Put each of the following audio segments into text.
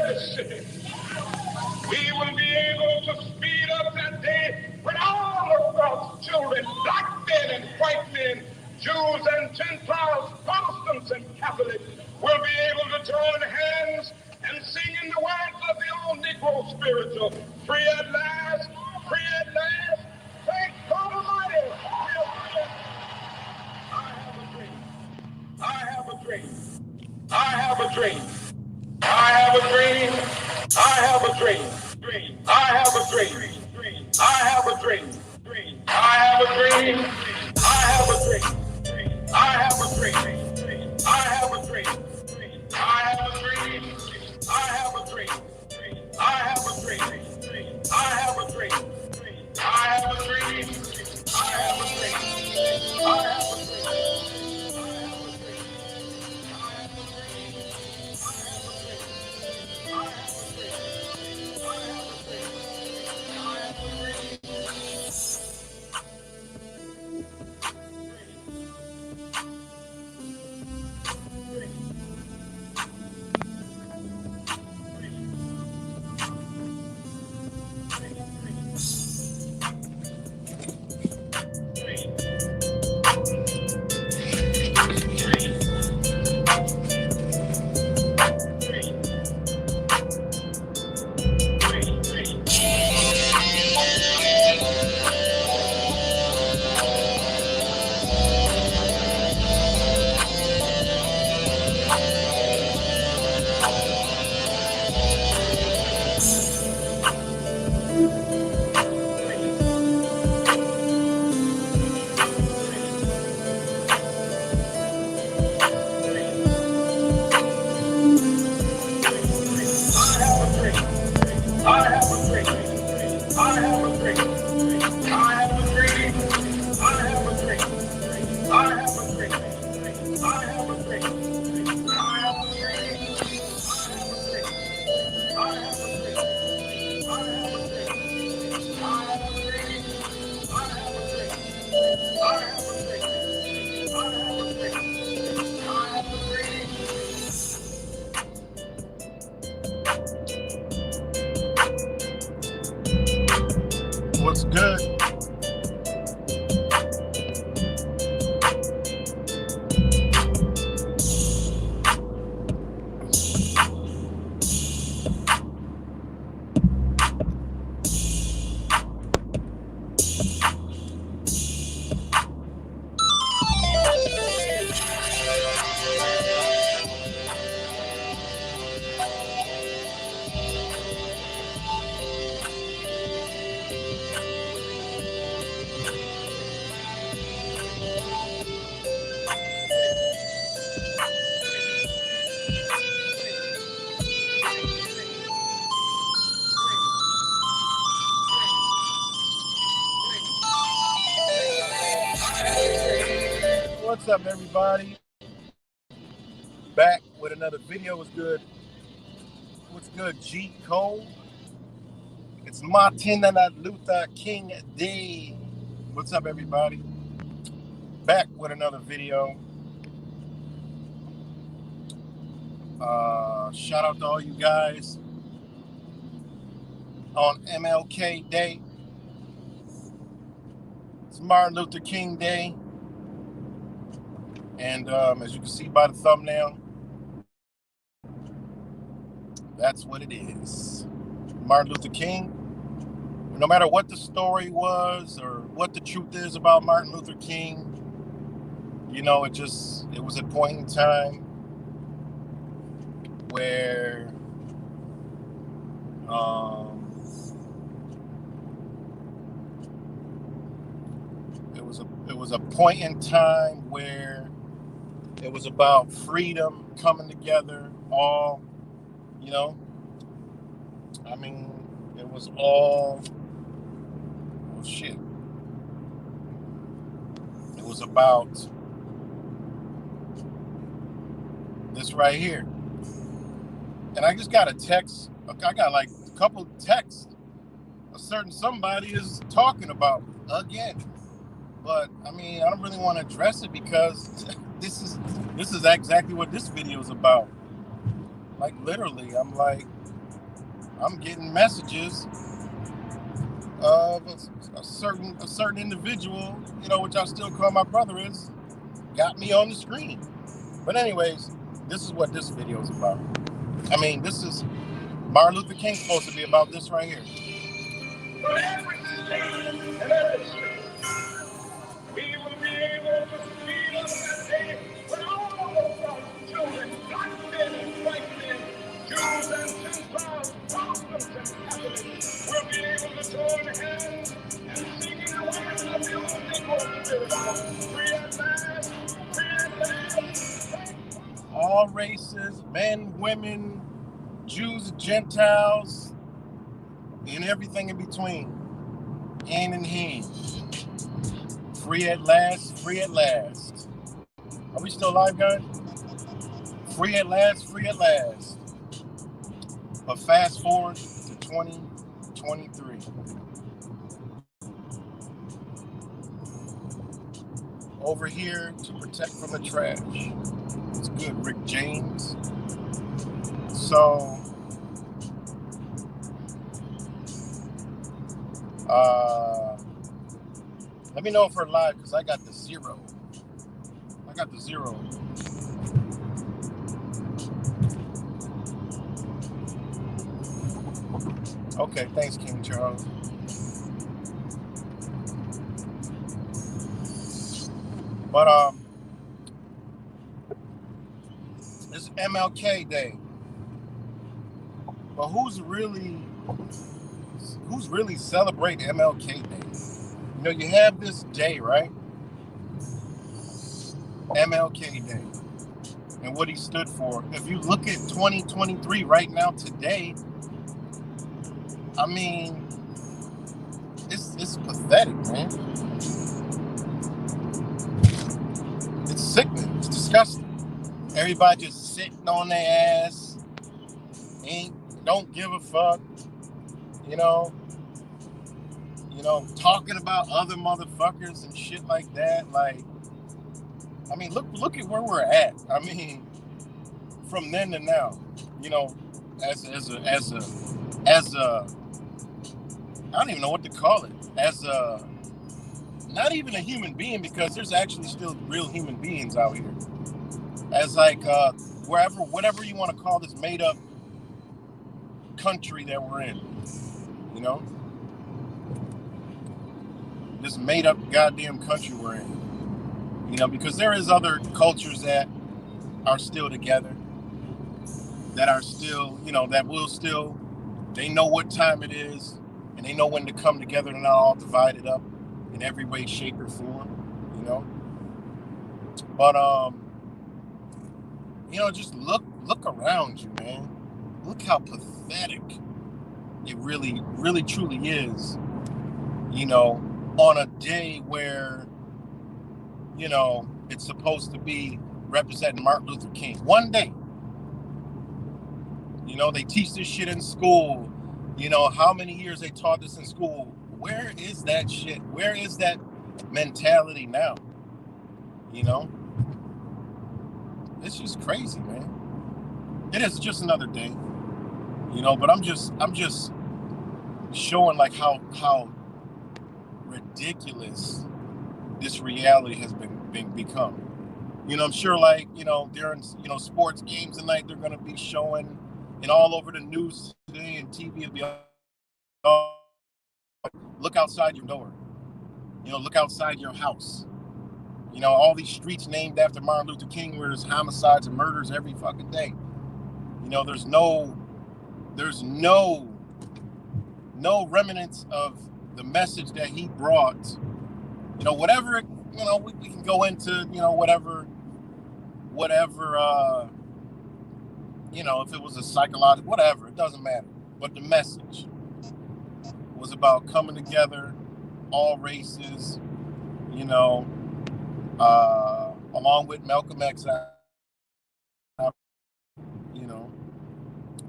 the city. We will be able to speed up that day when all of God's children, black men and white men, Jews and Gentiles, Protestants and Catholics, will be able to join hands and sing in the words of the old Negro spiritual, free at last, free at last, thank God Almighty. I have a dream. I have a dream. I have a dream. I have a dream. I have a dream. I have a dream. I have a dream. I have a dream. I have a dream. I have a dream. I have a dream. I have a dream. I have a dream. I have a dream. I have a dream. I have a dream. I have a dream. What's good? What's up, everybody? Back with another video. What's good? What's good, G Cole? It's Martin Luther King Day. What's up, everybody? Back with another video. Shout out to all you guys on MLK Day. It's Martin Luther King Day. And as you can see by the thumbnail, that's what it is. Martin Luther King. No matter what the story was or what the truth is about Martin Luther King, you know, it was a point in time where it was a point in time where it was about freedom coming together, all, you know. I mean, it was all, oh shit. It was about this right here. And I just got a text, I got like a couple texts. A certain somebody is talking about again. But I mean, I don't really want to address it because this is exactly what this video is about. Like literally, I'm like, I'm getting messages of a certain individual, you know, which I still call my brother, is got me on the screen. But anyways, this is what this video is about. I mean, this is Martin Luther King supposed to be about this right here. But every state and every state, we will be able to feel that day when all of us children, black men and white men, Jews and Gentiles, Muslims and Catholics, will be able to join hands and sing in the words of the old Negro spirit. Free at last, free at last. All races, men, women, Jews, Gentiles, and everything in between, hand in hand. Free at last, free at last. Are we still live, guys? Free at last, free at last. But fast forward to 2023. Over here to protect from the trash. It's good, Rick James. So, let me know if we're live, because I got the zero. Okay, thanks, King Charles. But it's MLK Day. But who's really celebrating MLK Day? You know, you have this day, right? MLK Day. And what he stood for. If you look at 2023 right now, today, I mean, it's pathetic, man. It's sickening. It's disgusting. Everybody just sitting on their ass, don't give a fuck, you know, talking about other motherfuckers and shit like that. Like, I mean, look at where we're at. I mean, from then to now, you know, as a I don't even know what to call it. As a, not even a human being, because there's actually still real human beings out here. As like whatever you want to call this made up country that we're in, you know, this made up goddamn country we're in, you know, because there is other cultures that are still together, that are still, you know, that will still, they know what time it is, and they know when to come together. They're not all divided up in every way, shape, or form, you know. But you know, just look around you, man. Look how pathetic it really, really, truly is. You know, on a day where, you know, it's supposed to be representing Martin Luther King. One day. You know, they teach this shit in school. You know, how many years they taught this in school? Where is that shit? Where is that mentality now? You know? It's just crazy, man. It is just another day. You know, but I'm just showing like how ridiculous this reality has become. You know, I'm sure, like, you know, during, you know, sports games tonight, they're gonna be showing, and all over the news today and TV will be, look outside your door. You know, look outside your house. You know, all these streets named after Martin Luther King, where there's homicides and murders every fucking day. You know, there's no remnants of the message that he brought. You know, whatever, you know, we can go into, you know, whatever, you know, if it was a psychological, whatever, it doesn't matter. But the message was about coming together, all races, you know, along with Malcolm X, you know,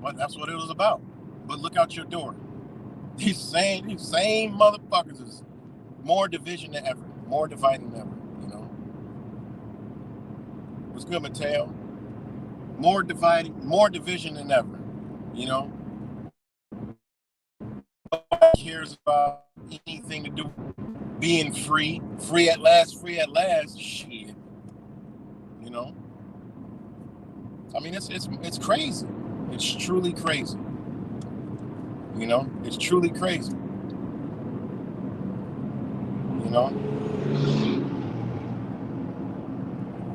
but that's what it was about. But look out your door. These same motherfuckers is more division than ever, more dividing than ever, you know. What's good, Mateo? More division than ever, you know. cares about anything to do with being free. Free at last, shit. You know? I mean, it's crazy. It's truly crazy. You know? It's truly crazy. You know?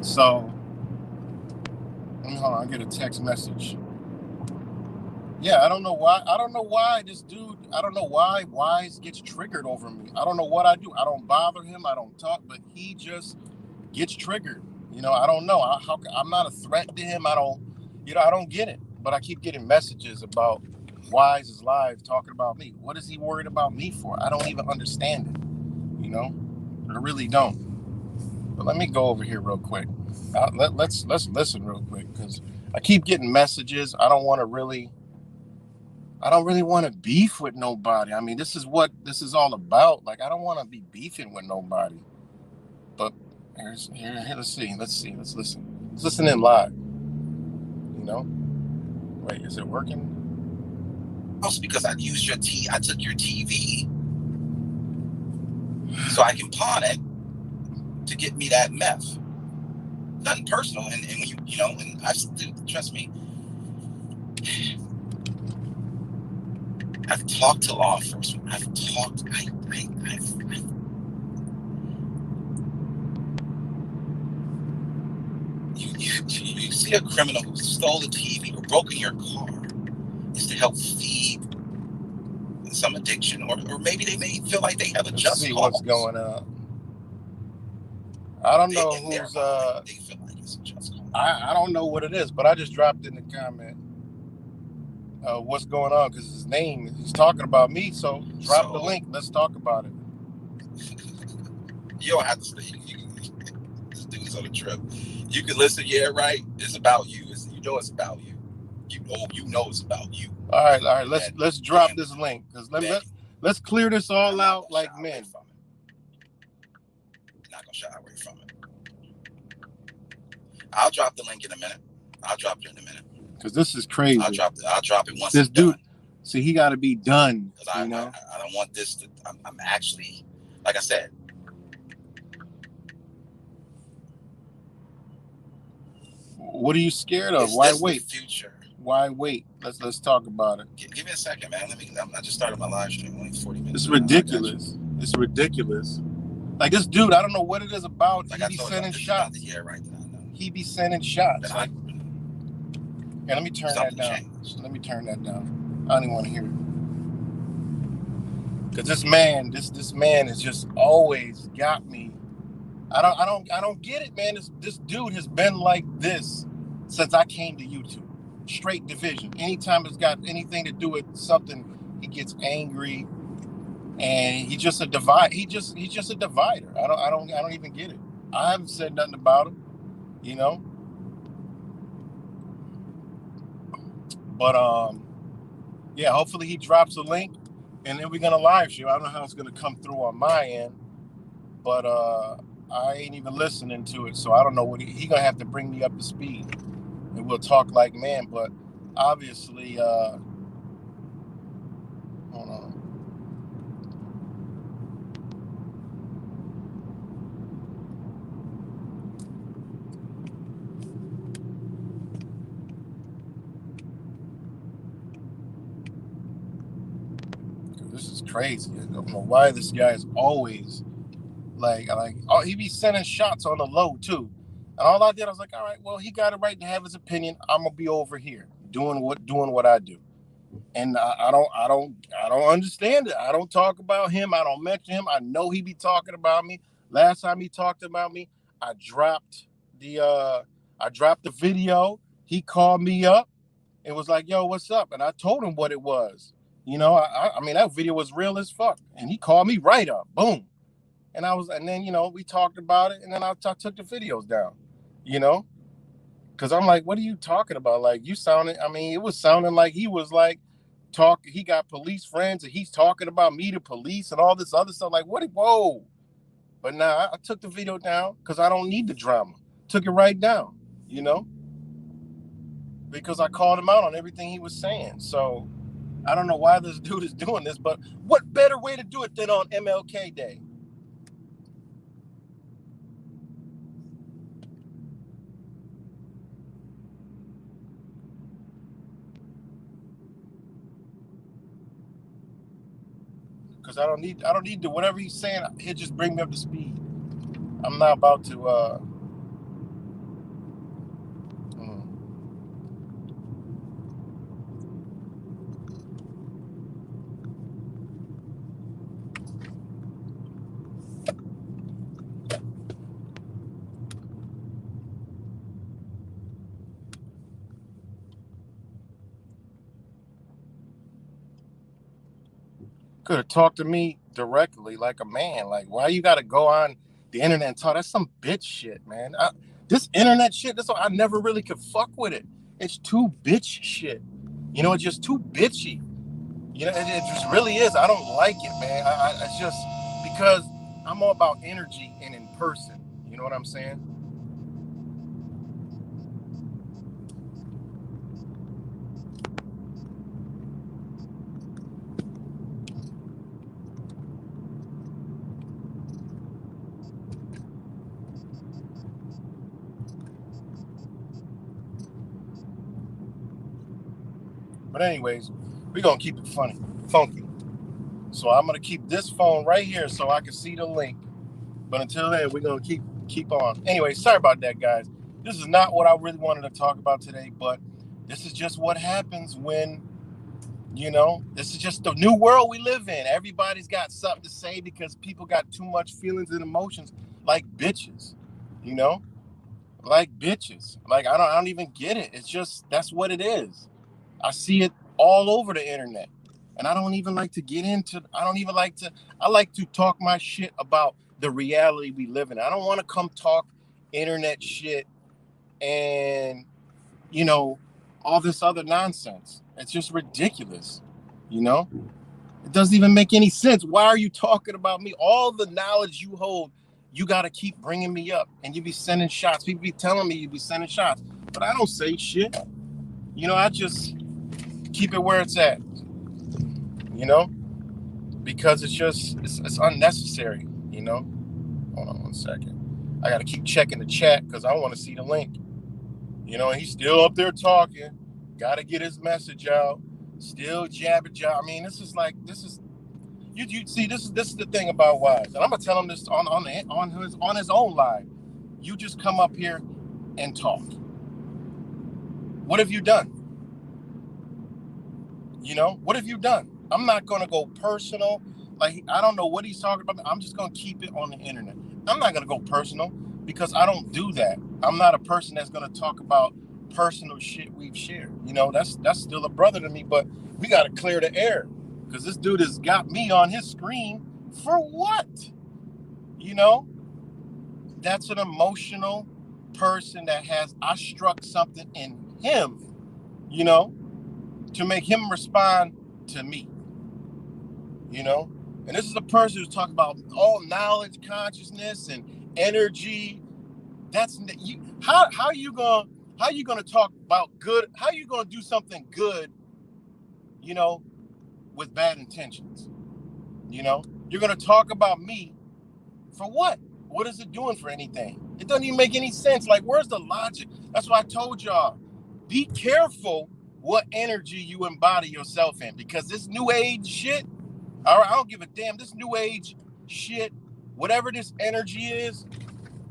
So, hold on, I get a text message. Yeah, I don't know why this dude, I don't know why Wise gets triggered over me. I don't know what I do. I don't bother him. I don't talk, but he just gets triggered. You know, I don't know. I'm not a threat to him. I don't get it. But I keep getting messages about Wise is live talking about me. What is he worried about me for? I don't even understand it. You know, I really don't. But let me go over here real quick. Let's listen real quick, because I keep getting messages. I don't really want to beef with nobody. I mean, this is what this is all about. Like, I don't want to be beefing with nobody. But here, let's see. Let's listen. Let's listen in live. You know? Wait, is it working? Also, because I took your TV so I can pawn it to get me that meth. Nothing personal, and when you know, and I trust me. I've talked to law enforcement. You see a criminal who stole a TV or broke in your car is to help feed some addiction, or maybe they may feel like they have a just see cause. What's going on. I don't know who's they feel like it's a just cause. I don't know what it is, but I just dropped in the comment what's going on, because his name, he's talking about me, so drop the link. Let's talk about it. You don't have to stay. This dude's on a trip. You can listen. Yeah, right. It's about you. You know it's about you. You know it's about you. All right. Let's drop this link, because let's clear this all out like men. Not gonna shy away from it. I'll drop the link in a minute. I'll drop it in a minute. Because this is crazy. I'll drop it once. This dude, done. See, he got to be done. Because I don't want this to. I'm actually, like I said. What are you scared of? Why wait? Future. Why wait? Let's talk about it. Give me a second, man. I just started my live stream. Only 40 minutes. It's ridiculous. It's ridiculous. Like, this dude, I don't know what it is about. Like, he be sending shots. He be sending shots. Like, yeah, let me turn that down. Let me turn that down. I don't even want to hear it. Because this man has just always got me. I don't get it, man. This dude has been like this since I came to YouTube. Straight division. Anytime it's got anything to do with something, he gets angry, and he's just a divide. He's just a divider. I don't even get it. I haven't said nothing about him, you know. But yeah, hopefully he drops a link, and then we're gonna live stream. I don't know how it's gonna come through on my end, but I ain't even listening to it, so I don't know what he gonna have to bring me up to speed, and we'll talk like man. But obviously, hold on. This is crazy. I don't know why this guy is always like oh, he be sending shots on the low too. And all I did, I was like, all right, well, he got a right to have his opinion. I'm gonna be over here doing what I do. And I don't understand it. I don't talk about him. I don't mention him. I know he be talking about me. Last time he talked about me, I dropped the video. He called me up and was like, yo, what's up? And I told him what it was. You know, I mean, that video was real as fuck. And he called me right up. Boom. And then, you know, we talked about it, and then I took the videos down, you know, because I'm like, what are you talking about? Like, it was sounding like he was like he got police friends, and he's talking about me to police and all this other stuff. Like, whoa. But now I took the video down because I don't need the drama. Took it right down, you know, because I called him out on everything he was saying. So, I don't know why this dude is doing this, but what better way to do it than on MLK Day? Because I don't need to, whatever he's saying, he'll just bring me up to speed. I'm not about to could have talked to me directly like a man. Like, why you gotta go on the internet and talk? That's some bitch shit, man. This internet shit, I never really could fuck with it. It's too bitch shit. You know, it's just too bitchy. You know, it just really is. I don't like it, man. It's just because I'm all about energy and in person. You know what I'm saying? But anyways, we're gonna keep it funky. So I'm gonna keep this phone right here so I can see the link. But until then, we're gonna keep on. Anyway, sorry about that, guys. This is not what I really wanted to talk about today, but this is just what happens when, you know, this is just the new world we live in. Everybody's got something to say because people got too much feelings and emotions, like bitches, you know, like bitches. Like I don't even get it. It's just that's what it is. I see it all over the internet. And I don't even like to get into, I like to talk my shit about the reality we live in. I don't want to come talk internet shit and, you know, all this other nonsense. It's just ridiculous, you know? It doesn't even make any sense. Why are you talking about me? All the knowledge you hold, you got to keep bringing me up. And you be sending shots. People be telling me you be sending shots. But I don't say shit. You know, I just keep it where it's at, you know, because it's unnecessary, you know. Hold on 1 second. I got to keep checking the chat because I want to see the link, you know. And he's still up there talking. Got to get his message out. Still jabbing. I mean, this is you see. This is the thing about Wise, and I'm gonna tell him this on his own live. You just come up here and talk. What have you done? You know, what have you done? I'm not going to go personal. Like, I don't know what he's talking about. I'm just going to keep it on the internet. I'm not going to go personal because I don't do that. I'm not a person that's going to talk about personal shit we've shared. You know, that's still a brother to me, but we got to clear the air because this dude has got me on his screen for what? You know, that's an emotional person that I struck something in him, you know, to make him respond to me, you know. And this is a person who's talking about all knowledge, consciousness, and energy. That's you. How you gonna talk about good? How you gonna do something good, you know, with bad intentions? You know, you're gonna talk about me for what? What is it doing for anything? It doesn't even make any sense. Like, where's the logic? That's why I told y'all, be careful what energy you embody yourself in, because this new age shit, all right, I don't give a damn. This new age shit, whatever this energy is,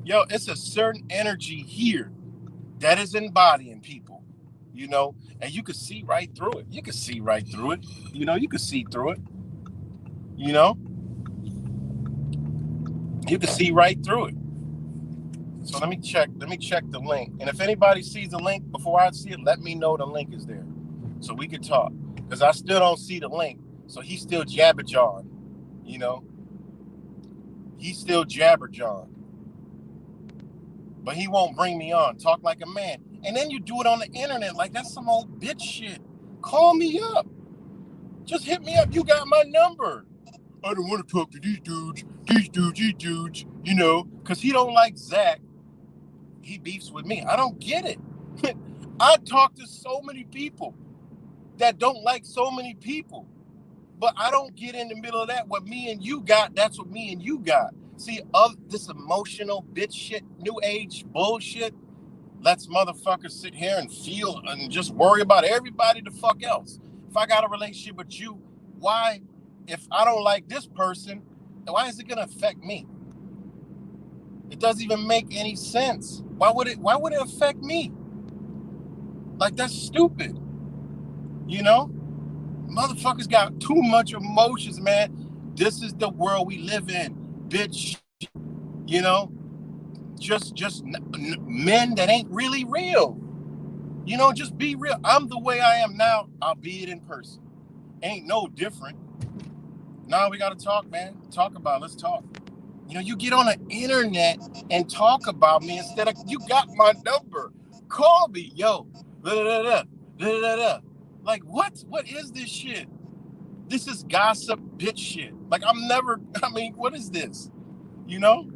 yo, it's a certain energy here that is embodying people, you know, and you can see right through it. You can see right through it. You know, you can see through it. You know, you can see right through it. So let me check the link. And if anybody sees the link before I see it, let me know the link is there so we can talk. Because I still don't see the link. So he's still jabberjawing, you know. He's still jabberjawing. But he won't bring me on. Talk like a man. And then you do it on the internet like that's some old bitch shit. Call me up. Just hit me up. You got my number. I don't want to talk to these dudes, you know, because he don't like Zach. He beefs with me. I don't get it. I talk to so many people. that don't like so many people. But I don't get in the middle of that. What me and you got, that's what me and you got. See, of this emotional bitch shit, new age bullshit, lets motherfuckers sit here and feel and just worry about everybody the fuck else. If I got a relationship with you, why, if I don't like this person, why is it gonna affect me? It doesn't even make any sense. Why would it affect me? Like, that's stupid. You know? Motherfuckers got too much emotions, man. This is the world we live in, bitch. You know? Just men that ain't really real. You know, just be real. I'm the way I am now. I'll be it in person. Ain't no different. Now we got to talk, man. Talk about it. Let's talk. You know, you get on the internet and talk about me instead of, you got my number. Call me, yo. Like, what? What is this shit? This is gossip bitch shit. Like, what is this? You know?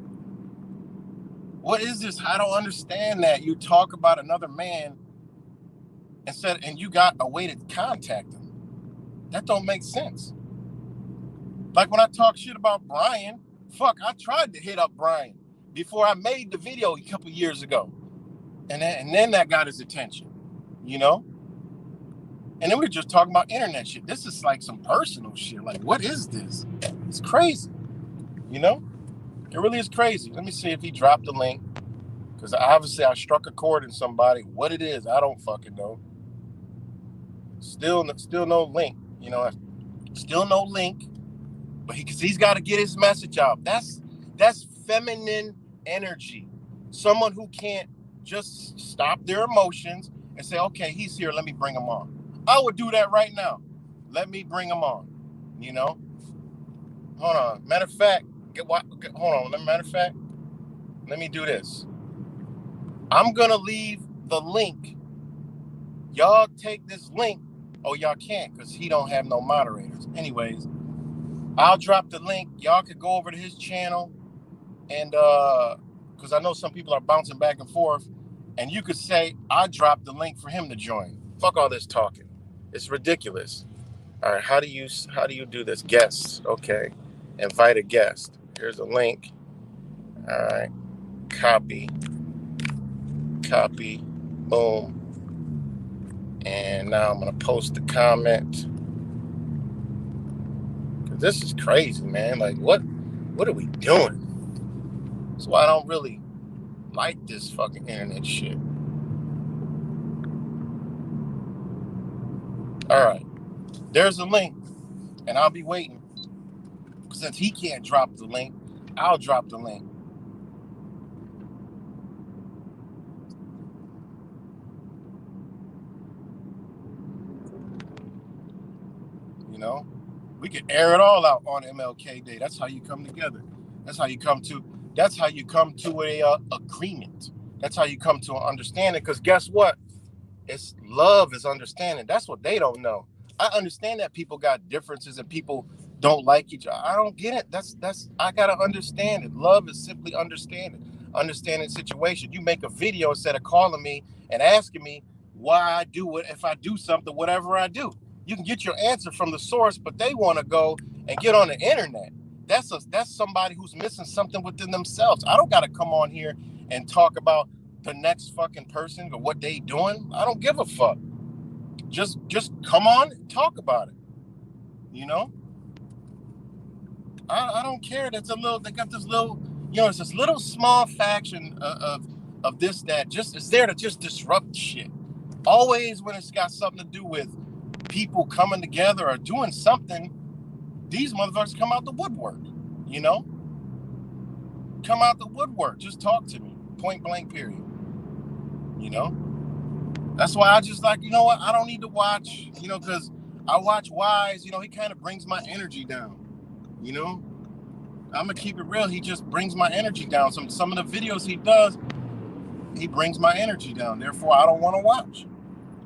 What is this? I don't understand that. You talk about another man and you got a way to contact him. That don't make sense. Like when I talk shit about Brian, I tried to hit up Brian before I made the video a couple years ago. And then that got his attention, you know? And then we were just talking about internet shit. This is like some personal shit. Like, what is this? It's crazy, you know? It really is crazy. Let me see if he dropped the link. Because obviously I struck a chord in somebody. What it is, I don't fucking know. Still no link. You know, still no link. But he's got to get his message out. That's feminine energy. Someone who can't just stop their emotions and say, okay, he's here, let me bring him on. I would do that right now. Let me bring him on. You know? Hold on. Matter of fact, let me do this. I'm going to leave the link. Y'all take this link. Oh, y'all can't because he don't have no moderators. Anyways, I'll drop the link. Y'all could go over to his channel and because I know some people are bouncing back and forth, and you could say, I dropped the link for him to join. Fuck all this talking. It's ridiculous. All right, how do you do this? Guests. Okay. Invite a guest. Here's a link. All right. Copy. Boom. And now I'm going to post the comment. This is crazy, man. Like, what are we doing? That's why I don't really like this fucking internet shit. All right. There's a link. And I'll be waiting. Since he can't drop the link, I'll drop the link. You know? We can air it all out on MLK Day. That's how you come together. That's how you come to a agreement. That's how you come to an understanding. Because guess what? It's love is understanding. That's what they don't know. I understand that people got differences and people don't like each other. I don't get it. That's I gotta understand it. Love is simply understanding the situation. You make a video instead of calling me and asking me why I do it. If I do something, whatever I do, you can get your answer from the source, but they want to go and get on the internet. That's somebody who's missing something within themselves. I don't got to come on here and talk about the next fucking person or what they doing. I don't give a fuck. Just come on and talk about it. You know? I don't care. They got this little, it's this little small faction of this that just is there to just disrupt shit. Always when it's got something to do with people coming together or doing something, these motherfuckers come out the woodwork, you know? Come out the woodwork. Just talk to me. Point blank, period. You know? That's why I just like, you know what? I don't need to watch, because I watch Wise, he kind of brings my energy down, I'm going to keep it real. He just brings my energy down. Some of the videos he does, he brings my energy down. Therefore, I don't want to watch.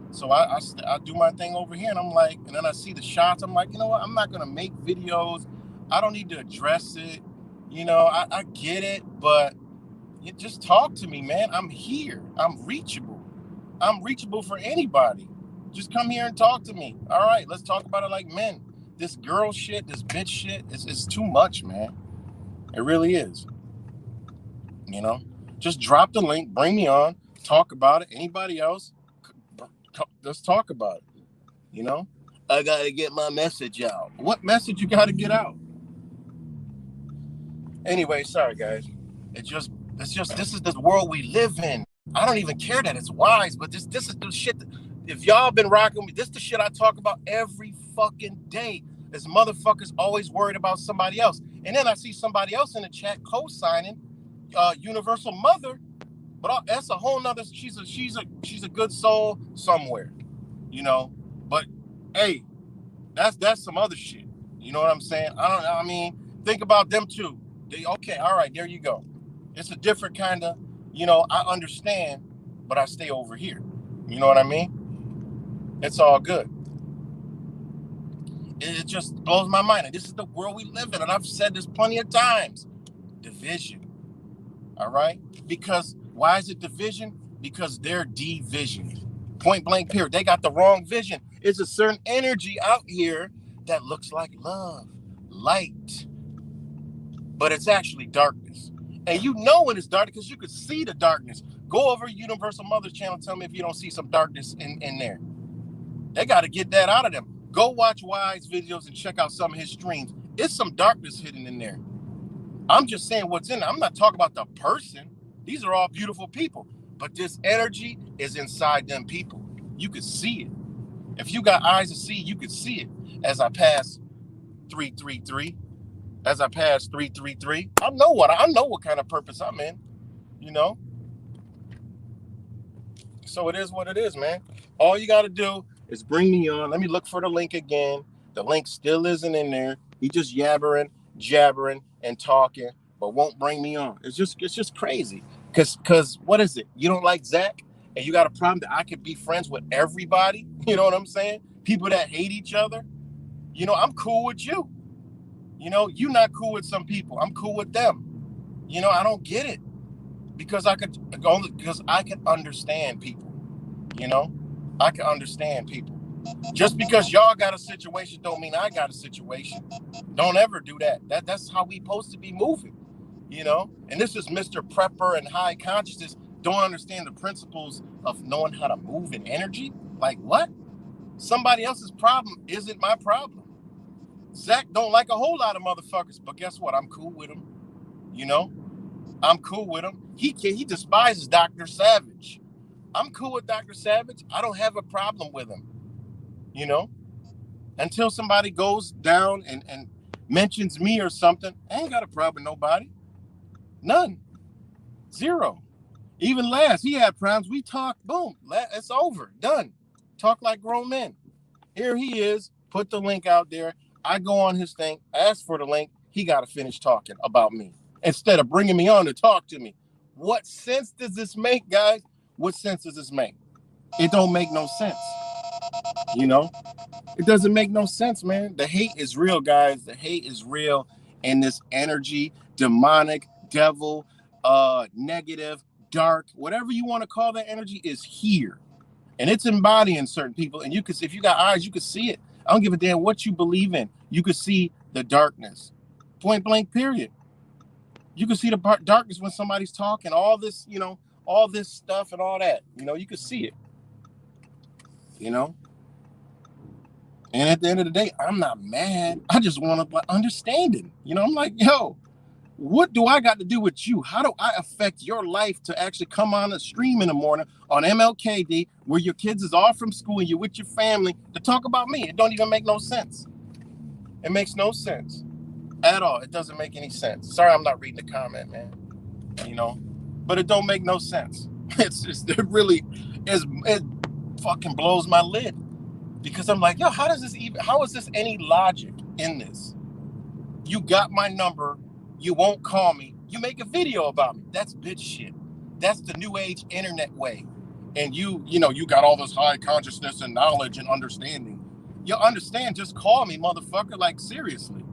So I do my thing over here, and I'm like, and then I see the shots. I'm like, you know what? I'm not going to make videos. I don't need to address it. I get it, but you just talk to me, man. I'm here. I'm reachable. I'm reachable for anybody. Just come here and talk to me. All right, let's talk about it like men. This girl shit, this bitch shit, it's too much, man. It really is. You know, just drop the link, bring me on, talk about it. Anybody else, let's talk about it. You know, I gotta get my message out. What message you gotta get out? Anyway, sorry guys. This is the world we live in. I don't even care that it's wise, but this is the shit. If y'all been rocking with me, this is the shit I talk about every fucking day. This motherfucker's always worried about somebody else. And then I see somebody else in the chat co-signing Universal Mother, but that's a whole nother. She's a good soul somewhere, you know. But hey, that's some other shit. You know what I'm saying? I mean, think about them too. Okay, all right, there you go. It's a different kind of, you know, I understand, but I stay over here. You know what I mean? It's all good. It just blows my mind. And this is the world we live in. And I've said this plenty of times. Division. All right? Because why is it division? Because they're divisioned. Point blank period. They got the wrong vision. It's a certain energy out here that looks like love, light, but it's actually darkness. And you know when it's dark because you could see the darkness. Go over Universal Mother's channel. Tell me if you don't see some darkness in there. They got to get that out of them. Go watch Wise videos and check out some of his streams. It's some darkness hidden in there. I'm just saying what's in there. I'm not talking about the person. These are all beautiful people. But this energy is inside them people. You could see it. If you got eyes to see, you could see it. As I pass 333. As I pass 333. I know what kind of purpose I'm in. You know? So it is what it is, man. All you got to do is bring me on. Let me look for the link again. The link still isn't in there. He just jabbering, and talking, but won't bring me on. It's just crazy. Cause what is it? You don't like Zach, and you got a problem that I could be friends with everybody. You know what I'm saying? People that hate each other. You know, I'm cool with you. You know, you're not cool with some people. I'm cool with them. You know, I don't get it because I could understand people. You know. I can understand people. Just because y'all got a situation don't mean I got a situation. Don't ever do that. That's how we supposed to be moving, you know? And this is Mr. Prepper and high consciousness don't understand the principles of knowing how to move in energy. Like what? Somebody else's problem isn't my problem. Zach don't like a whole lot of motherfuckers, but guess what? I'm cool with him. You know? I'm cool with him. He despises Dr. Savage. I'm cool with Dr. Savage. I don't have a problem with him, you know, until somebody goes down and mentions me or something. I ain't got a problem with nobody. None. Zero. Even last, he had problems. We talked, boom, it's over, done. Talk like grown men. Here he is, put the link out there. I go on his thing, ask for the link. He got to finish talking about me instead of bringing me on to talk to me. What sense does this make, guys? What sense does this make? It don't make no sense. You know? It doesn't make no sense, man. The hate is real, guys. The hate is real. And this energy, demonic, devil, negative, dark, whatever you want to call that energy is here. And it's embodying certain people. And you can, if you got eyes, you can see it. I don't give a damn what you believe in. You can see the darkness. Point blank, period. You can see the darkness when somebody's talking, all this, you know, all this stuff and all that, you know, you can see it, you know. And at the end of the day, I'm not mad. I just want to understanding. You know, I'm like, yo, what do I got to do with you? How do I affect your life to actually come on a stream in the morning on MLKD where your kids is off from school and you're with your family to talk about me? It don't even make no sense. It makes no sense at all. It doesn't make any sense. Sorry, I'm not reading the comment, man. You know. But it don't make no sense. It really is. It fucking blows my lid because I'm like, yo, how is this any logic in this? You got my number. You won't call me. You make a video about me. That's bitch shit. That's the new age internet way. And you got all this high consciousness and knowledge and understanding. You understand, just call me, motherfucker. Like, seriously.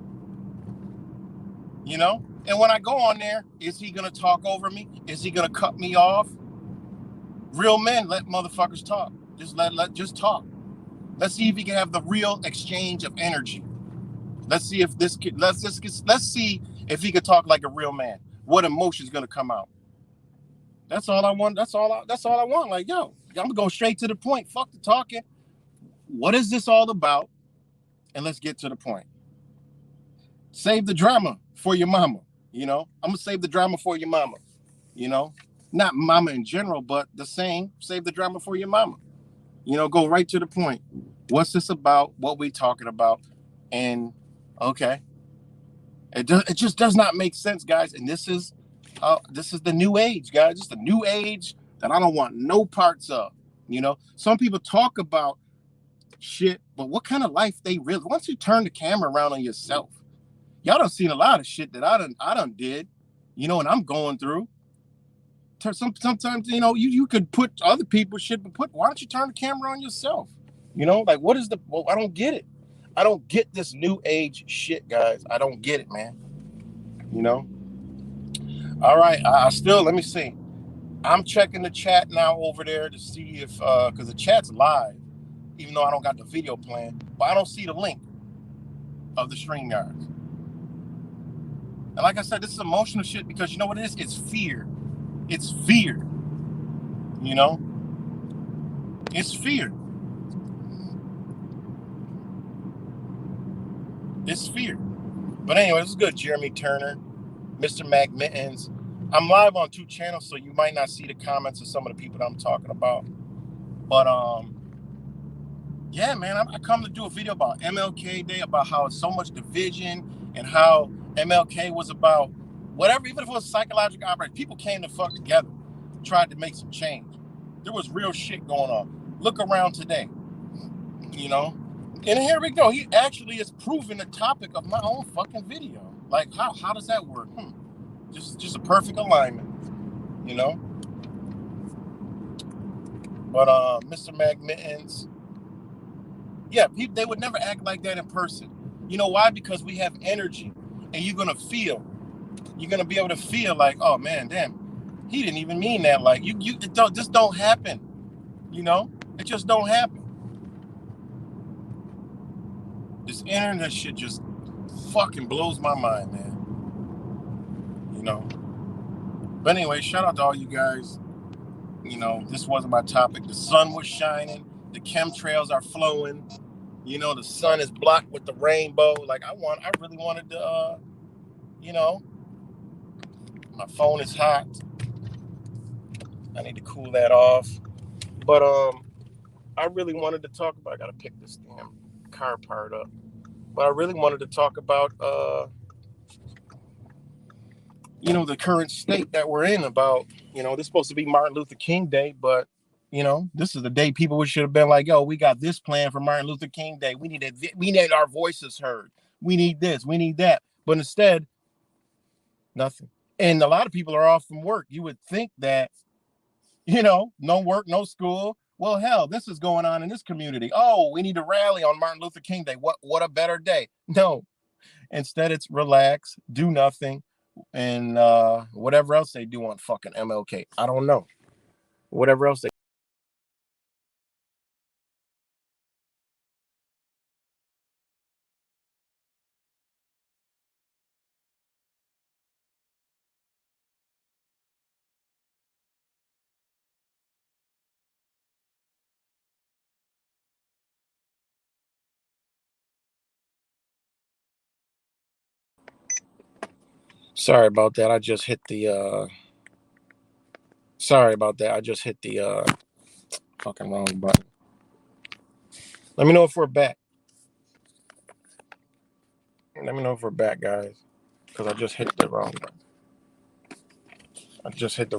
You know? And when I go on there, is he going to talk over me? Is he going to cut me off? Real men let motherfuckers talk. Just talk. Let's see if he can have the real exchange of energy. Let's see if this kid, let's see if he could talk like a real man. What emotion's gonna come out? That's all I want. That's all I want. Like, yo, I'm gonna go straight to the point. Fuck the talking. What is this all about? And let's get to the point. Save the drama for your mama. You know, I'm gonna save the drama for your mama. You know, not mama in general, but the same. Save the drama for your mama. You know, go right to the point. What's this about? What we talking about? And okay, it just does not make sense, guys. And this is the new age, guys. It's the new age that I don't want no parts of. You know, some people talk about shit, but what kind of life they really? Once you turn the camera around on yourself, y'all done seen a lot of shit that I done did. You know, and I'm going through. Sometimes, you know, you could put other people's shit, but why don't you turn the camera on yourself? You know, like what is I don't get it. I don't get this new age shit, guys. I don't get it, man. You know? All right, I still, let me see. I'm checking the chat now over there to see if, because the chat's live, even though I don't got the video playing, but I don't see the link of the StreamYard. And like I said, this is emotional shit because you know what it is? It's fear. It's fear. You know? It's fear. It's fear. But anyway, this is good. Jeremy Turner, Mr. McMittens. I'm live on 2 channels, so you might not see the comments of some of the people that I'm talking about. But yeah, man, I come to do a video about MLK Day, about how it's so much division and how MLK was about whatever, even if it was psychological operation, people came to fuck together, tried to make some change. There was real shit going on. Look around today, you know? And here we go. He actually is proving the topic of my own fucking video. Like, how does that work? Just a perfect alignment, you know? But Mr. McMittens, yeah, people, they would never act like that in person. You know why? Because we have energy, and you're gonna be able to feel like, oh man, damn, he didn't even mean that. Like just don't happen. You know, it just don't happen. This internet shit just fucking blows my mind, man. You know. But anyway, shout out to all you guys. You know, this wasn't my topic. The sun was shining. The chemtrails are flowing. You know, the sun is blocked with the rainbow. Like I really wanted to, you know, my phone is hot. I need to cool that off. But I really wanted to talk about, I gotta pick this damn car part up. But I really wanted to talk about you know, the current state that we're in about, you know, this is supposed to be Martin Luther King Day, but you know, this is the day people should have been like, yo, we got this plan for Martin Luther King Day. We need our voices heard. We need this, we need that. But instead, nothing. And a lot of people are off from work. You would think that, you know, no work, no school. Well, hell, this is going on in this community. Oh, we need to rally on Martin Luther King Day. What a better day. No. Instead, it's relax, do nothing, and whatever else they do on fucking MLK. I don't know. Whatever else they Sorry about that. I just hit the fucking wrong button. Let me know if we're back. Let me know if we're back, guys. Because I just hit the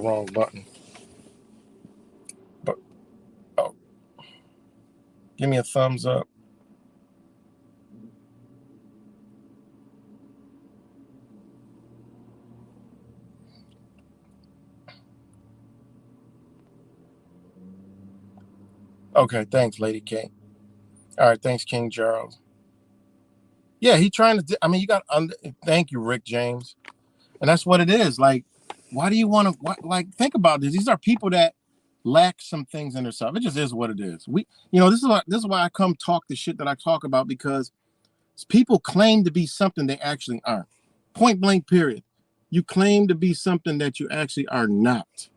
wrong button. But oh. Give me a thumbs up. Okay, thanks, Lady K. All right, thanks, King Charles. Yeah, he trying to. I mean, you got. Thank you, Rick James. And that's what it is. Like, why do you want to? Like, think about this. These are people that, lack some things in herself. It just is what it is. This is why I come talk the shit that I talk about, because people claim to be something they actually aren't. Point blank, period. You claim to be something that you actually are not,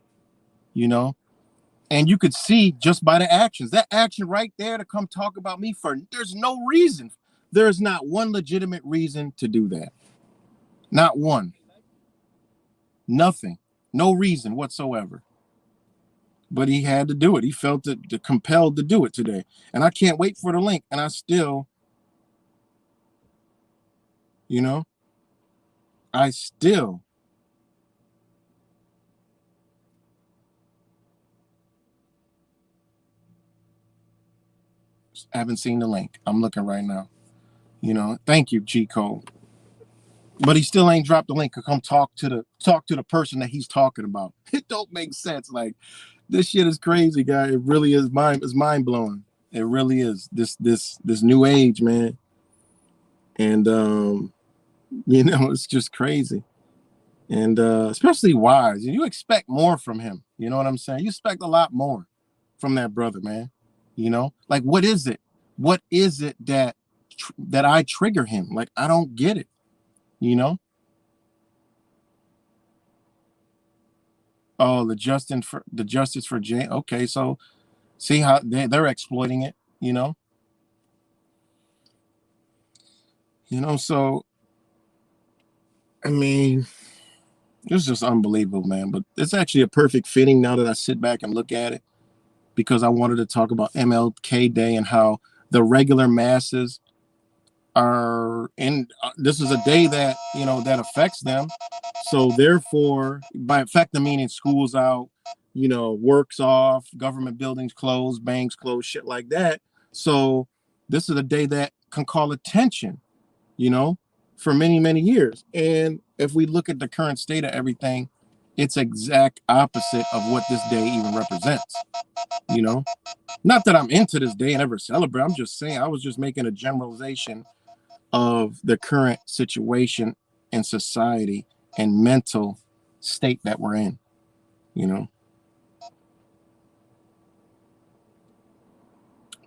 and you could see just by the actions, that action right there to come talk about me there's no reason. There's not one legitimate reason to do that. Not one. Nothing. No reason whatsoever. But he had to do it. He felt compelled to do it today. And I can't wait for the link. And I still, haven't seen the link. I'm looking right now. Thank you, G Code. But he still ain't dropped the link to come talk to the person that he's talking about. It don't make sense. Like, this shit is crazy, guy. It really is mind blowing. It really is. This new age, man. And it's just crazy. And especially Wise. You expect more from him. You know what I'm saying? You expect a lot more from that brother, man. Like, what is it? What is it that I trigger him? Like, I don't get it. Oh, the justice for Jay. Okay, so see how they're exploiting it, so I mean, it's just unbelievable, man. But it's actually a perfect fitting now that I sit back and look at it, because I wanted to talk about MLK Day and how the regular masses are in. This is a day that that affects them. So therefore, by affecting, meaning schools out, works off, government buildings closed, banks closed, shit like that. So this is a day that can call attention, for many, many years. And if we look at the current state of everything, it's exact opposite of what this day even represents. Not that I'm into this day and ever celebrate. I'm just saying, I was just making a generalization of the current situation in society and mental state that we're in,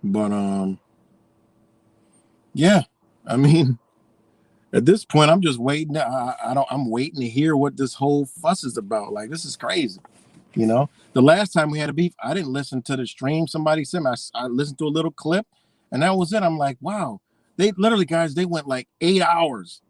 But yeah, I mean, at this point, I'm just waiting. I'm waiting to hear what this whole fuss is about. Like, this is crazy. The last time we had a beef, I didn't listen to the stream. Somebody sent me. I listened to a little clip, and that was it. I'm like, wow. They literally, guys, they went like 8 hours.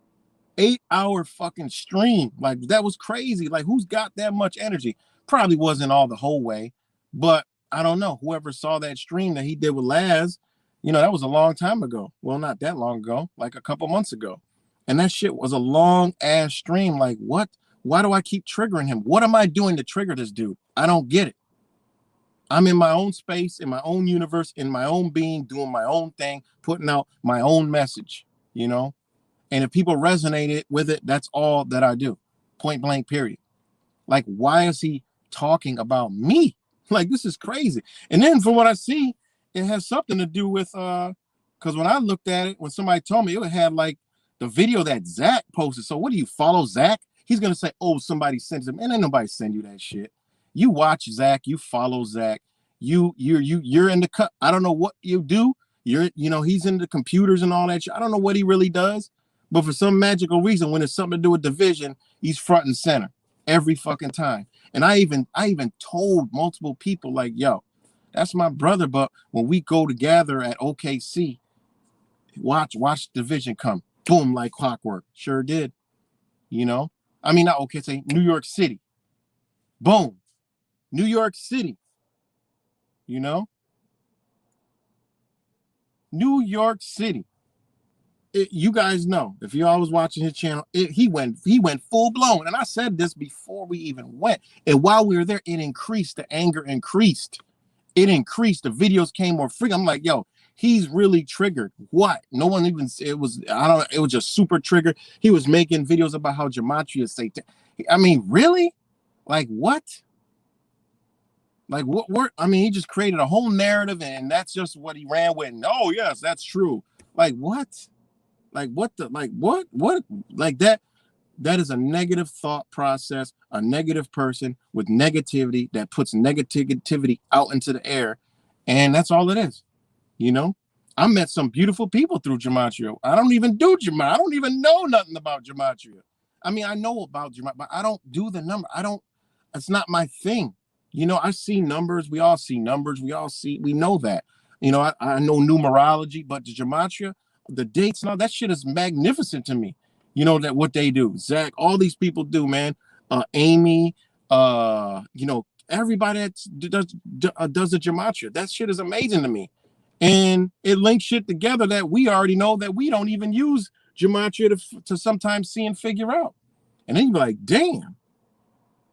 8-hour fucking stream. Like, that was crazy. Like, who's got that much energy? Probably wasn't all the whole way, but I don't know. Whoever saw that stream that he did with Laz, that was a long time ago. Well, not that long ago, like a couple months ago. And that shit was a long ass stream. Like, what? Why do I keep triggering him? What am I doing to trigger this dude? I don't get it. I'm in my own space, in my own universe, in my own being, doing my own thing, putting out my own message, And if people resonate with it, that's all that I do. Point blank, period. Like, why is he talking about me? Like, this is crazy. And then from what I see, it has something to do with, because when I looked at it, when somebody told me, it had like the video that Zach posted. So what do you follow Zach? He's going to say, oh, somebody sends him. And ain't nobody send you that shit. You watch Zach, you follow Zach. You're in the cut. I don't know what you do. He's into computers and all that shit. I don't know what he really does. But for some magical reason, when it's something to do with division, he's front and center every fucking time. And I even told multiple people, like, yo, that's my brother. But when we go together at OKC, watch division come. Boom, like clockwork. Sure did. I mean, not OKC, New York City. Boom. New York City. New York City. You guys know, if you all was watching his channel, he went full blown. And I said this before we even went. And while we were there, it increased. The anger increased. It increased. The videos came more frequent. I'm like, yo, he's really triggered. What? No one even, it was just super triggered. He was making videos about how gematria is Satan. I mean, really? Like, what? Like, he just created a whole narrative, and that's just what he ran with. And, oh, yes, that's true. Like, what? Like, what? Like, that? That is a negative thought process, a negative person with negativity that puts negativity out into the air. And that's all it is. You know, I met some beautiful people through gematria. I don't even do gematria. I don't even know nothing about gematria. I mean, I know about gematria, but I don't do the number. It's not my thing. You know, I see numbers. We all see numbers. We know that. You know, I know numerology, but the gematria, the dates, now that shit is magnificent to me. You know, that what they do. Zach, all these people do, man. Amy, you know, everybody that does the gematria. That shit is amazing to me. And it links shit together that we already know that we don't even use gematria to sometimes see and figure out. And then you be like, damn.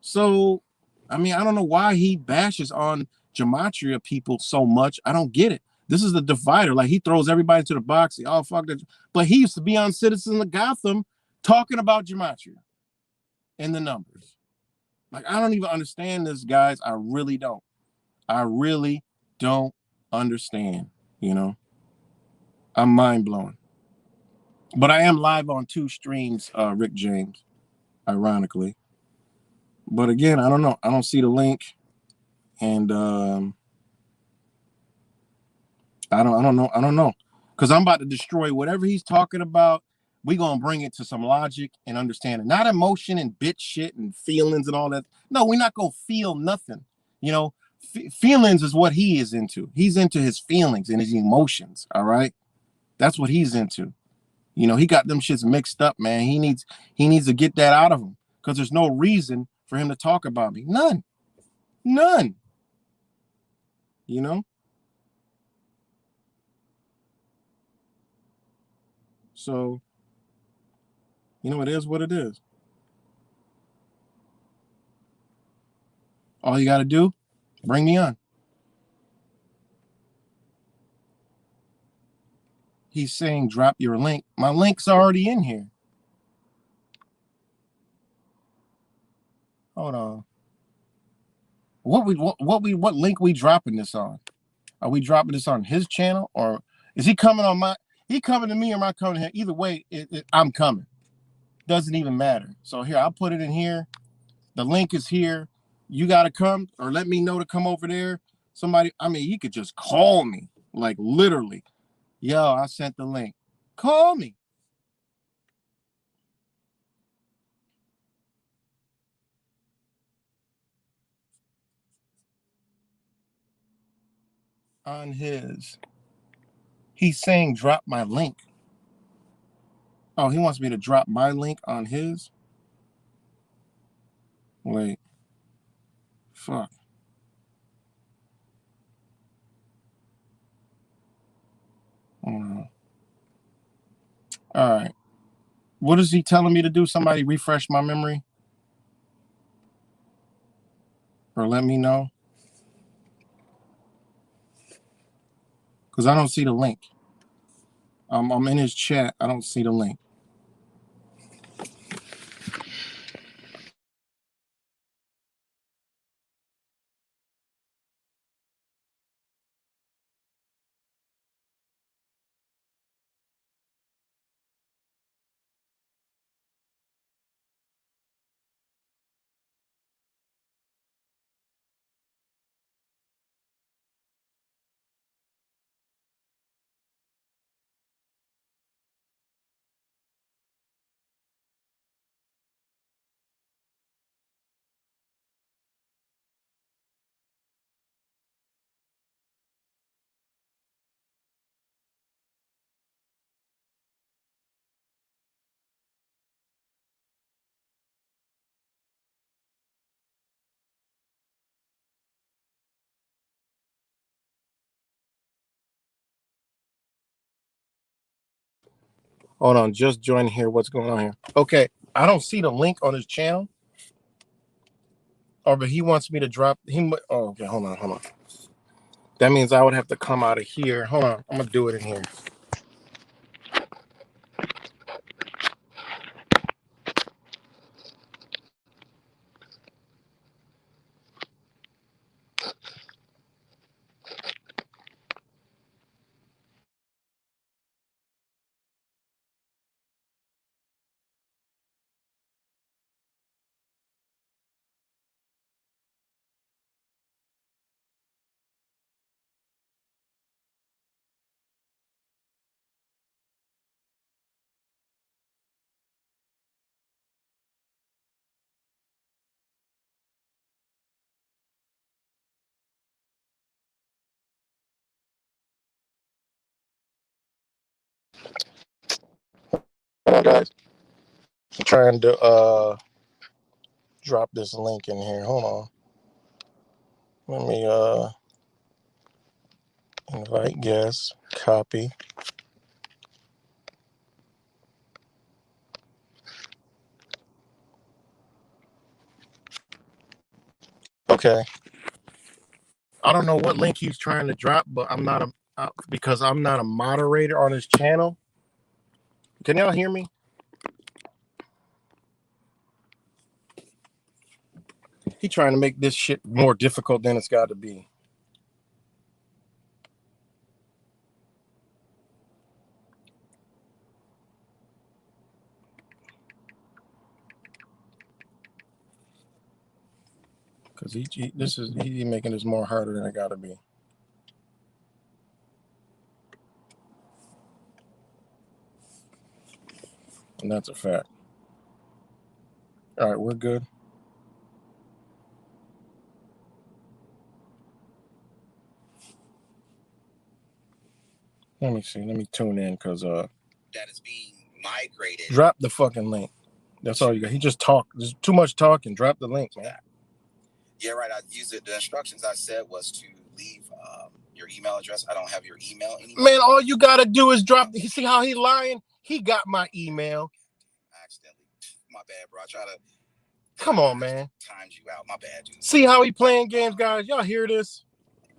So, I mean, I don't know why he bashes on gematria people so much. I don't get it. This is the divider. Like, he throws everybody to the box. Oh, fuck that. But he used to be on Citizens of Gotham talking about gematria and the numbers. Like, I don't even understand this, guys. I really don't. I really don't understand, you know? I'm mind blown. But I am live on 2 streams, Rick James, ironically. But again, I don't know. I don't see the link. And I don't know. Because I'm about to destroy whatever he's talking about. We're gonna bring it to some logic and understanding. Not emotion and bitch shit and feelings and all that. No, we're not gonna feel nothing. You know, feelings is what he is into. He's into his feelings and his emotions. All right. That's what he's into. You know, he got them shits mixed up, man. He needs to get that out of him because there's no reason for him to talk about me. None. You know? So, you know, it is what it is. All you got to do, bring me on. He's saying drop your link. My link's already in here. Hold on. What link we dropping this on? Are we dropping this on his channel or is he coming on my? He coming to me or am I coming to him? Either way, I'm coming. Doesn't even matter. So here, I'll put it in here. The link is here. You got to come or let me know to come over there. Somebody, I mean, you could just call me, like literally. Yo, I sent the link. Call me. On his. He's saying drop my link. Oh, he wants me to drop my link on his? Wait. Fuck. All right. What is he telling me to do? Somebody refresh my memory? Or let me know? Because I don't see the link. I'm in his chat. I don't see the link. Hold on, just join here. What's going on here? Okay, I don't see the link on his channel. Or but he wants me to drop him. Oh, okay, hold on. That means I would have to come out of here. Hold on, I'm gonna do it in here. Hold on, guys. I'm trying to drop this link in here. Hold on. Let me invite guests. Copy. Okay. I don't know what link he's trying to drop, but I'm not because I'm not a moderator on his channel. Can y'all hear me? He trying to make this shit more difficult than it's got to be. Because he's making this more harder than it got to be. And that's a fact. All right, we're good. Let me see. Let me tune in because that is being migrated. Drop the fucking link. That's all you got. He just talked. There's too much talking. Drop the link, man. Yeah, right. I used it. The instructions I said was to leave your email address. I don't have your email anymore. Man, all you gotta do is drop. You see how he lying? He got my email. Accidentally. My bad, bro. I try to. Come on, man. Timed you out. My bad, dude. See how he playing games, guys? Y'all hear this?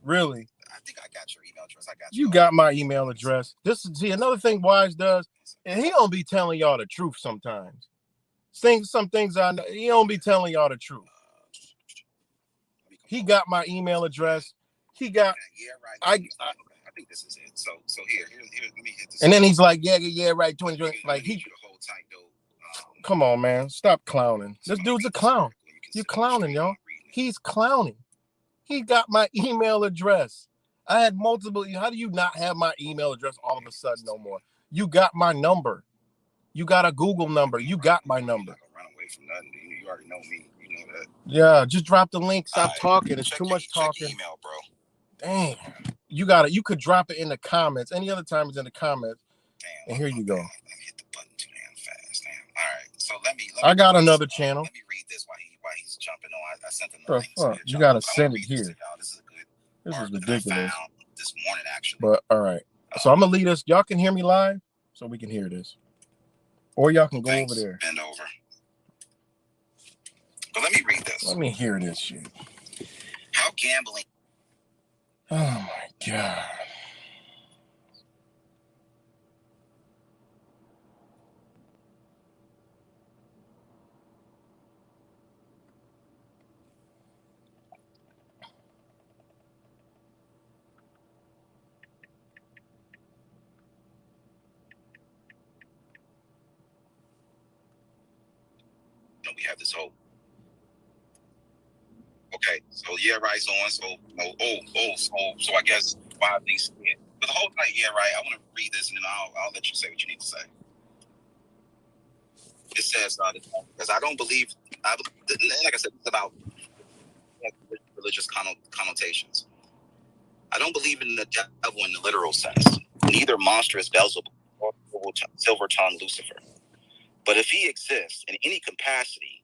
Really? I think I got your email address. I got you. Got my email address. This is another thing Wise does, and he don't be telling y'all the truth sometimes. Some things I know, he don't be telling y'all the truth. He got my email address. He got. Yeah, right. I think this is it. So here, let me hit this. And then he's like, yeah, right. 2020. Like he. Come on, man. Stop clowning. This dude's a clown. You're clowning, y'all. He's clowning. He got my email address. I had multiple. How do you not have my email address all of a sudden no more? You got my number. You got a Google number. You got my number. Run away from nothing. You already know me. You know that. Yeah, just drop the link. Stop talking. It's too much talking. Check email, bro. Damn. You got it. You could drop it in the comments. Any other time it's in the comments. Damn. And here you go. Let me hit the button too damn fast. Damn. All right. So let me I got another channel. Let me read this while he's jumping on. I sent him the link. So you gotta send it here. This is a good. This is ridiculous. This morning, actually. But all right. So I'm gonna lead us. Y'all can hear me live, so we can hear this. Or y'all can go over there. Bend over. But let me read this. Let me hear this shit. How gambling. Oh my God. We have this whole. Okay, so yeah, right. So I guess why things. But the whole thing, yeah, right. I want to read this and then I'll let you say what you need to say. It says because I don't believe. Like I said, it's about religious connotations. I don't believe in the devil in the literal sense. Neither monstrous Beelzebub nor silver-tongued Lucifer. But if he exists in any capacity,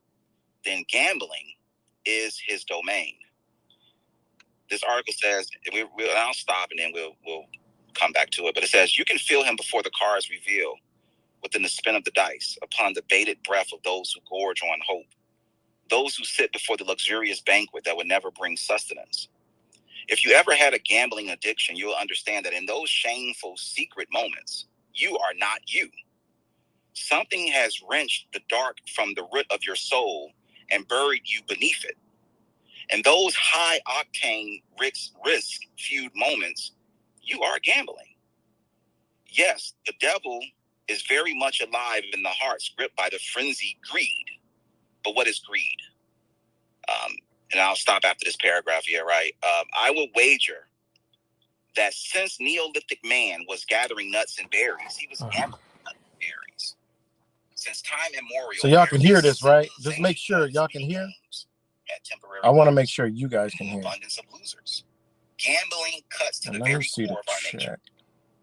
then gambling is his domain. This article says, I'll stop and then we'll come back to it. But it says, you can feel him before the cards reveal, within the spin of the dice, upon the bated breath of those who gorge on hope, those who sit before the luxurious banquet that would never bring sustenance. If you ever had a gambling addiction, you'll understand that in those shameful, secret moments, you are not you. Something has wrenched the dark from the root of your soul and buried you beneath it. In those high-octane, risk-feud moments, you are gambling. Yes, the devil is very much alive in the hearts gripped by the frenzied greed. But what is greed? And I'll stop after this paragraph here, right? I will wager that since Neolithic man was gathering nuts and berries, he was gambling nuts and berries. Since time immemorial. So y'all can hear this, right? Just make sure y'all can hear. I want to make sure you guys can hear. Abundance of losers. Gambling cuts to the very core of our nature.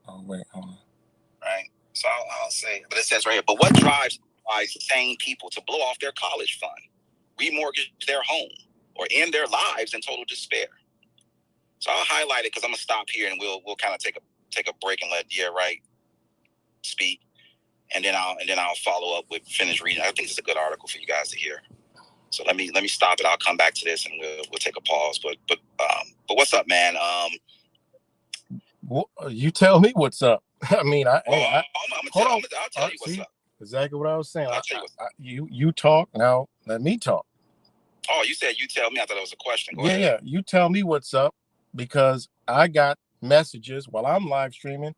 Oh, wait, hold on. Right? So I'll say, but it says right here, but what drives sane people to blow off their college fund, remortgage their home, or end their lives in total despair? So I'll highlight it because I'm gonna stop here and we'll kind of take a break and let Right speak, and then I'll follow up with finish reading. I think it's a good article for you guys to hear. So let me stop it. I'll come back to this and we'll take a pause. But what's up, man? Well, you tell me what's up. I mean, I'll tell you what's up. Exactly what I was saying. You talk now. Let me talk. Oh, you said you tell me. I thought it was a question. Go ahead. Yeah. You tell me what's up, because I got messages while I'm live streaming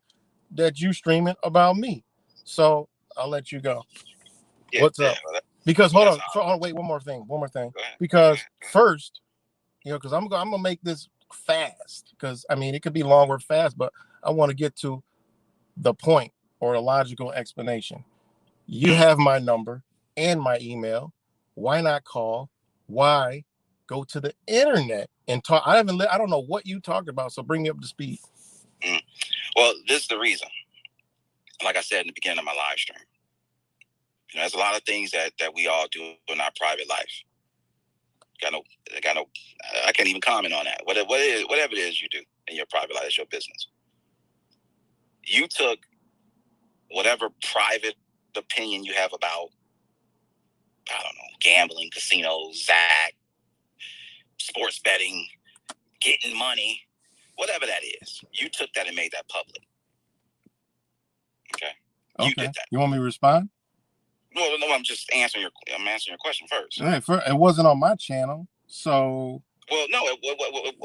that you streaming about me. So I'll let you go. What's up? Because hold on, wait, one more thing. Because first, because I'm gonna make this fast, because I mean it could be long or fast, but I want to get to the point or a logical explanation. You have my number and my email. Why not call? Why go to the internet and talk? I don't know what you talked about, so bring me up to speed. Well, this is the reason. Like I said in the beginning of my live stream, there's a lot of things that we all do in our private life. I can't even comment on that. Whatever it is you do in your private life, it's your business. You took whatever private opinion you have about, I don't know, gambling, casinos, Zach, sports betting, getting money, whatever that is. You took that and made that public. Okay. You did that. You want me to respond? No, I'm just answering your question first. All right, it wasn't on my channel, so. Well, no,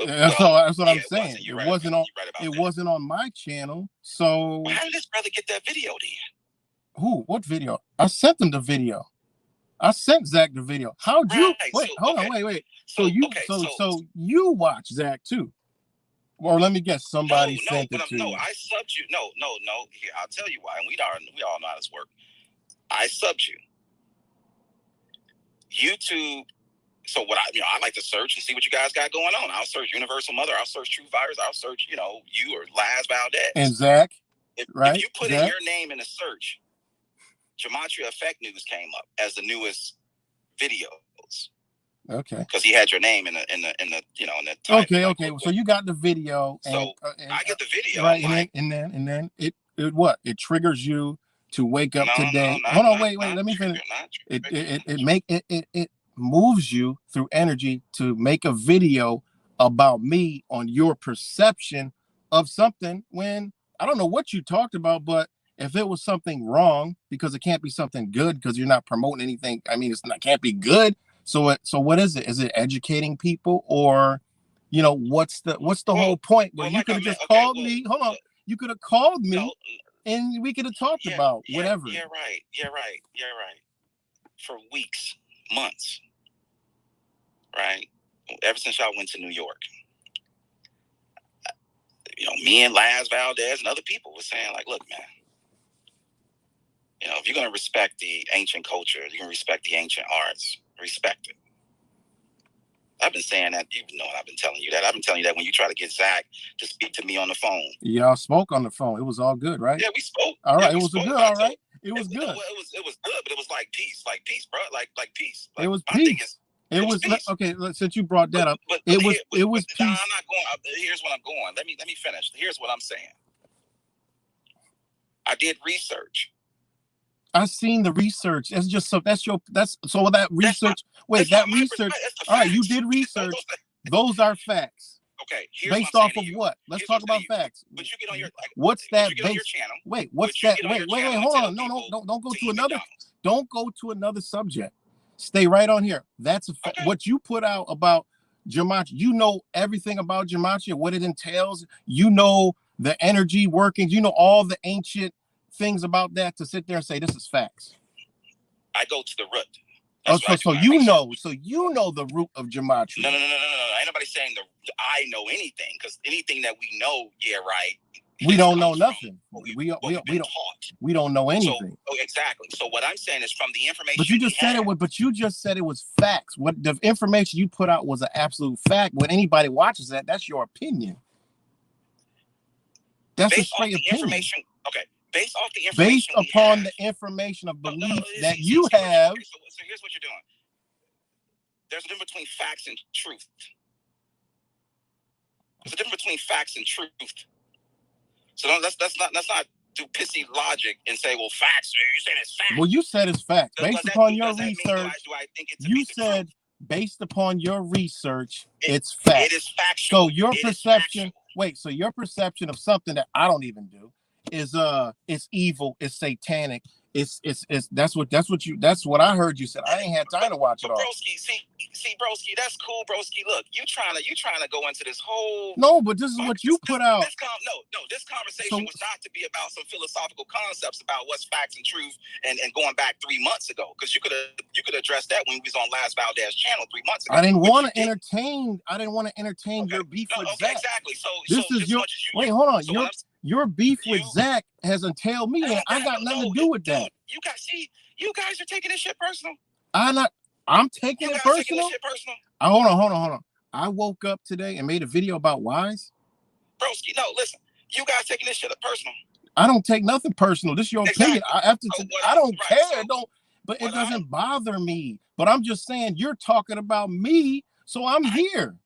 that's what I'm saying. It wasn't on my channel, so. Well, how did this brother get that video then? Who? What video? I sent them the video. I sent Zach the video. How'd you? Wait. So you watch Zach too? Or let me guess, somebody sent it to you. No, I subbed you. No. Here, I'll tell you why. And we all know how this works. I subbed you. YouTube. So what I like to search and see what you guys got going on. I'll search Universal Mother. I'll search True Virus. I'll search, you or Laz Valdez. And Zach. If right? If you put in your name in a search, Gematria Effect News came up as the newest videos. Okay. Because he had your name in the title. Okay. So you got the video. And I get the video. Right, and then it It triggers you to wake up today. Hold on, wait. Let me finish. It moves you through energy to make a video about me on your perception of something, when I don't know what you talked about, but if it was something wrong, because it can't be something good because you're not promoting anything. I mean, can't be good. So what is it? Is it educating people, or what's the whole point? Well, you could have just called me. Hold on. You could have called me and we could have talked about whatever. You're right. For weeks, months, right? Ever since y'all went to New York, me and Laz Valdez and other people were saying, like, look, man, if you're going to respect the ancient culture, you're going to respect the ancient arts, respect it. I've been saying that, even though I've been telling you that. I've been telling you that when you try to get Zach to speak to me on the phone. Y'all spoke on the phone. It was all good, right? Yeah, we spoke. All right, it was good. All right, it was good. It was good, but it was like peace, bro, like peace. It was peace. It was peace. Okay. Since you brought that up, it was peace. I'm not going. Here's what I'm going. Let me finish. Here's what I'm saying. I did research. I've seen the research. That's just so. That research. All right, you did research. Those are facts. Okay. Based off of what? Let's talk about facts. But you get on your. What's that based? On your channel. Wait. What's that? Wait. Hold on. No. Don't go to another. Don't go to another subject. Stay right on here. That's what you put out about Gematria. You know everything about Gematria, what it entails. You know the energy workings. You know all the ancient things about that, to sit there and say this is facts. I go to the root. So you know the root of Gematria. No. Ain't nobody saying I know anything, because anything that we know, we don't know nothing. We don't know anything. Exactly. So what I'm saying is from the information. But you just said it was facts. What the information you put out was an absolute fact. When anybody watches that, that's your opinion. That's a straight opinion. Information. Okay. based off the information. Based upon the information of belief that you have. So here's what you're doing. There's a difference between facts and truth. There's a difference between facts and truth. So let's not do pissy logic and say, well, facts. You said it's facts. Well, you said it's facts. Based upon your research, do I think it's you said based upon your research, it's facts. It is factual. So your perception, wait, so your perception of something that I don't even do is it's evil, it's satanic. It's that's what I heard you said. I ain't had time to watch it all. Broski, see, broski, that's cool, broski. Look, you trying to go into this whole but this is what you put out. This conversation was not to be about some philosophical concepts about what's facts and truth and going back 3 months ago, because you could address that when we was on Last Valdez channel 3 months ago. I didn't want to entertain your beef with Zach. Exactly. So this is your wait, hold on. Your beef with Zach has entailed me, and I got nothing to do with that. You guys are taking this shit personal. I'm taking it personal. Hold on. I woke up today and made a video about Wise. Broski, no, listen. You guys taking this shit personal. I don't take nothing personal. This is your opinion. I don't care. But it doesn't bother me. But I'm just saying you're talking about me, so I'm here.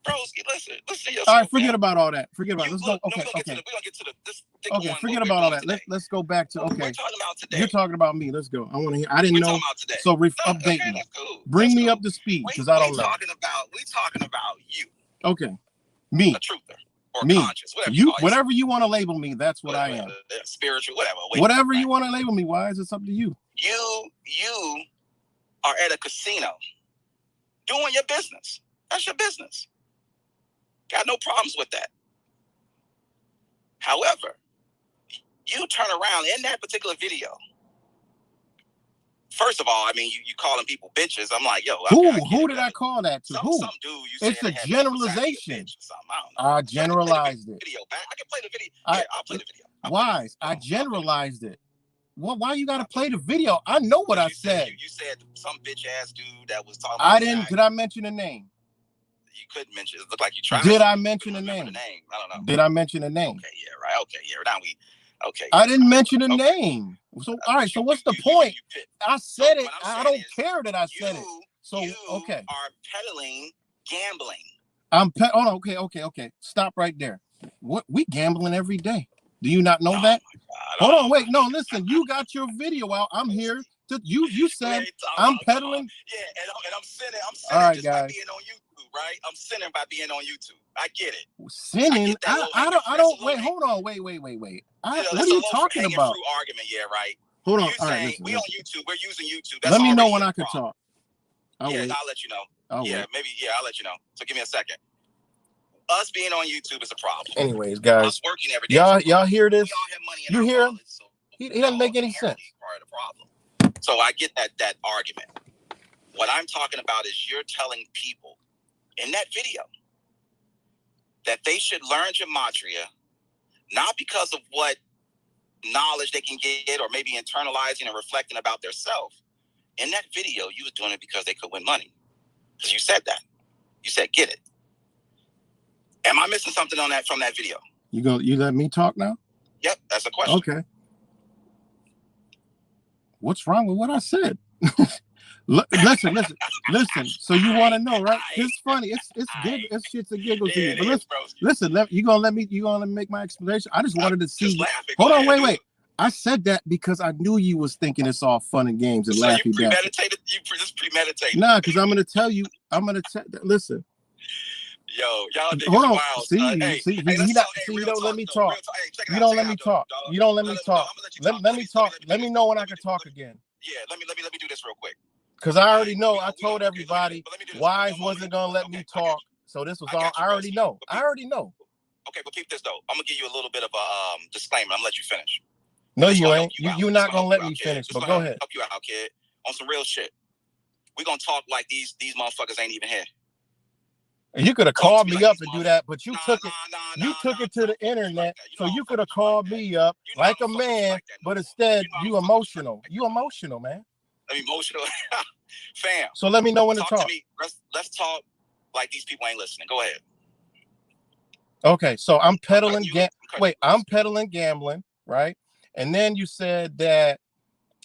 Broski, listen to yourself. All right, forget about all that. Forget about it. Let's go. Okay. We're gonna get to this. Okay, forget about all that. Let's go back to We're talking about today. You're talking about me. Let's go. I want to hear. I didn't know. So update me. Cool. Bring me up to speed, because I don't know. We talking about you. Okay. Me. A truther or me. Conscious, whatever whatever you want to label me, that's what I am. Spiritual, whatever. Whatever you want to label me, Wise, it's up to you. You are at a casino doing your business. That's your business. Got no problems with that. However, you turn around in that particular video. First of all, I mean, you calling people bitches. I'm like, yo. Who did I call that to? Who? Some dude. It's a generalization. I generalized it. I can play the video. I'll play the video. Wise. I generalized it. Well, why you gotta play the video? I know what I said. You said some bitch ass dude that was talking. I didn't. Did I mention a name? You couldn't mention. It looked like you tried. Did I mention a name? I don't know. Did I mention a name? Okay, yeah, right. Okay, yeah. Now we. Okay. I didn't mention a name. So all right. So what's the point? I said it. I don't care that I said it. So okay. You are peddling gambling. Hold on. Okay. Stop right there. What we gambling every day? Do you not know that? Hold on. Wait. No. Listen. You got your video out. I'm here. You said I'm peddling. Yeah, and I'm sinning. All right, just guys. by being on YouTube, right? I'm sinning by being on YouTube. I get it. Sinning? I don't. Wait. Hold on. Wait. What are you talking about? Argument, yeah, right. Hold on. All right. We on YouTube. We're using YouTube. Let me know when I can talk. I'll let you know. I'll let you know. So give me a second. Us being on YouTube is a problem. Anyways, guys. Us working every day. Y'all hear this? We all have money in you our hear him? wallets, so He doesn't make any sense. Part of the problem. So I get that argument. What I'm talking about is you're telling people in that video that they should learn gematria, not because of what knowledge they can get or maybe internalizing and reflecting about their self. In that video, you was doing it because they could win money. Because you said that. You said, get it. Am I missing something on that from that video? You let me talk now? Yep, that's a question. Okay. What's wrong with what I said? Listen. So you want to know, right? It's funny. It's good. It's shit's a giggle to you. But listen. You gonna make my explanation? I just wanted to see. Hold on. Wait. I said that because I knew you was thinking it's all fun and games and laughing. You premeditated. You just premeditated. Nah, because I'm gonna tell you. Listen. Yo, y'all think hold on. Wild. See, you don't let me talk. You don't let me talk. You don't let me talk. Let me talk. Let me know when I can talk again. Yeah, let me do this real quick. Because I already know. I told everybody Wise wasn't gonna let me talk. So this was all. I already know. Okay, but keep this though. I'm gonna give you a little bit of a disclaimer. I'm gonna let you finish. No, you ain't. You're not gonna let me finish. But go ahead. Help you out, kid. On some real shit. We're gonna talk like these motherfuckers ain't even here. And you could have called me up and do that, but you took it to the internet, so you could have called me up like a man, but instead you emotional. You emotional, man. I'm emotional, fam. So let me know when to talk. To me. Let's talk like these people ain't listening. Go ahead. Okay, so I'm peddling. I'm peddling gambling, right? And then you said that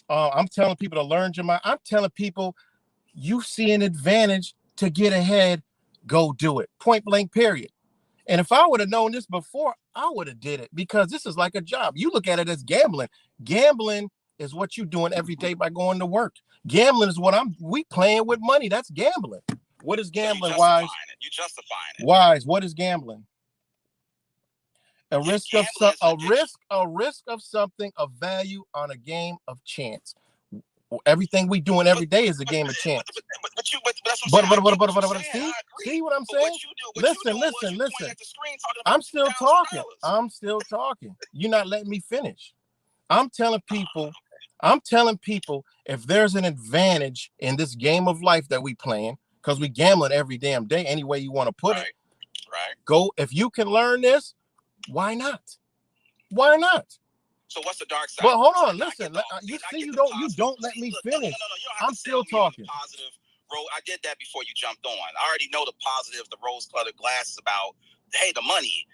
I'm telling people to learn Jemima. I'm telling people you see an advantage to get ahead, go do it. Point blank, period. And if I would have known this before, I would have did it, because this is like a job. You look at it as gambling. Gambling is what you're doing every day by going to work. Gambling is what we playing with money. That's gambling. What is gambling, Wise? You justifying it. Wise, what is gambling? A risk of something of value on a game of chance. Everything we doing every day is a game of chance. See what I'm saying? Listen. I'm still talking. You're not letting me finish. I'm telling people, if there's an advantage in this game of life that we playing, because we gambling every damn day, any way you want to put it. Right. Go, if you can learn this, why not? Why not? So what's the dark side? Well, hold on. Listen, you don't let me finish. No, I'm still talking. Positive. I did that before you jumped on. I already know the positives, the rose-colored glasses about, hey, the money.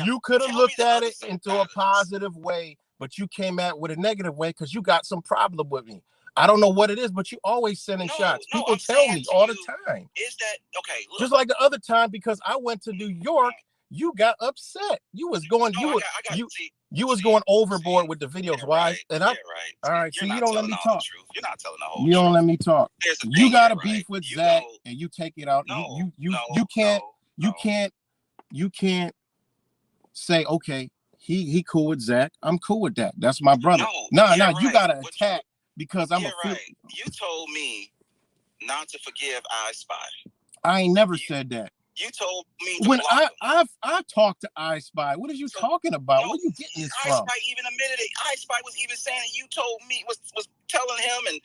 You could have looked at it into a positive way, but you came at with a negative way because you got some problem with me. I don't know what it is, but you always sending shots. People tell me all the time. Is that okay? Look. Just like the other time, because I went to New York, you got upset. You was going, you was going overboard with the videos. Yeah, Why? right. And all right. So you don't let me talk. You're not telling the whole truth. You don't let me talk. You got a beef with Zach, know, and you take it out. No, you can't say, okay, he cool with Zach. I'm cool with that. That's my brother. No, you gotta attack because I'm right. You told me not to forgive I Spy. I ain't never said that. You told me when I've talked to I Spy. What are you talking about? Where are you getting this from? I Spy even admitted it. I Spy was even saying that you told me was telling him and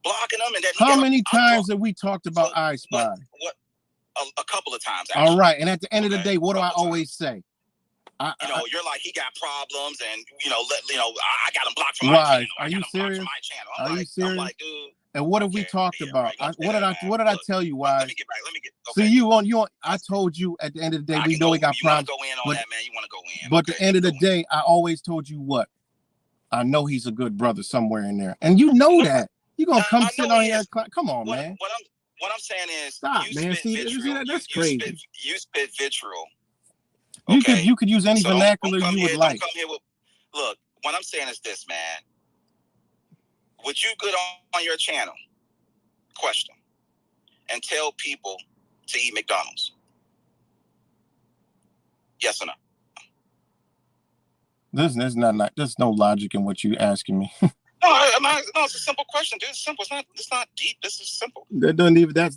blocking him, and that. How many times have we talked about I Spy? What? A couple of times. Actually. All right, and at the end of the day, what do I always say? You're like, he got problems, and I got him blocked from my channel. Are you serious? Are you serious? I'm like, dude. And what have we talked about? Right. What did I tell you? Why? Let me get back. Okay. So I told you at the end of the day, we know we got problems. You want to go in on that, man? You want to go in? But at the end of the day, I always told you what. I know he's a good brother somewhere in there, and you know that. You gonna come sit on here? Come on, man. What I'm saying is, stop, man. See, that's crazy. You spit vitriol. Okay? You could use any vernacular you would like. Look, what I'm saying is this, man. Would you get on your channel, question, and tell people to eat McDonald's? Yes or no? There's no logic in what you asking me. No, it's a simple question, dude. It's simple. It's not deep. This is simple. That doesn't even. That's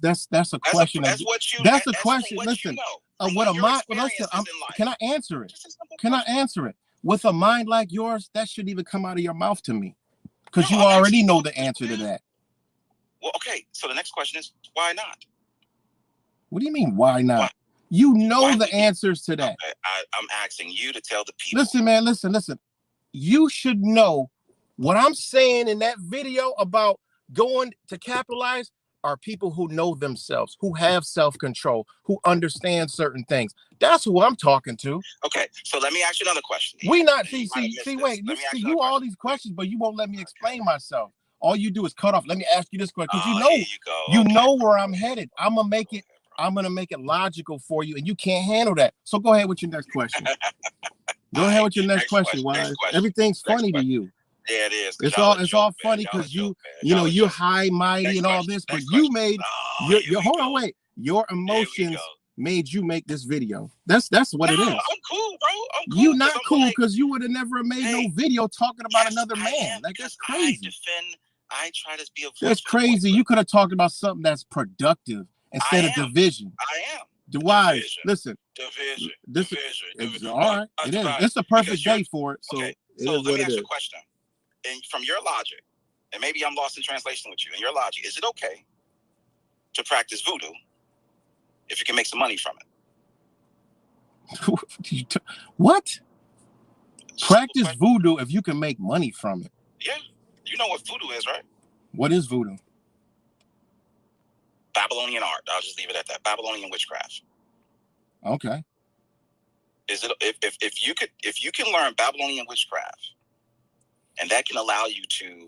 a question. That's what you. That's a question. Listen. Listen. Can I answer it? Can I answer it? With a mind like yours, that shouldn't even come out of your mouth to me, because you already know the answer to that. Well, okay. So the next question is, why not? What do you mean, why not? Why? You know the answers to that. Okay. I'm asking you to tell the people. Listen, man. Listen. You should know. What I'm saying in that video about going to capitalize are people who know themselves, who have self-control, who understand certain things. That's who I'm talking to. Okay, so let me ask you another question. You all these questions, but you won't let me explain myself. All you do is cut off. Let me ask you this question, because you know where I'm headed. I'm gonna make it logical for you, and you can't handle that. So go ahead with your next question. Go ahead with your next question. Why? Everything's funny to you. Yeah, it is. It's all funny because you're high mighty and all this, but you made your emotions made you make this video. That's what it is. I'm cool, bro. I'm cool. You're not cool because you would have never made no video talking about another man. Like, that's crazy. I try to be a voice. That's crazy. You could have talked about something that's productive instead of division. I am. Why? Listen. Division. All right. It is. It's a perfect day for it. So, let me ask you a question. And from your logic, and maybe I'm lost in translation with you, and your logic, is it okay to practice voodoo if you can make some money from it? What? Practice voodoo if you can make money from it? Yeah. You know what voodoo is, right? What is voodoo? Babylonian art. I'll just leave it at that. Babylonian witchcraft. Okay. Is it if you can learn Babylonian witchcraft and that can allow you to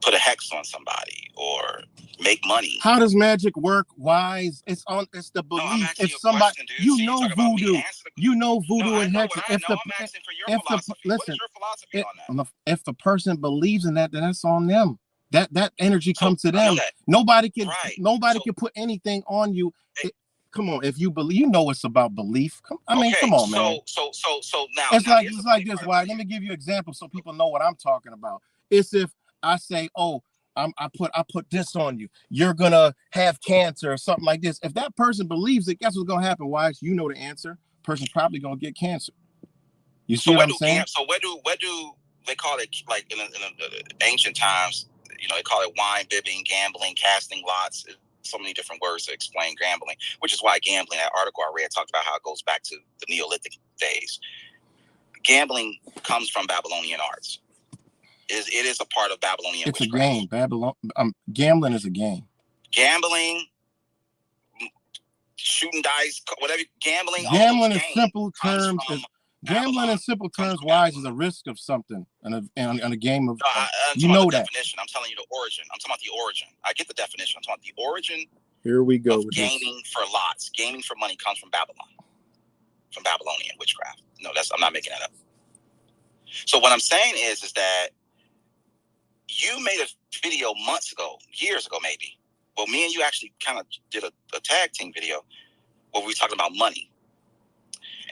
put a hex on somebody or make money. How does magic work? Wise? It's the belief. If somebody, you know voodoo, and hex. If the if the person believes in that, then that's on them. That energy comes to them. Nobody can put anything on you. Come on, if you believe, you know it's about belief. Come on, man. So now it's like this. Why? Let me give you an example so people know what I'm talking about. It's if I say, oh, I put this on you, you're gonna have cancer or something like this. If that person believes it, guess what's gonna happen? Why? You know the answer. Person's probably gonna get cancer. You see what I'm saying? So what do they call it? Like in ancient times, they call it wine bibbing, gambling, casting lots. So many different words to explain gambling, which is why gambling, that article I read talked about how it goes back to the Neolithic days. Gambling comes from Babylonian arts. It is a part of Babylonian witchcraft. It's a game. Gambling is a game. Gambling, shooting dice, whatever. Gambling in simple terms gambling in simple terms, wise, is a risk of something in a game of. You know that. Definition. I'm telling you the origin. I'm talking about the origin. I get the definition. I'm talking about the origin. Here we go. Of gaming for lots, gaming for money comes from Babylon, from Babylonian witchcraft. No, I'm not making that up. So what I'm saying is that you made a video months ago, years ago, maybe. Well, me and you actually kind of did a tag team video where we were talking about money.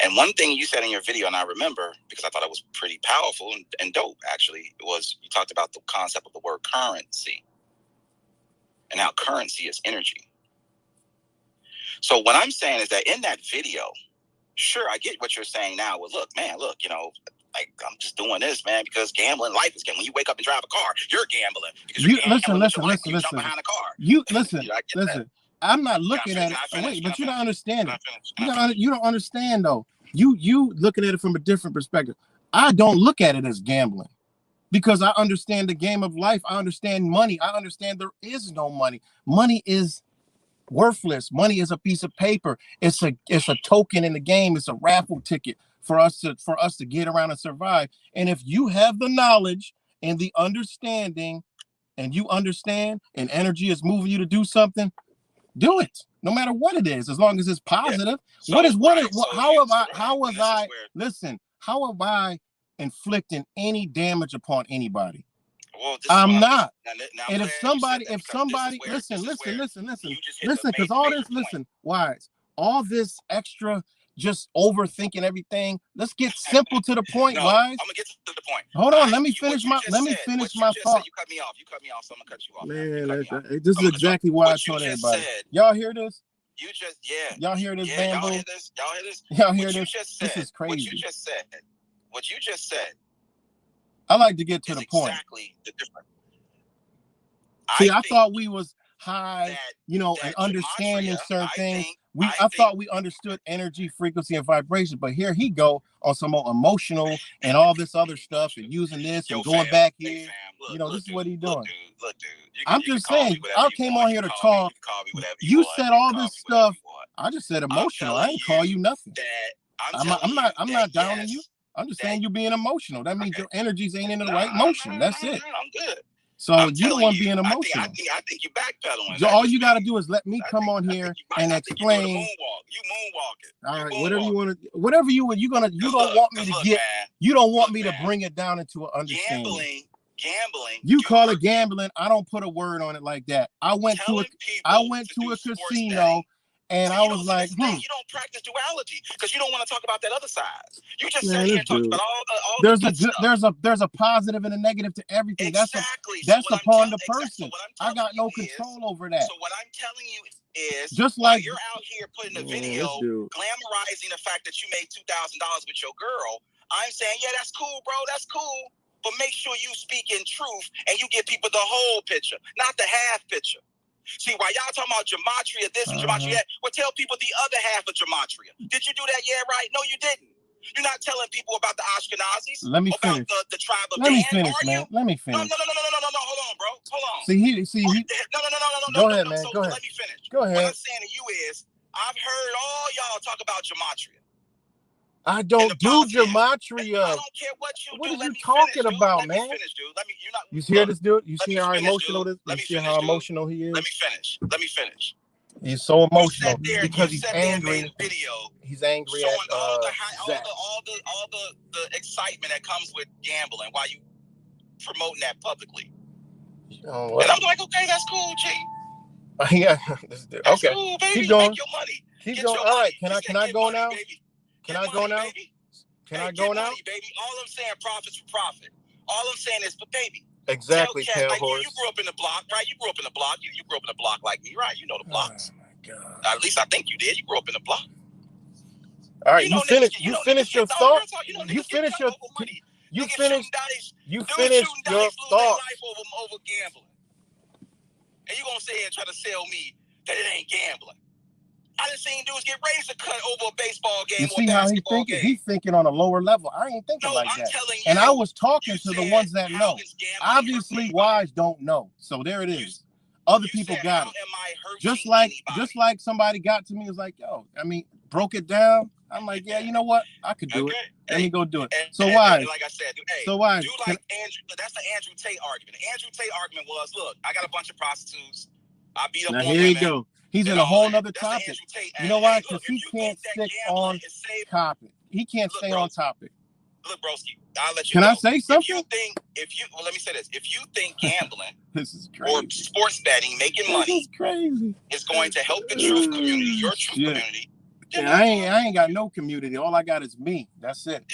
And one thing you said in your video, and I remember because I thought it was pretty powerful and dope, actually, was you talked about the concept of the word currency and how currency is energy. So what I'm saying is that in that video, sure, I get what you're saying now. Well, look, like I'm just doing this, man, because gambling, life is gambling. When you wake up and drive a car, you're gambling. Listen. Jump behind a car. Listen. I'm not looking at it. Wait, but you don't understand it. You don't understand though. You looking at it from a different perspective. I don't look at it as gambling because I understand the game of life. I understand money. I understand there is no money. Money is worthless. Money is a piece of paper. It's a token in the game. It's a raffle ticket for us to get around and survive. And if you have the knowledge and the understanding, and you understand, and energy is moving you to do something, do it. No matter what it is, as long as it's positive. Yeah. How have I inflicting any damage upon anybody? Well, I'm not. And if somebody, listen, because all this extra, just overthinking everything. Let's get simple to the point, Wise. I'm gonna get to the point. Hold on, let me finish my thought. You cut me off, so I'm gonna cut you off. Man, this is exactly why I told everybody. Y'all hear this? Y'all hear this, Bamboo? Y'all hear this? This is crazy. What you just said. I like to get to the point. Exactly the difference. I thought we was high, and understanding certain things. I thought we understood energy, frequency, and vibration, but here he go on some more emotional and all this other stuff and using this and going back here. This is what he's doing. Look, dude. I'm just saying, I came on here to talk. You said all this stuff. I just said emotional. I didn't call you nothing. I'm not downing you. I'm just saying you're being emotional. That means your energies ain't in the right motion. That's it. I'm good. So you don't want being emotional. I think you're backpedaling. So all you got to do is let me come on here and explain. You moonwalk it. All right, whatever you want to, whatever you don't want me to get. You don't want me to bring it down into an understanding. Gambling. You call it gambling. I don't put a word on it like that. I went to a casino. And I was like, You don't practice duality because you don't want to talk about that other side. You just sit here and talk about all there's a positive and a negative to everything. Exactly. That's upon the person. I got no control over that. So what I'm telling you is, just like you're out here putting a video glamorizing the fact that you made $2,000 with your girl. I'm saying, yeah, that's cool, bro. That's cool. But make sure you speak in truth and you give people the whole picture, not the half picture. See, while y'all talking about gematria this and gematria that, well, tell people the other half of gematria. Did you do that? Yeah, right? No, you didn't. You're not telling people about the Ashkenazis. Let me finish. The tribe of Dan, man. Let me finish. No. Hold on, bro. Hold on. No. Go ahead, man. Go ahead. Let me finish. Go ahead. What I'm saying to you is, I've heard all y'all talk about gematria. I don't do gematria. I don't care what you What do. are Let you me talking finish, dude. about, Let man? me finish, dude. Let me. You're not. You hear Look, this dude? You let see me how finish, emotional dude. this? Let You me see finish, how dude. emotional he is? Let me finish. Let me finish. He's so You emotional sat there. because You he's sat there and angry. made a video He's angry showing at Zach. all the excitement that comes with gambling while you promoting that publicly. Oh, and I'm like, okay, that's cool, G. Yeah, that's Okay. cool, baby. Keep going. Make your money. Keep Get going. your All money. right, can I go money, now? Baby. Can I go now? Baby. Can I go now? Money, baby. All I'm saying, profits for profit. All I'm saying is, but baby. Exactly, tell Cat, like horse. you grew up in the block, right? You grew up in the block. You grew up in the block like me, right? You know the blocks. Oh my God. At least I think you did. You grew up in the block. All right, you finish. You finish your thought. You finish your. You finish. You finish your thought. Over gambling. And you gonna sit here and try to sell me that it ain't gambling? I done seen dudes get raised to cut over a baseball game. You see how he thinking? He's thinking on a lower level. I ain't thinking like that. And I was talking to the ones that know. Obviously, wise don't know. So there it is. Other people got it. Just like somebody got to me, was like, yo, I mean, broke it down. I'm like, yeah, you know what? I could do it. Let me go do it. So why? Like I said, so why? Do like Andrew. That's the Andrew Tate argument. The Andrew Tate argument was, look, I got a bunch of prostitutes. I beat up now on here women. you go. He's in a whole nother topic. You know why? Because he can't stick on topic. He can't stay on topic. Look, broski, I'll let you Can go. I say something? Well, let me say this. If you think gambling this is crazy. Or sports betting, making money is crazy. Is going to help the truth community, your truth community. Yeah, I ain't got no community. All I got is me. That's it.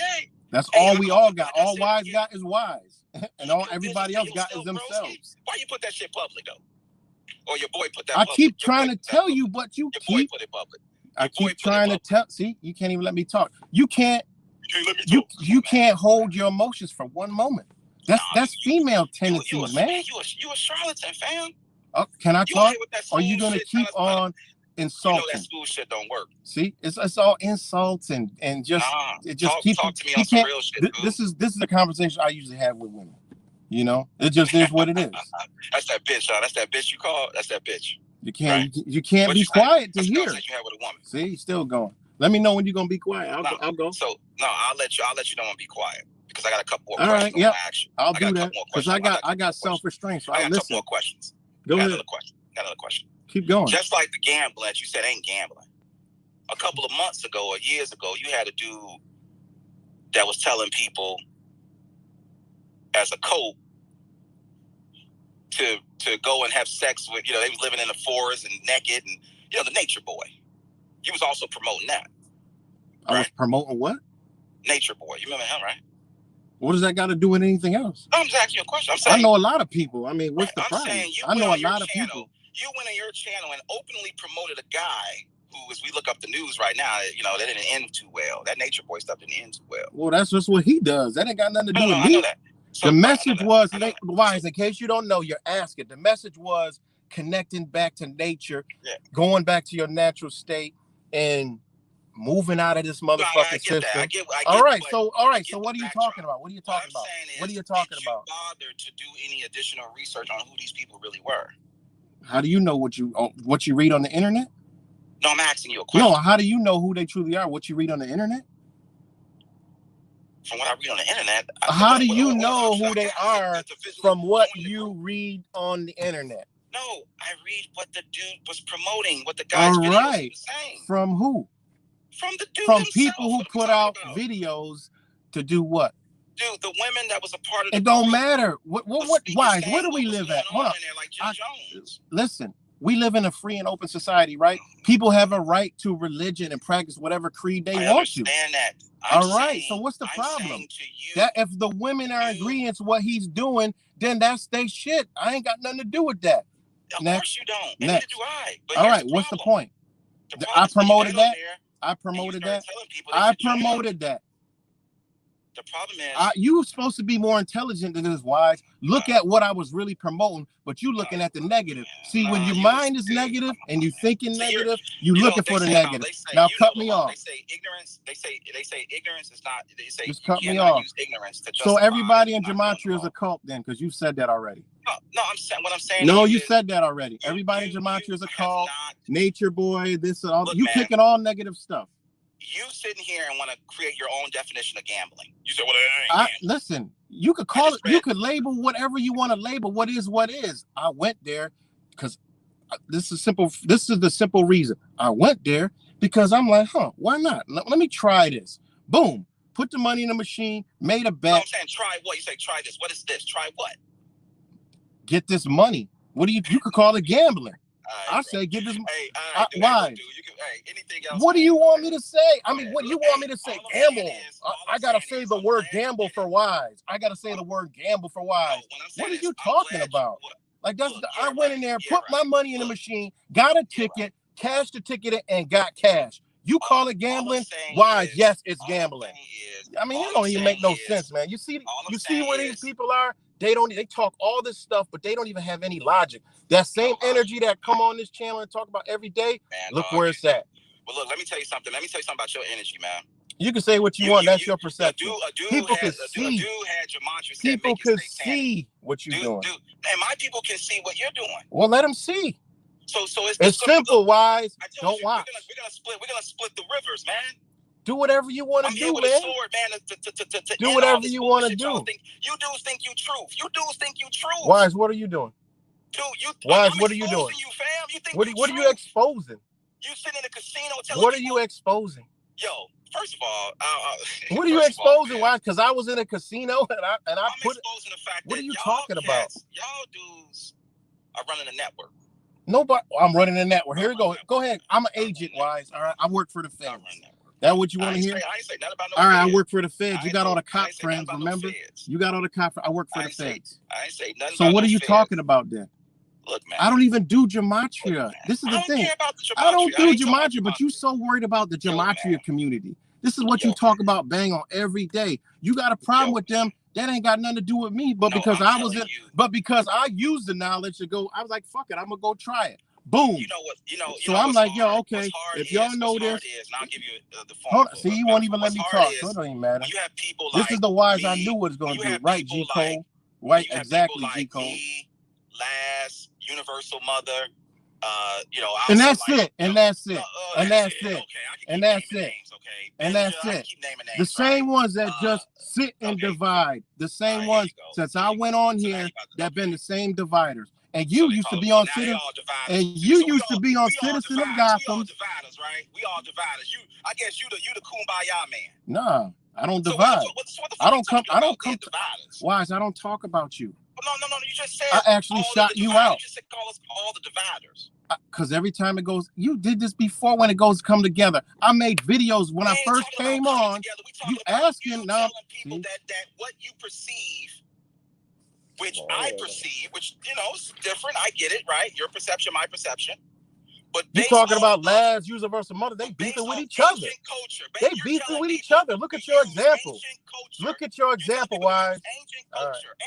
That's all we all got. All wise got is wise. And all everybody else got is themselves. Why you put that shit public though? Or your boy put that I keep trying to tell you, but you keep put it public. I keep trying to tell. See, you can't even let me talk. You can't hold your emotions for one moment. That's female tendencies, man. You a charlatan, fam. Can I talk? Or are you gonna keep on insulting? You know that school shit don't work. See, it's all insults and just it just talk to me on some real shit. This is a conversation I usually have with women. You know, it just is what it is. That's that bitch. That's that bitch you call. That's that bitch. You can't be quiet to hear. You had with a woman. See, he's still going. Let me know when you're gonna be quiet. I'll go. So no, I'll let you know when to be quiet because I got a couple more questions. All right, yeah, I'll do that because I got self-restraint. So I got a couple more questions. Go ahead. Got another question. Keep going. Just like the gambling that you said ain't gambling. A couple of months ago or years ago, you had a dude that was telling people as a code to go and have sex with, they was living in the forest and naked and, the nature boy. You was also promoting that. I was promoting what? Nature boy. You remember him, right? What does that got to do with anything else? I'm just asking you a question. I'm saying, I know a lot of people. I mean, what's the problem? I know a lot of people. You went on your channel and openly promoted a guy who, as we look up the news right now, that didn't end too well. That nature boy stuff didn't end too well. Well, that's just what he does. That ain't got nothing to do with me. I know that. So, the message was, wise, in case you don't know, you're asking. The message was connecting back to nature, going back to your natural state, and moving out of this motherfucking system. All right. So what are you talking about? What are you talking about? What are you talking about? Bother to do any additional research on who these people really were? How do you know what you read on the internet? No, I'm asking you a question. No, how do you know who they truly are? What you read on the internet? From what I read on the internet. How do you know who they are from what you read on the internet? No, I read what the dude was promoting, what the guy's videos was saying. From who? From the dude From himself. People who put out videos to do what? Dude, the women that was a part of it don't matter. What wise? Where do we live at? Hold on. Like listen, we live in a free and open society, right? People have a right to religion and practice whatever creed they want to. That. All right. So what's the problem? That if the women are agreeing to what he's doing, then that's their shit. I ain't got nothing to do with that. Of course you don't. Next. Neither do I. But all right. What's the point? I promoted that. I promoted that. I promoted that. The problem is you supposed to be more intelligent than this, wise. Look at what I was really promoting, but you looking at the negative. See, when your mind is negative and you thinking negative, you looking for the negative. Now cut me off. They say ignorance. They say ignorance is not. They say just cut me off. Use ignorance to so everybody in gematria is a cult, then, because you said that already. No, I'm saying what I'm saying. No, you said that already. Everybody in gematria is a cult. Nature boy, this and all. You picking all negative stuff. you sitting here and want to create your own definition of gambling. You said, well, it ain't gambling. Listen, you could call it, you could label whatever you want to label. What is what is. I went there because this is simple. This is the simple reason. I went there because I'm like, why not? Let me try this. Boom. Put the money in the machine, made a bet. No, I'm saying try what? You say try this. What is this? Try what? Get this money. What do you could call it gambling. Right, I say get this. Hey, why? Anything else? What do you want me to say? I mean, what do you want me to say? Gamble. I gotta say the word gamble for wise. I gotta say the word gamble for wise. What are you talking about? Like that's I went in there, put my money in the machine, got a ticket, cashed the ticket, and got cash. You call it gambling? Why? Yes, it's gambling. I mean, it don't even make no sense, man. You see where these people are? They talk all this stuff, but they don't even have any logic. That same energy that come on this channel and talk about every day, look where it's at. Well, look, let me tell you something. Let me tell you something about your energy, man. You can say what you want. That's your perception. People can see. People can see what you're doing. And my people can see what you're doing. Well, let them see. So it's simple, wise. Don't watch. We're gonna split the rivers, man. Do whatever you want to do, man. To do whatever you want to do. You dudes think you truth. You dudes think you truth. Wise, what are you doing? Dude, Wise, what are you doing? You, fam. You think what are you exposing? You sit in a casino telling what are you exposing? Yo, first of all, what are you exposing? Why? Because I was in a casino and I put. Exposing the fact what that are you talking about? Y'all dudes are running a network. Nobody. I'm running a network. Here we go. Go ahead. I'm an agent, Wise. All right. I work for the feds. That what you want to hear? I ain't say nothing about no all right, feds. I work for the feds. You got all the cop friends, remember? You got all the cop. I work for the feds. I ain't say nothing. So what are you talking about then? Look, man. I don't even do gematria. This is the thing. I don't do gematria, but you so worried about the gematria community. This is what you talk about bang on every day. You got a problem with them. That ain't got nothing to do with me. But because I was in, but because I used the knowledge to go, I was like, fuck it, I'm gonna go try it. Boom. You know what? So I'm like, yo, okay. If y'all know this, I'll give you the phone. Hold on. See, you won't even let me talk. So it don't even matter. You have people this is the wise I knew what it's gonna do, right, G Cole? Right, exactly, G Cole. Last Universal Mother. And that's it. And that's it. And that's it. And that's it. And that's it. The same ones that just sit and divide. The same ones since I went on here that been the same dividers. And you used to be on Citizen. And you used to be on Citizen of Gotham. We all dividers. I guess you the kumbaya man. Nah, I don't divide. I don't come. Wise, I don't talk about you. No. You just said I actually shot you out. You just said call us all the dividers. Because every time it goes, you did this before when it goes come together. I made videos when I first came on. You asking now people that what you perceive, which I perceive, which is different. I get it, right? Your perception, my perception. But you talking about Laz, Universal Mother, they beefing with each other. They beefing with each other. Look at your example. Look at your example, Wise.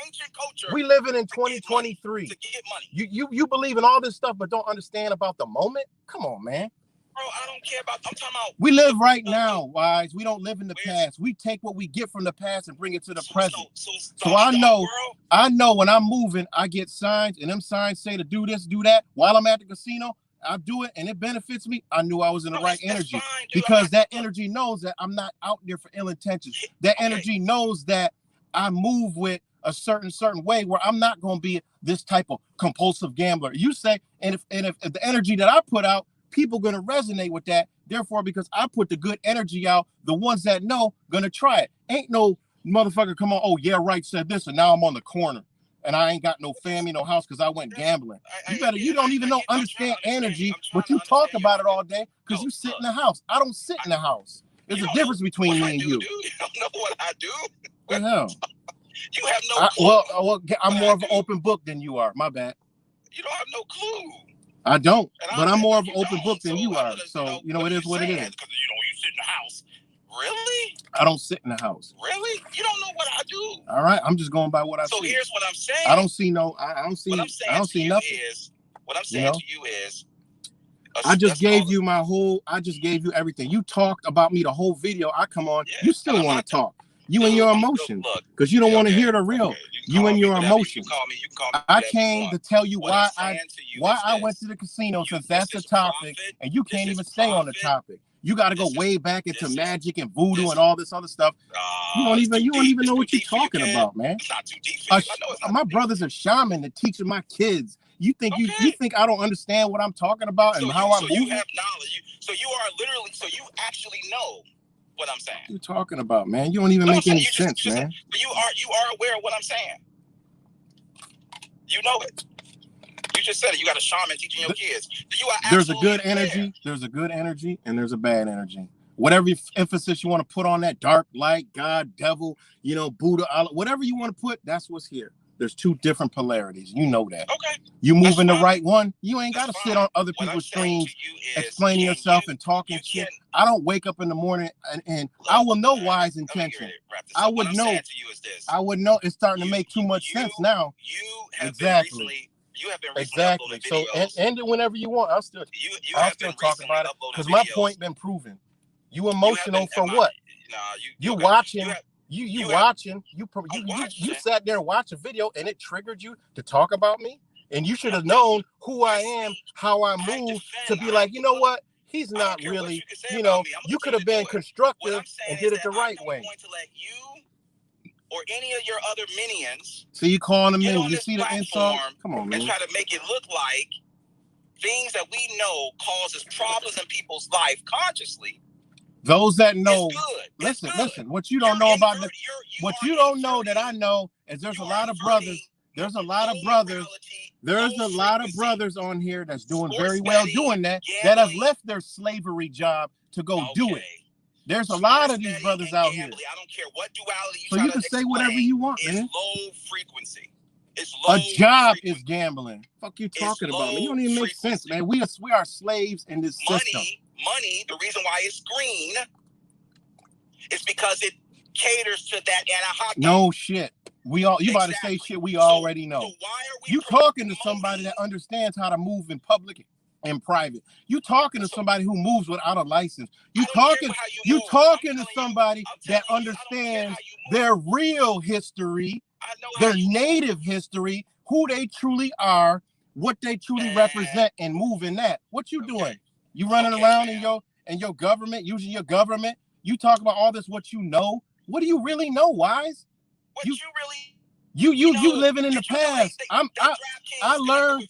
Ancient culture. We living in 2023. To get money. You believe in all this stuff, but don't understand about the moment? Come on, man. Bro, I don't care about. I'm talking about. We live right now, Wise. We don't live in the past. We take what we get from the past and bring it to the present. So I know when I'm moving, I get signs, and them signs say to do this, do that. While I'm at the casino, I do it, and it benefits me. I knew I was in the right energy because that energy knows that I'm not out there for ill intentions. That energy knows that I move with a certain way where I'm not going to be this type of compulsive gambler. You say, and if the energy that I put out, people going to resonate with that. Therefore, because I put the good energy out, the ones that know going to try it. Ain't no motherfucker come on. Oh yeah, right. Said this, and now I'm on the corner. And I ain't got no family, no house, because I went gambling. You don't even understand energy, but you talk about it all day because you sit in the house. I don't sit in the house. There's a difference between me and you. You don't know what I do. What the hell? You have no clue. Well, I'm more of an open book than you are. My bad. You don't have no clue. I don't, but I'm more of an open book than you are. So, it is what it is. Because, you sit in the house. Really? I don't sit in the house. Really? You don't know what I do. All right, I'm just going by what I see. So here's what I'm saying. I don't see nothing. What I'm saying to you is I just gave you everything. You talked about me the whole video. I come on, you still want to talk. You and your emotions. Because you don't want to hear the real. You and your emotions. I came to tell you why I went to the casino, since that's the topic, and you can't even stay on the topic. You got to go way back into magic and voodoo and all this other stuff. You don't even know what you're talking about, man. It's not too deep for you. I know it's not my brother's a shaman to teaching my kids. You think you think I don't understand what I'm talking about and how I'm moving? You have knowledge. So you actually know what I'm saying. What are you talking about, man? You don't even make any sense, man. You are aware of what I'm saying. You know it. You just said it. You got a shaman teaching your kids. There's a good energy. There's a good energy, and there's a bad energy. Whatever emphasis you want to put on that, dark light, God, devil, Buddha, Allah, whatever you want to put, that's what's here. There's two different polarities. You know that. Okay. You move in the right one. You ain't got to sit on other people's streams, explaining yourself and talking shit. I don't wake up in the morning and I will know wise intention. I would know. I would know. It's starting to make too much sense now. Exactly. You have been recently so end it whenever you want. I'll still talk about it because my point been proven. You emotional for what? You watching. You watching. You sat there and watched a video and it triggered you to talk about me. And you should have known who I am, how I move, to be like, you know what? He's not really. You could have been constructive and did it the right way. Or any of your other minions. So you calling them in? You see the insult? Come on, man. And try to make it look like things that we know causes problems in people's life consciously. Those that know, listen. What you don't know about what you don't know that I know is there's a lot of brothers. There's a lot of brothers. There's a lot of brothers on here that's doing very well doing that. That have left their slavery job to go do it. There's a lot of these brothers out here. I don't care what duality so you can say whatever you want, man. It's low frequency. It's low A job frequency. Is gambling. Fuck you talking about, man. You don't even make sense, man. We are slaves in this system. Money, the reason why it's green is because it caters to that anahata. No shit. You about to say shit we already know. So why are we you talking to somebody that understands how to move in public and private. You talking to somebody who moves without a license. You talking to somebody that understands their real history, their native history, who they truly are, what they truly represent, and move in that. What you doing? You running around in your government, using your government. You talk about all this, what you know. What do you really know, Wise? You living in the past. I learned.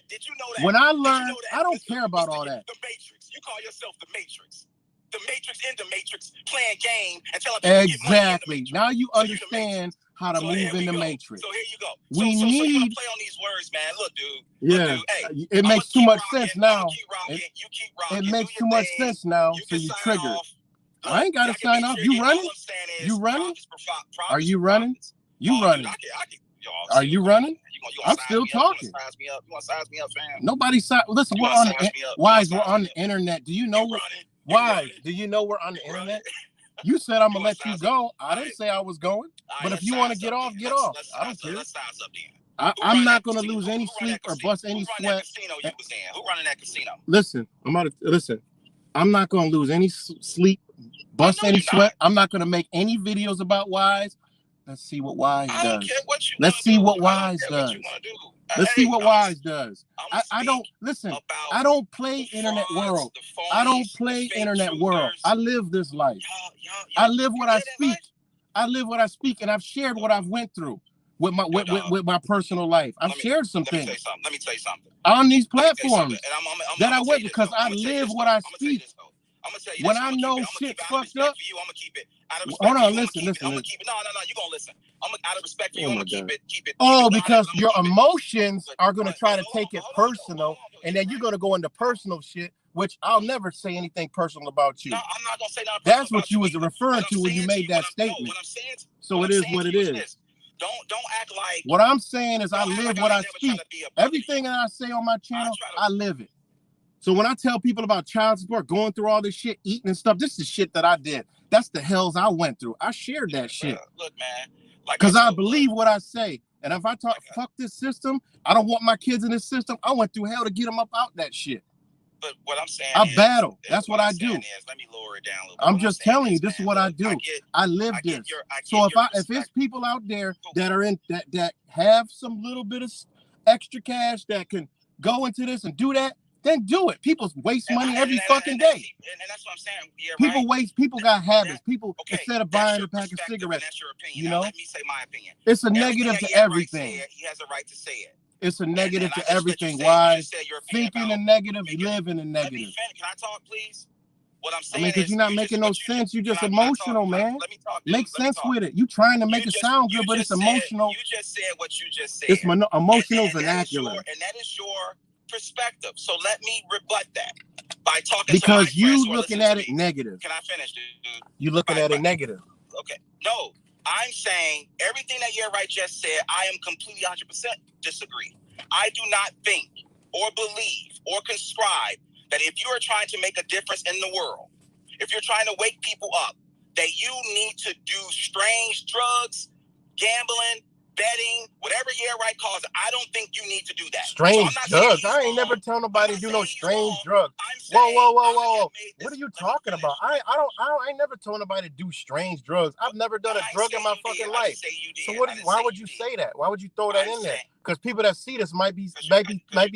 Did you know that? When I learned, I don't care about all that. The Matrix. You call yourself the Matrix. The Matrix in the Matrix, playing game and telling people exactly. Now you understand how to move in the Matrix. So here you go. We so need. You wanna play on these words, man. Look, dude. Yeah. Hey, it makes too much sense now. It makes too much sense now. So you triggered. I ain't got to sign off. You running? You running? Are you running? You running? Are you running? I'm still talking. You want to size me up, fam? Nobody size. Listen, we're on the Wise. We're on the internet. Do you know why? Do you know we're on the internet? You said I'm gonna let you go. I didn't say I was going. But if you want to get off, get off. I don't care. I'm not gonna lose any sleep or bust any sweat. Who running that casino? Listen, I'm not gonna lose any sleep, bust any sweat. I'm not gonna make any videos about Wise. Let's see what Wise does. Let's see what Wise does. Let's see what Wise does. I don't listen. I don't play internet world. I don't play internet world. I live this life. I live what I speak. I live what I speak, and I've shared what I've went through with my personal life. I've shared some things. Let me tell you something. On these platforms that I went because I live what I speak. When I know shit fucked up, hold on, listen. I'm gonna keep it. No, you gonna listen. Out of respect for you, I'm gonna keep it. Oh, because your emotions are gonna try to take it personal, and then you're gonna go into personal shit, which I'll never say anything personal about you. No, I'm not gonna say nothing. That's what you was referring to when you made that statement. So it is what it is. Don't act like. What I'm saying is I live what I speak. Everything that I say on my channel, I live it. So when I tell people about child support, going through all this shit, eating and stuff, this is shit that I did. That's the hells I went through. I shared that shit. Look, man. Because I believe what I say. And if I talk, fuck this system, I don't want my kids in this system. I went through hell to get them up out that shit. But what I'm saying I battle. That's what I do. Let me lower it down a little bit. I'm just telling you, this is what I do. I live this. So if it's people out there that are in that have some little bit of extra cash that can go into this and do that, Then do it. People waste money every and fucking day. And that's what I'm saying. Yeah, People right. waste. People got habits. People, Okay, instead of that's buying your a pack of perspective, cigarettes, and that's your opinion. you Now, know, let me say my opinion. it's a Everything negative that to Ye everything. said, he has a right to say it. It's a negative And I to just let you everything. say- Why? you just said your opinion Thinking about in negative, making- living in Let me negative. finish. Can I talk, please? What I'm I saying mean, because is you're not you making just- no what you sense. just- You're just can I emotional, talk? man. Let me talk, dude. Make Let me sense talk. with it. You trying to make You it just- sound you good, but it's just said- emotional. You just said what you just said. It's emotional And vernacular. that is your perspective. So let me rebut that by talking Because to my friends you who are looking listening at to it me. negative. Can I finish, dude? You looking at it negative. Okay. No, I'm saying everything that Ye Right just said, I am completely 100% disagree. I do not think or believe or conscribe that if you are trying to make a difference in the world, if you're trying to wake people up, that you need to do strange drugs, gambling, betting, whatever Ye Right calls it. I don't think you need to do that. Strange so drugs. I ain't never tell nobody to do no strange drugs. Whoa. What are you talking about? I ain't never told nobody to do strange drugs. I've never done a drug in my fucking life. So why would you say that? Why would you throw that in there? Because people that see this might be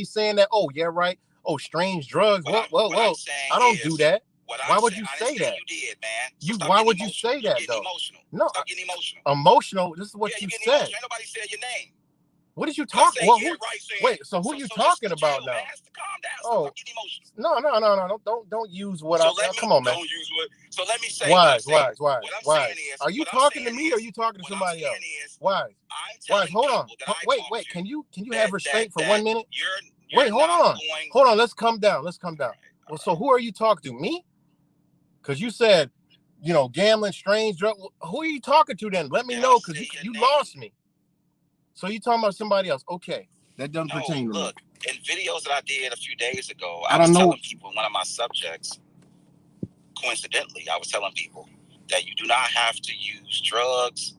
saying that, oh, yeah, right. Oh, strange drugs. Whoa. I don't do that. Why would you say that? You did, man. Why would you say that, though? No. Stop getting emotional. Emotional? This is what you said. Ain't nobody said your name. What did you talk? Well, wait. So who you talking about now? Oh, no. Don't use what I. Come on, man. Don't use what. So let me say. Why? Are you talking to me or are you talking to somebody else? Why? Hold on. Wait. Can you have restraint for 1 minute? Wait, hold on. Let's come down. Well, so who are you talking to? Me? Because you said, gambling, strange drug. Who are you talking to then? Let me know, because you lost me. So you talking about somebody else? Okay, that doesn't pertain to me. Look, in videos that I did a few days ago, I was telling people, one of my subjects, coincidentally, I was telling people that you do not have to use drugs,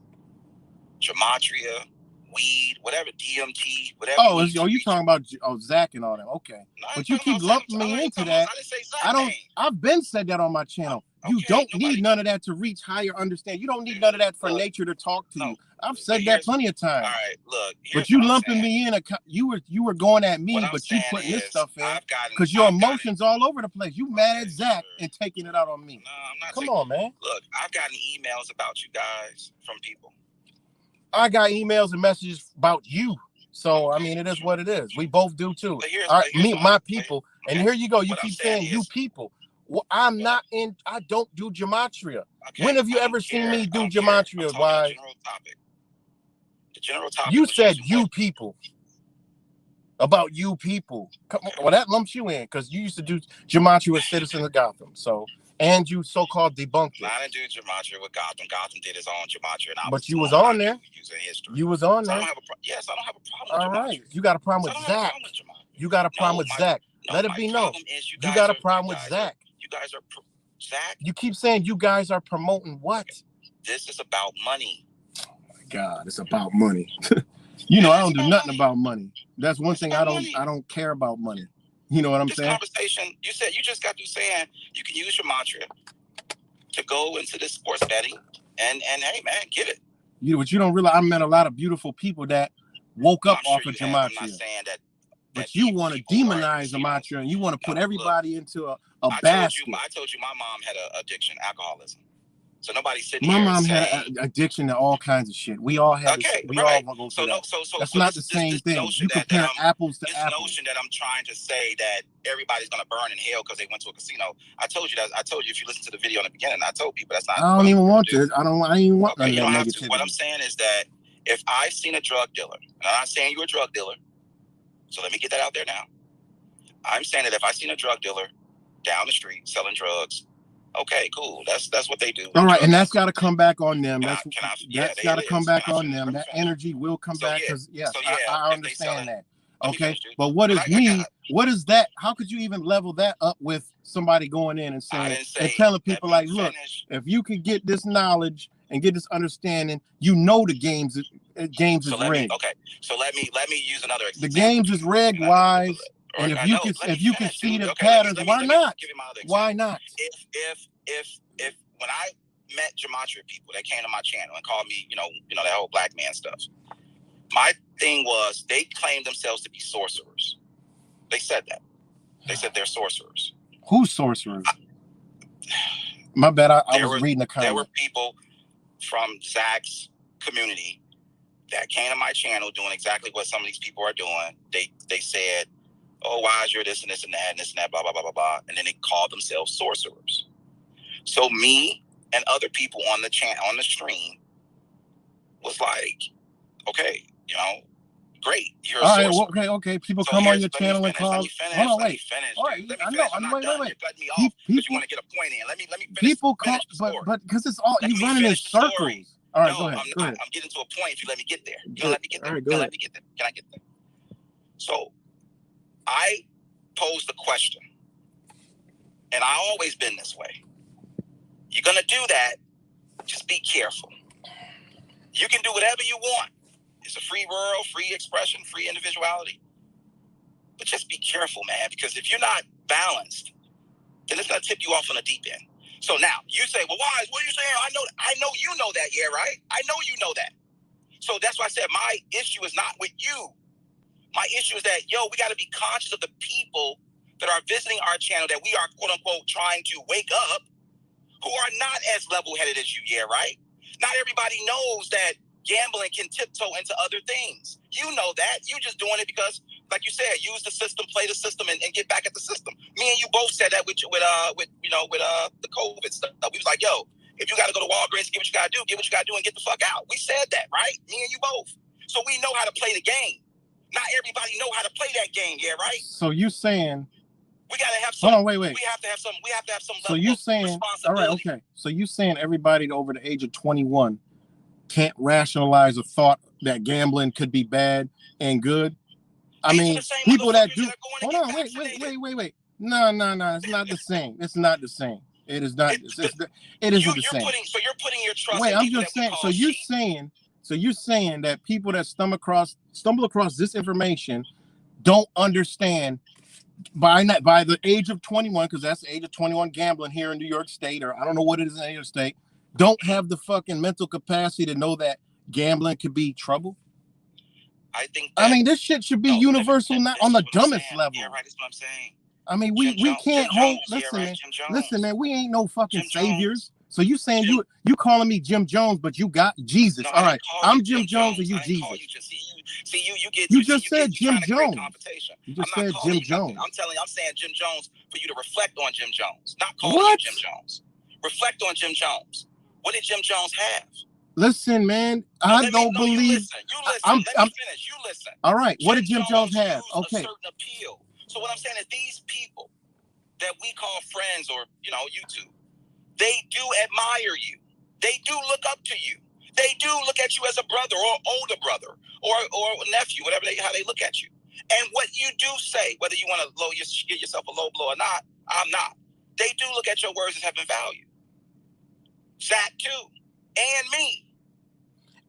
gematria, weed, whatever, DMT, whatever. Oh, you talking about Zach and all that? Okay, but you keep lumping me into that. I didn't say Zach. I've been said that on my channel. You don't need none of that to reach higher understanding. You don't need none of that for nature to talk to you. I've said that plenty of times. All right, look. But you lumping me in. You were going at me, but you putting this stuff in because your emotions all over the place. You mad at Zach and taking it out on me. No, I'm not. Come on, man. Look, I've gotten emails about you guys from people. I got emails and messages about you. So, I mean, it is what it is. We both do, too. My people. And here you go. You keep saying you people. Well, I'm not in. I don't do gematria. When have you ever seen me do gematria? Why? The general topic. You said you people. About you people. Well, that lumps you in because you used to do gematria with Citizens of Gotham. So, and you so-called debunked it. I didn't do gematria with Gotham. Gotham did his own gematria. But you was on there. You was on there. I don't have a problem. All right. You got a problem with Zach. You got a problem with Zach. Let it be known. You got a problem with Zach. You guys are Zach. You keep saying you guys are promoting what? This is about money. Oh my God, it's about money. I don't do nothing about money. That's one thing I don't care about money. You know what I'm saying? Conversation. You said you just got through saying you can use your mantra to go into this sports betting and hey man, get it. But you don't realize I met a lot of beautiful people that woke up off of gematria. I'm not saying that. But you want to demonize gematria and you want to put everybody into a basket. I told you my mom had an addiction, alcoholism. So nobody's sitting here. My mom had an addiction to all kinds of shit. We all have this. We all go through that. That's not the same thing. You compare apples to apples. Notion that I'm trying to say that everybody's gonna burn in hell because they went to a casino. I told you that. I told you if you listen to the video in the beginning, I told people that's not. I don't even want to. I don't even want that negativity. What I'm saying is that if I've seen a drug dealer, and I'm not saying you're a drug dealer, so let me get that out there now. I'm saying that if I seen a drug dealer down the street selling drugs, okay, cool. That's what they do. All right, and that's got to come back on them. That's got to come back on them. That energy will come back because I understand that. Okay, but what is me? What is that? How could you even level that up with somebody going in and saying and telling people like, look, if you could get this knowledge and get this understanding, the games is rigged. Okay, so let me use another example. The games is rigged, wise. And if you can see the patterns, why not? Why not? If when I met gematria people that came to my channel and called me, that whole black man stuff, my thing was they claimed themselves to be sorcerers. They said that. They said they're sorcerers. Who's sorcerers? My bad. I was reading the comment. There were people from Zach's community that came to my channel doing exactly what some of these people are doing. They said, "Oh, why is you this and this and that and this and that, blah blah blah blah blah," and then they called themselves sorcerers. So me and other people on the stream was like, okay, you know, great. You're a sorcerer. All right, okay. People come on your channel and call. Hold on, wait. All right, I know. I'm wait. You're cutting me off because you want to get a point in. Let me finish. People call, but because it's all you running in circles. All right, go ahead. I'm getting to a point. If you let me get there, let me get there. Let me get there. Can I get there? So, I posed the question, and I always been this way. You're gonna do that. Just be careful. You can do whatever you want. It's a free world, free expression, free individuality. But just be careful, man, because if you're not balanced, then it's gonna tip you off on the deep end. So now you say, well, why? What are you saying? I know you know that, yeah, right? I know you know that. So that's why I said my issue is not with you. My issue is that, we got to be conscious of the people that are visiting our channel that we are, quote unquote, trying to wake up, who are not as level-headed as you, yeah, right? Not everybody knows that gambling can tiptoe into other things. You know that. You just doing it because, like you said, use the system, play the system, and get back at the system. Me and you both said that with the COVID stuff. We was like, if you got to go to Walgreens, get what you got to do, and get the fuck out. We said that, right? Me and you both. So we know how to play the game. Not everybody know how to play that game, yeah, right? So you saying we gotta have some. Hold on, wait. We have to have some. So you saying, all right, okay. So you saying everybody over the age of 21 can't rationalize a thought that gambling could be bad and good? I mean, people that do. Hold on, wait. No. It's not the same. It's not the same. It is not. It isn't the same. So you're putting your trust. Wait, I'm just saying. So you're saying that people that stumble across this information don't understand by the age of 21, because that's the age of 21 gambling here in New York State, or I don't know what it is in any other state, don't have the fucking mental capacity to know that gambling could be trouble? I mean, this shit should be universal, not on the dumbest level. Yeah, right. That's what I'm saying. I mean, we can't hold. Listen, man. We ain't no fucking saviors. So you saying you calling me Jim Jones, but you got Jesus? All right, I'm Jim Jones, or you Jesus? You just said Jim Jones. You just said Jim Jones. I'm saying Jim Jones for you to reflect on Jim Jones, not call you Jim Jones. Reflect on Jim Jones. What did Jim Jones have? Listen, man, I don't believe. You listen. Let me finish. You listen. All right, what did Jim Jones have? Okay. A certain appeal. So what I'm saying is these people that we call friends or YouTube, they do admire you. They do look up to you. They do look at you as a brother or older brother or nephew, how they look at you. And what you do say, whether you want to give yourself a low blow or not, I'm not. They do look at your words as having value. Zach too, and me.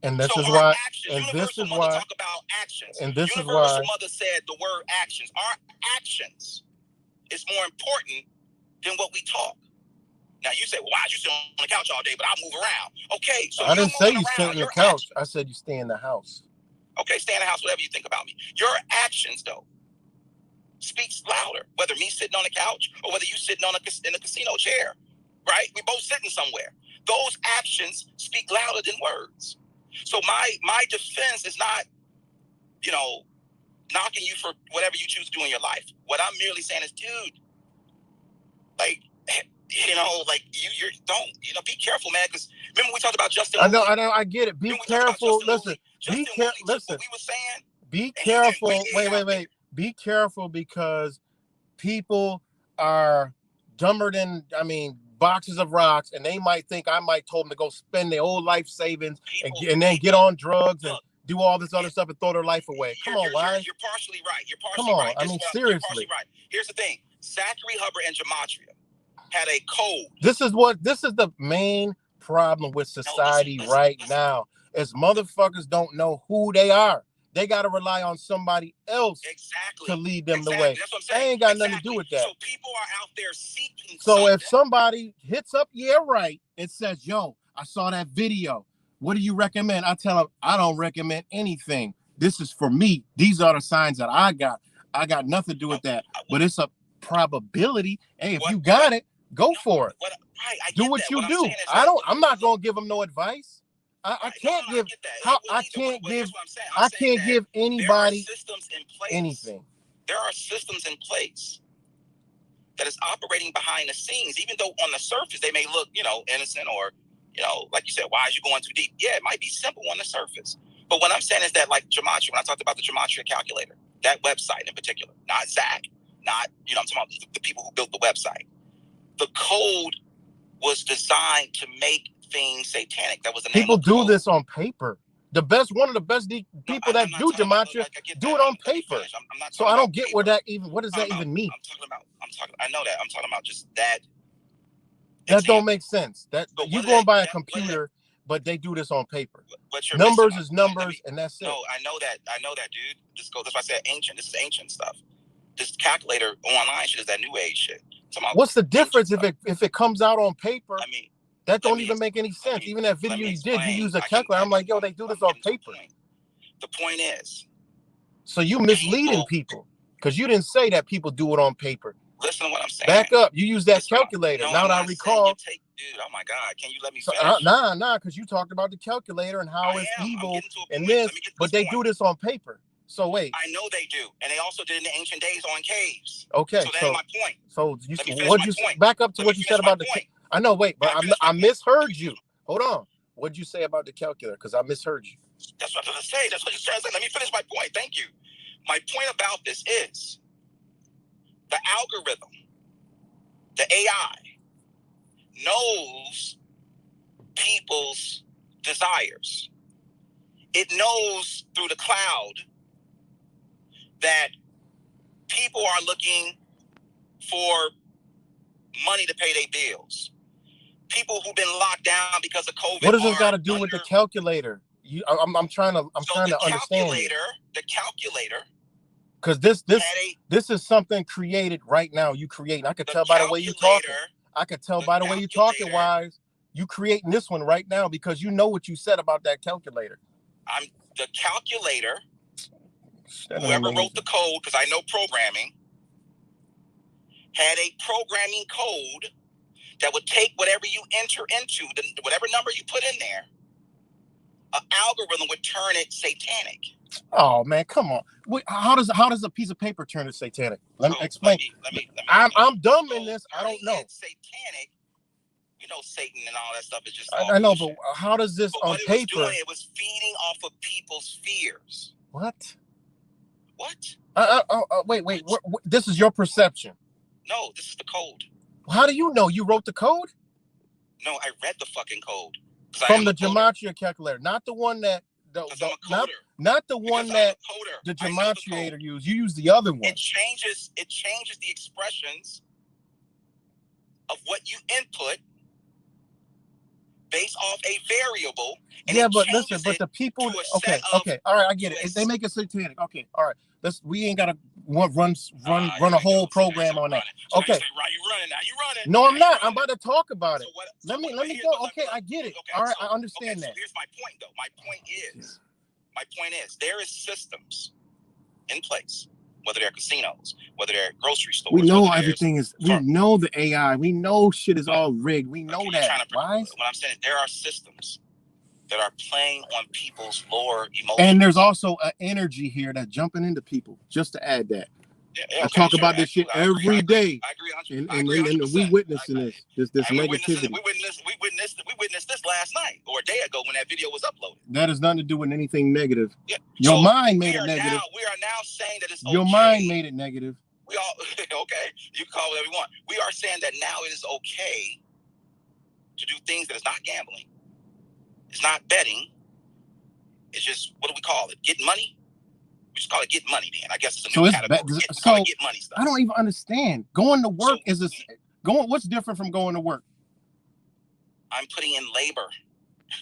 And this is why. And this is why. Talk about actions. And this is why. Universal Mother said the word actions. Our actions is more important than what we talk. Now you say, well, why you sit on the couch all day, but I move around. Okay, so I didn't say you sit on the couch. I said you stay in the house. Okay, stay in the house, whatever you think about me. Your actions, though, speaks louder. Whether me sitting on the couch or whether you sitting in a casino chair, right? We both sitting somewhere. Those actions speak louder than words. So my defense is not, knocking you for whatever you choose to do in your life. What I'm merely saying is, dude, be careful, man. Because remember we talked about Justin. I know, I get it. Be careful. Listen, be careful. Listen. What we were saying. Be careful. Wait. Be careful because people are dumber than boxes of rocks, and they might think I might told them to go spend their whole life savings and then get on drugs and do all this other stuff and throw their life away. Come on, Wise. You're partially right. Come on. Right. Seriously. You're partially right. Here's the thing. Zachary Hubbard and Gematria had a code. This is the main problem with society right now is motherfuckers don't know who they are. They got to rely on somebody else to lead them the way. That's what I'm saying. They ain't got nothing to do with that. So people are out there seeking So if somebody hits up, and says, yo, I saw that video. What do you recommend? I tell them, I don't recommend anything. This is for me. These are the signs that I got. I got nothing to do with that. But it's probability. Hey, if you got it, go for it. Do what you do. I'm not gonna give them no advice. I can't give anybody anything. There are systems in place that is operating behind the scenes, even though on the surface they may look, innocent or, like you said, why is you going too deep? Yeah, it might be simple on the surface. But what I'm saying is that, like Gematria, when I talked about the Gematria calculator, that website in particular, not Zach, not, I'm talking about the people who built the website. The code was designed to make things satanic. That was the people name of the do code. this on paper. One of the best people that do Gematria do it on paper. So I don't get what does that even mean? I know that. I'm talking about just that. That don't make sense. That you going by a computer, but they do this on paper. Numbers is numbers, and that's it. No, I know that, dude. That's why I said ancient. This is ancient stuff. This calculator online shit is that new age shit. What's the difference if it comes out on paper? That don't even make any sense. Even that video you did, you use a calculator. I'm like, yo, they do this on paper. The point is, so you misleading people because you didn't say that people do it on paper. Listen to what I'm saying. Back up. You use that calculator. Now that I recall. Dude, oh my God, can you let me finish? Nah, because you talked about the calculator and how it's evil and this, but they do this on paper. So wait. I know they do, and they also did in the ancient days on caves. Okay, so that's my point. So back up to what you said about the. I know. Wait, but I misheard you. Hold on. What'd you say about the calculator? Because I misheard you. That's what I was going to say. That's what you're trying to say. Let me finish my point. Thank you. My point about this is the algorithm, the AI, knows people's desires. It knows through the cloud that people are looking for money to pay their bills. People who've been locked down because of COVID. What does this got to do with the calculator? I'm trying to understand. The calculator. Because this is something created right now. You create. I could tell by the way you talking. I could tell by the way you talking. Wise, you creating this one right now because you know what you said about that calculator. I'm the calculator. Whoever wrote the code, because I know programming, had a programming code that would take whatever you enter into, whatever number you put in there, an algorithm would turn it satanic. Oh man, come on! Wait, how does a piece of paper turn it satanic? Let me explain. I'm dumb in this. I don't know. Satanic. Satan and all that stuff is just. I know, but how does this on paper? It was feeding off of people's fears. What? What? Wait. What, this is your perception. No, this is the code. How do you know? You wrote the code? No, I read the fucking code. From the Gematria calculator, not the one that not the one that the Gematriator used. You use the other one. It changes the expressions of what you input based off a variable. Yeah, but listen, but the people. Okay, all right, I get it. They make it satanic. Okay, all right. We ain't gotta run a whole program on that. Okay. You running now? You running? No, I'm not. I'm about to talk about it. Let me go. Okay, I get it. All right, I understand that. So here's my point, though. My point is, there is systems in place, whether they're casinos, whether they're grocery stores. We know everything is. We know the AI. We know shit is all rigged. We know that. Why? What I'm saying is, there are systems that are playing on people's lower emotions. And there's also an energy here that's jumping into people. Just to add that. I talk about this shit every day. I agree 100%. And we witnessing this negativity. We witnessed this last night or a day ago when that video was uploaded. That has nothing to do with anything negative. Yeah. Your mind made it negative. We are now saying that it's okay. Your mind made it negative. We all okay. You can call it whatever you want. We are saying that now it is okay to do things that is not gambling. It's not betting. It's just, what do we call it? Getting money? We just call it getting money then. I guess it's a new category. Get money stuff. I don't even understand. Going to work what's different from going to work? I'm putting in labor.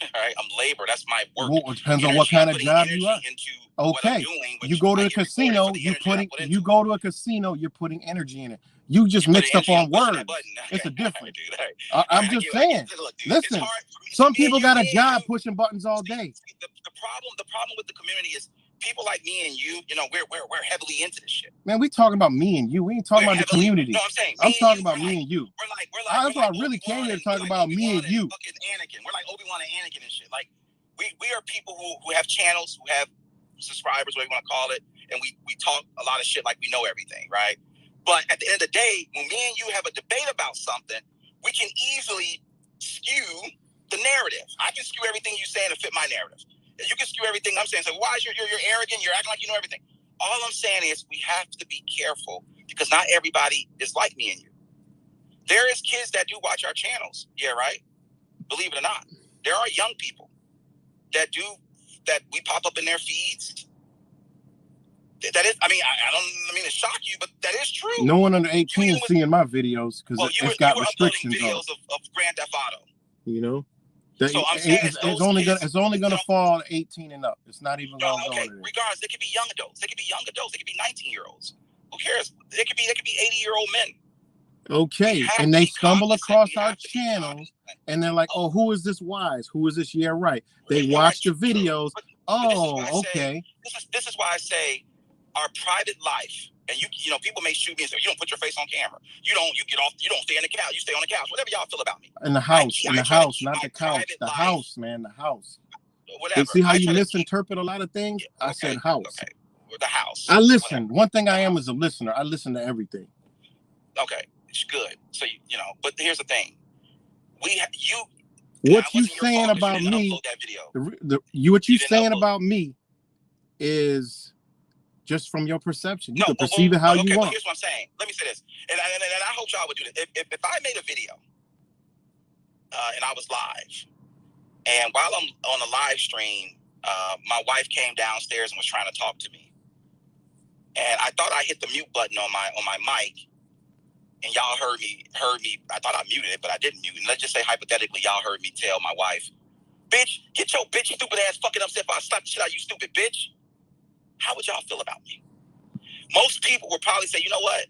All right, I'm labor. That's my work. Well, it depends on what kind of job you are. Okay, you go to a casino, you go to a casino, you're putting energy in it. You just mixed up on words. It's a difference. I'm just saying. Listen, some people got a job pushing buttons all day. The problem with the community is people like me and you, we're heavily into this shit. Man, we talking about me and you. We ain't talking about the community. No, I'm saying I'm talking about me and you. That's why I really came here to talk about me and you. Anakin. We're like Obi-Wan and Anakin and shit. Like we are people who have channels, who have subscribers, whatever you want to call it, and we talk a lot of shit like we know everything, right? But at the end of the day, when me and you have a debate about something, we can easily skew the narrative. I can skew everything you say to fit my narrative. You can skew everything I'm saying. So why is you're arrogant? You're acting like you know everything. All I'm saying is we have to be careful because not everybody is like me and you. There is kids that do watch our channels. Yeah, right? Believe it or not. There are young people that we pop up in their feeds. That is, I don't mean to shock you, but that is true. No one under 18 is seeing my videos because it's got restrictions on. Videos of Grand Theft Auto. You know, so I'm saying it's only gonna fall 18 and up. It's not even gonna go there. Regardless, they could be young adults. They could be 19-year-olds. Who cares? They could be 80-year-old men. Okay, and they stumble across our channels, and they're like, "Oh, who is this Wise? Who is this? Yeah, right." They watch the videos. Oh, okay. This is why I say our private life, and you know, people may shoot me and say, "You don't put your face on camera. You get off. You don't stay on the couch. You stay on the couch. Whatever y'all feel about me." In the house, not the couch. The house, man, the house. Whatever. You see how you misinterpret a lot of things? I said house. Okay. The house. I listen. Whatever. One thing I am is a listener. I listen to everything. Okay, it's good. So you know, but here's the thing. What you saying about me? What you saying about me is just from your perception. You can perceive it how you want. Here's what I'm saying. Let me say this, and I hope y'all would do this. If I made a video and I was live, and while I'm on the live stream, my wife came downstairs and was trying to talk to me, and I thought I hit the mute button on my mic. And y'all heard me. I thought I muted it, but I didn't mute it. And let's just say hypothetically, y'all heard me tell my wife, "Bitch, get your bitch stupid ass fucking upset if I slap the shit out of you, stupid bitch." How would y'all feel about me? Most people would probably say, "You know what?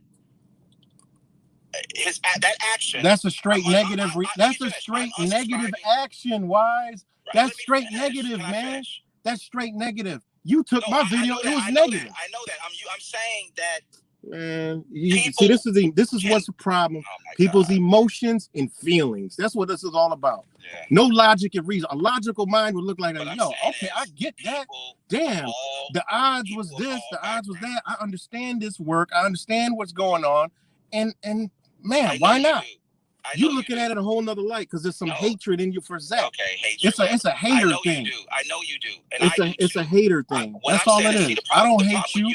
That action." That's a straight negative. That's a straight negative action, Wise. That's straight negative, man. That's straight negative. You took my video. It was negative. I know that. I'm saying that. Man, see, this is what's the problem. People's emotions and feelings. That's what this is all about. Yeah. No logic and reason. A logical mind would look like, yo, okay, I get that. Damn, the odds was this, the odds was that. I understand this work. I understand what's going on. And man, why not? You looking at it a whole nother light because there's some hatred in you for Zach. Okay, hatred. It's a hater thing. I know you do. It's a hater thing. That's all it is. I don't hate you.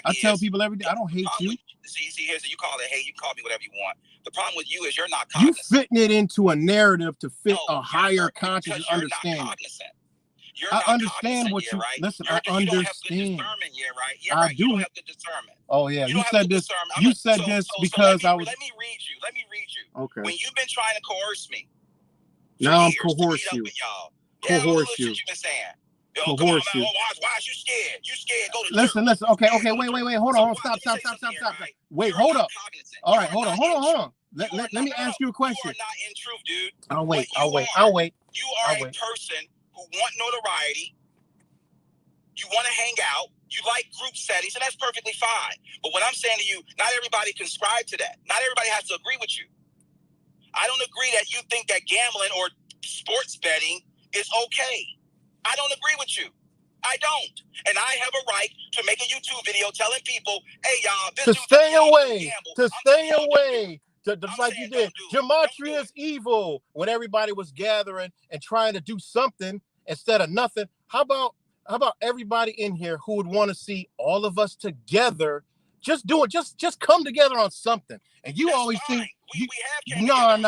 I tell people every day, I don't hate you. See, here's you call it hate. You call me whatever you want. The problem with you is you're not cognizant. You fitting it into a narrative to fit a higher conscious understanding. I understand what you listen. I understand. I do have the discernment. Oh yeah, you said this. You said this because I was. Let me read you. Okay. When you've been trying to coerce me. Now I'm coerce you. Coerce you. You've been saying. Coerce you. Why is you scared? You scared? Go to listen. Okay. Wait. Hold on. Stop. Wait. Hold up. All right. Hold on. Let me ask you a question. You are not in truth, dude. I'll wait. You are a person who want notoriety. You want to hang out. You like group settings, and that's perfectly fine. But what I'm saying to you, not everybody can subscribe to that. Not everybody has to agree with you. I don't agree that you think that gambling or sports betting is okay. I don't agree with you. I don't. And I have a right to make a YouTube video telling people, hey, y'all, this to stay away. To stay away. Just like you did. Gematria is evil when everybody was gathering and trying to do something instead of nothing. How about everybody in here who would want to see all of us together? Just do it. Just come together on something. And you always think no.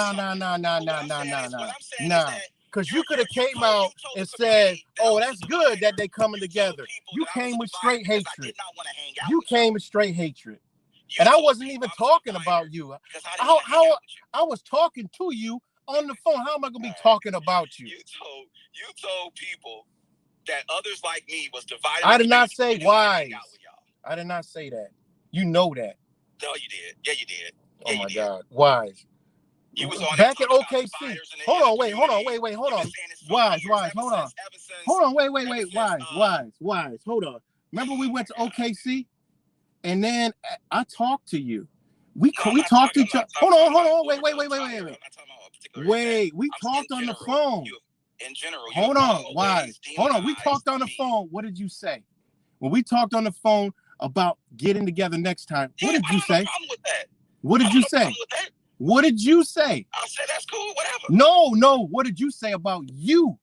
Because you could have came out and said, oh, that's good that they coming together. You came with straight hatred. You came with straight hatred. And I wasn't even talking about you. How I was talking to you on the phone. How am I going to be talking about you? You told people that others like me was divided. I did not say Wise. I did not say that. You know that. No, you did. Yeah, you did. Oh my God, Wise. You was on back at OKC. Hold on, wait. Hold on. Wise, hold on. Hold on, wait. Wise, hold on. Remember we went to OKC, and then I talked to you. We No, I'm we not talked to talking- each I'm other. not talking Hold on, about wait. I'm not talking about a particular event. Wait, we I'm talked in on the general, phone. In general, you Hold on, always why? Hold on, we demonize talked on the me. phone. What did you say? When we talked on the phone about getting together next time, what Yeah, did I you don't have say? no problem with that. What I did don't you have no say? problem with that. What did you say? I said that's cool, whatever. No. What did you say about you?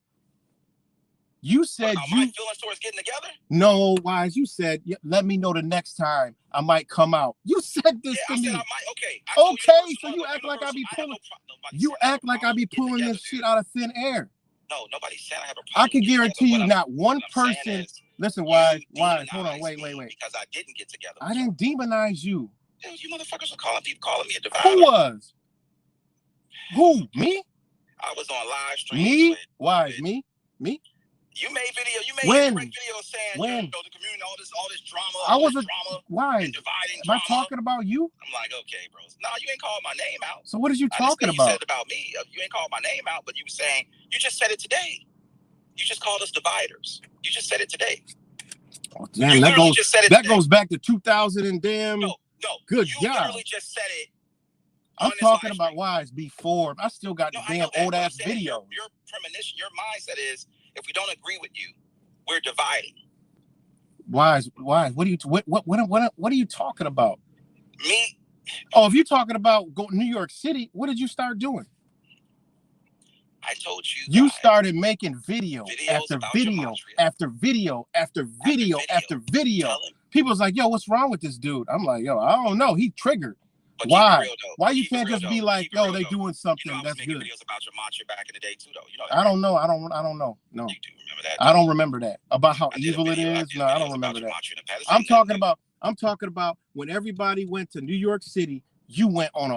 You said About you my feelings towards getting together. no, Wise. You said let me know the next time I might come out. You said this Yeah, to I said me. I might. Okay. I told Okay, Universal so you Mother, act like I be Universal, pulling. have no pro- nobody You said I have act a like I problem be getting pulling together, this dude. shit out of thin air. No, nobody said I have a problem. I can getting guarantee together. you, not one What I'm saying person. is, Listen, you Wise. Hold on, demonized wait. me because I didn't get together. I didn't demonize you. Dude, you motherfuckers were calling me a divider. Who was? Who? Me? I was on live streams. Me? with- Wise? with- Me? You made video. You made When? indirect video saying When? you know the community, all this drama, I all was this a drama, Wise. and dividing Am I drama. talking about you? I'm like, okay, bro. No, you ain't called my name out. So what are you I didn't talking say you said about? it about me. You ain't called my name out, but you were saying you just said it today. You just called us dividers. You just said it today. Oh, You damn, that literally goes just said it that today. goes back to 2000 and damn. No. Good you God. literally just said it. I'm on this talking live about stream. Wise before. I still got No, the I know damn that, old but I'm ass saying that video. Your premonition, your mindset is if we don't agree with you, we're dividing. Wise. What are you talking about? Me, Oh, if you're talking about go New York City, what did you start doing? I told you. You guys, started making video Videos after about video gematria. after video after video after video. Tell him. People's like, yo, what's wrong with this dude? I'm like, yo, I don't know. He triggered. But Why? keep it real, though. Why you Keep it can't real, just be though. like, Keep it yo, real, they though. doing You something know, I was that's making good. videos about gematria back in the day too, though. You know that. I don't know. I don't know. No. You do remember that? I don't remember that. About how I did a evil it video- is. did No, I videos don't about remember that. gematria in the past. I'm Seen that, talking about when everybody went to New York City, you went on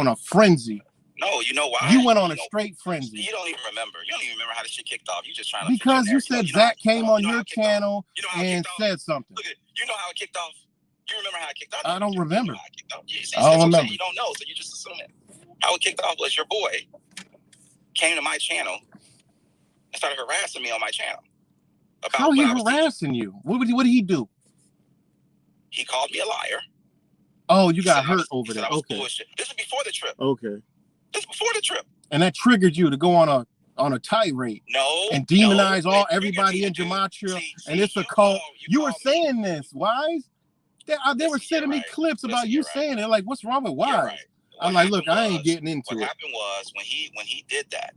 a frenzy. No, you know why? You went on a know, straight frenzy. You don't even remember. You don't even remember how this shit kicked off. You just trying to Because you fit your said narrative. Zach came on You know how your it kicked off? channel You know how it and kicked off? said something. Look at you know how it kicked off. You remember how it kicked off? I don't You know remember. how it kicked off. You see, I don't that's what I'm saying. remember. You don't know, so you just assume it. How it kicked off was your boy came to my channel and started harassing me on my channel. About How he what I was teaching. harassing you? What did he do? He called me a liar. Oh, you He got said I hurt was- over he said there. I was Okay. bullshit. This was before the trip. Okay. This was before the trip. And that triggered you to go on a tirade No. and demonize no, all it everybody in triggered me, dude. gematria, See, and it's a you cult. call- You were call me- saying this, Wise. They were Listen, sending me you're right. clips about Listen, you you're right. saying it. Like, what's wrong with Wise? You're right. I'm What like, look, happened I ain't was- getting into What it. happened was when he did that,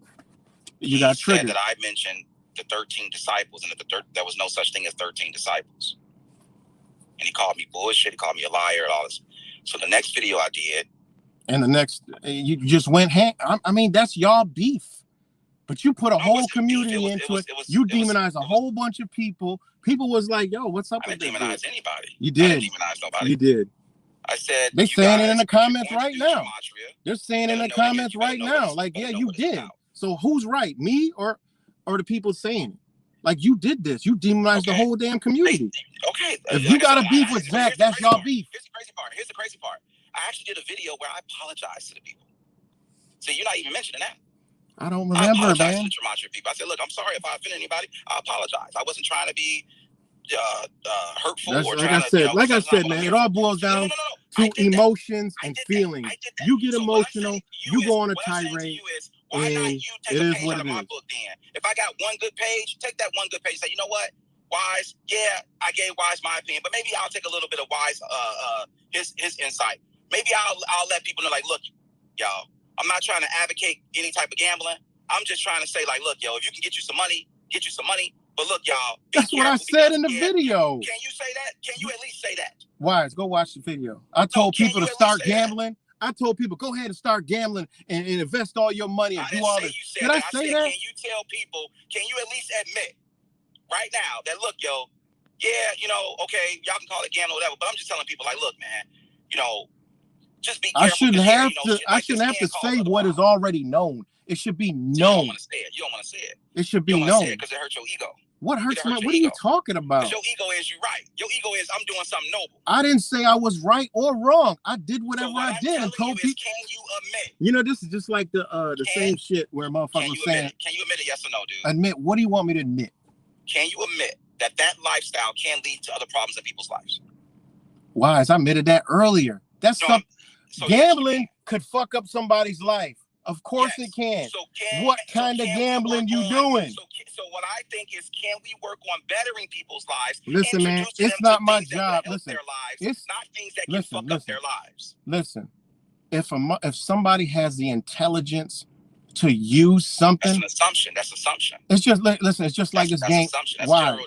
You he got said triggered. that I mentioned the 13 disciples and that there was no such thing as 13 disciples. And he called me bullshit. He called me a liar and all this. So the next video I did, And the next, you just went I mean, that's y'all beef. But you put a No, it whole wasn't beef. community It into was- it. it was- You it was- demonized a it was- whole bunch of people. People was like, yo, what's up I with didn't this demonize dude? anybody. You I did. didn't demonize nobody. You did. I said They you saying it in guys, the if you're comments going to right do now. gematria, They're saying You in the better know comments you better right know what now, it's- like, better yeah, know you what it's did. about. So who's right, me or the people saying it? Like, you did this. You demonized the Okay. whole damn community. Okay. If like you I got a said, beef I- with here's Zach, the that's crazy y'all part. beef. Here's the crazy part. I actually did a video where I apologized to the people. See, you're not even mentioning that. I don't I remember, apologize man. to the gematria people. I said, look, I'm sorry if I offended anybody. I apologize. I wasn't trying to be hurtful That's or like trying I said, to, that's not what man, I'm it here all for. boils No, down I to did that. emotions I and did that. feelings. I did that. You get So what I'm emotional, saying to you go on a what I'm saying to tirade, you is, why not and you take it a is page what out of it my is. book then? If I got one good page, take that one good page and say, you know what? Wise, yeah, I gave Wise my opinion, but maybe I'll take a little bit of Wise his insight. Maybe I'll let people know, like, look, y'all, I'm not trying to advocate any type of gambling. I'm just trying to say, like, look, yo, if you can get you some money, get you some money. But look, y'all, be That's what I careful said in the because, yeah, video. Can you say that? Can you at least say that? Wise, go watch the video. I told can people you to at least start say that? gambling. I told people, go ahead and start gambling and invest all your money and I do didn't all say this. you said Did that. I I say said, that? can you tell people, can you at least admit right now that, look, yo, yeah, you know, okay, y'all can call it gambling or whatever, but I'm just telling people, like, look, man, you know, just be careful. I shouldn't 'cause, yeah, have you know, to. shit I like shouldn't this have to can cause say other what is problems. already known. It should be You don't known. want to say it. You don't want to say it. It should You be don't want to say known. it because it hurts your ego. What hurts It my? hurts What are your you ego. talking about? Because your ego is, you're right. Your ego is, I'm doing something noble. I didn't say I was right or wrong. I did whatever So what I I'm did and telling told you is, people. can you admit? You know, this is just like the Can- same shit where motherfuckers Can was you admit saying, it? Can you admit it? Yes or no, dude? admit. What do you want me to admit? Can you admit that lifestyle can lead to other problems in people's lives. Why? As I admitted that earlier. That's No, gambling could fuck up somebody's life. Of course it can. What kind of gambling you doing? So what I think is, can we work on bettering people's lives? Listen, man, it's not my job. Listen, it's not things that can fuck up their lives. Listen, if somebody has the intelligence to use something, that's an assumption. That's assumption. It's just listen. It's just like this game. Why?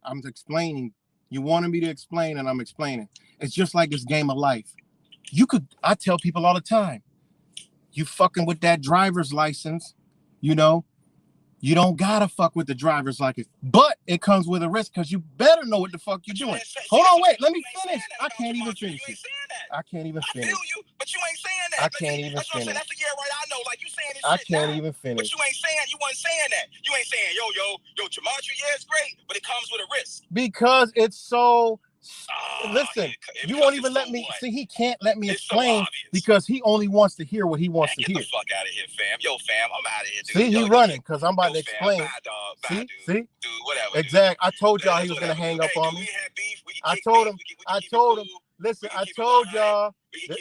I'm explaining. You wanted me to explain, and I'm explaining. It's just like this game of life. I tell people all the time, you fucking with that driver's license, you know, you don't gotta fuck with the driver's license, but it comes with a risk because you better know what the fuck you're doing. Hold on, wait, let me finish. I can't even finish it. I can't even finish. I feel you, but you ain't saying that. I can't even finish. That's the yeah, right. I know, like you saying this I shit can't now, even finish. But you ain't saying, you wasn't saying that. You ain't saying, yo, Gematria, yeah, it's great, but it comes with a risk. Because it's so. Listen, you won't even let me see. He can't let me explain because he only wants to hear what he wants to hear. Get the fuck out of here, fam. Yo, fam, I'm out of here, dude. See, he running because I'm about to explain. Bye, dog. Bye, see, dude, whatever. Exactly. I told y'all he was gonna hang up on me. I told him. Listen, I told y'all.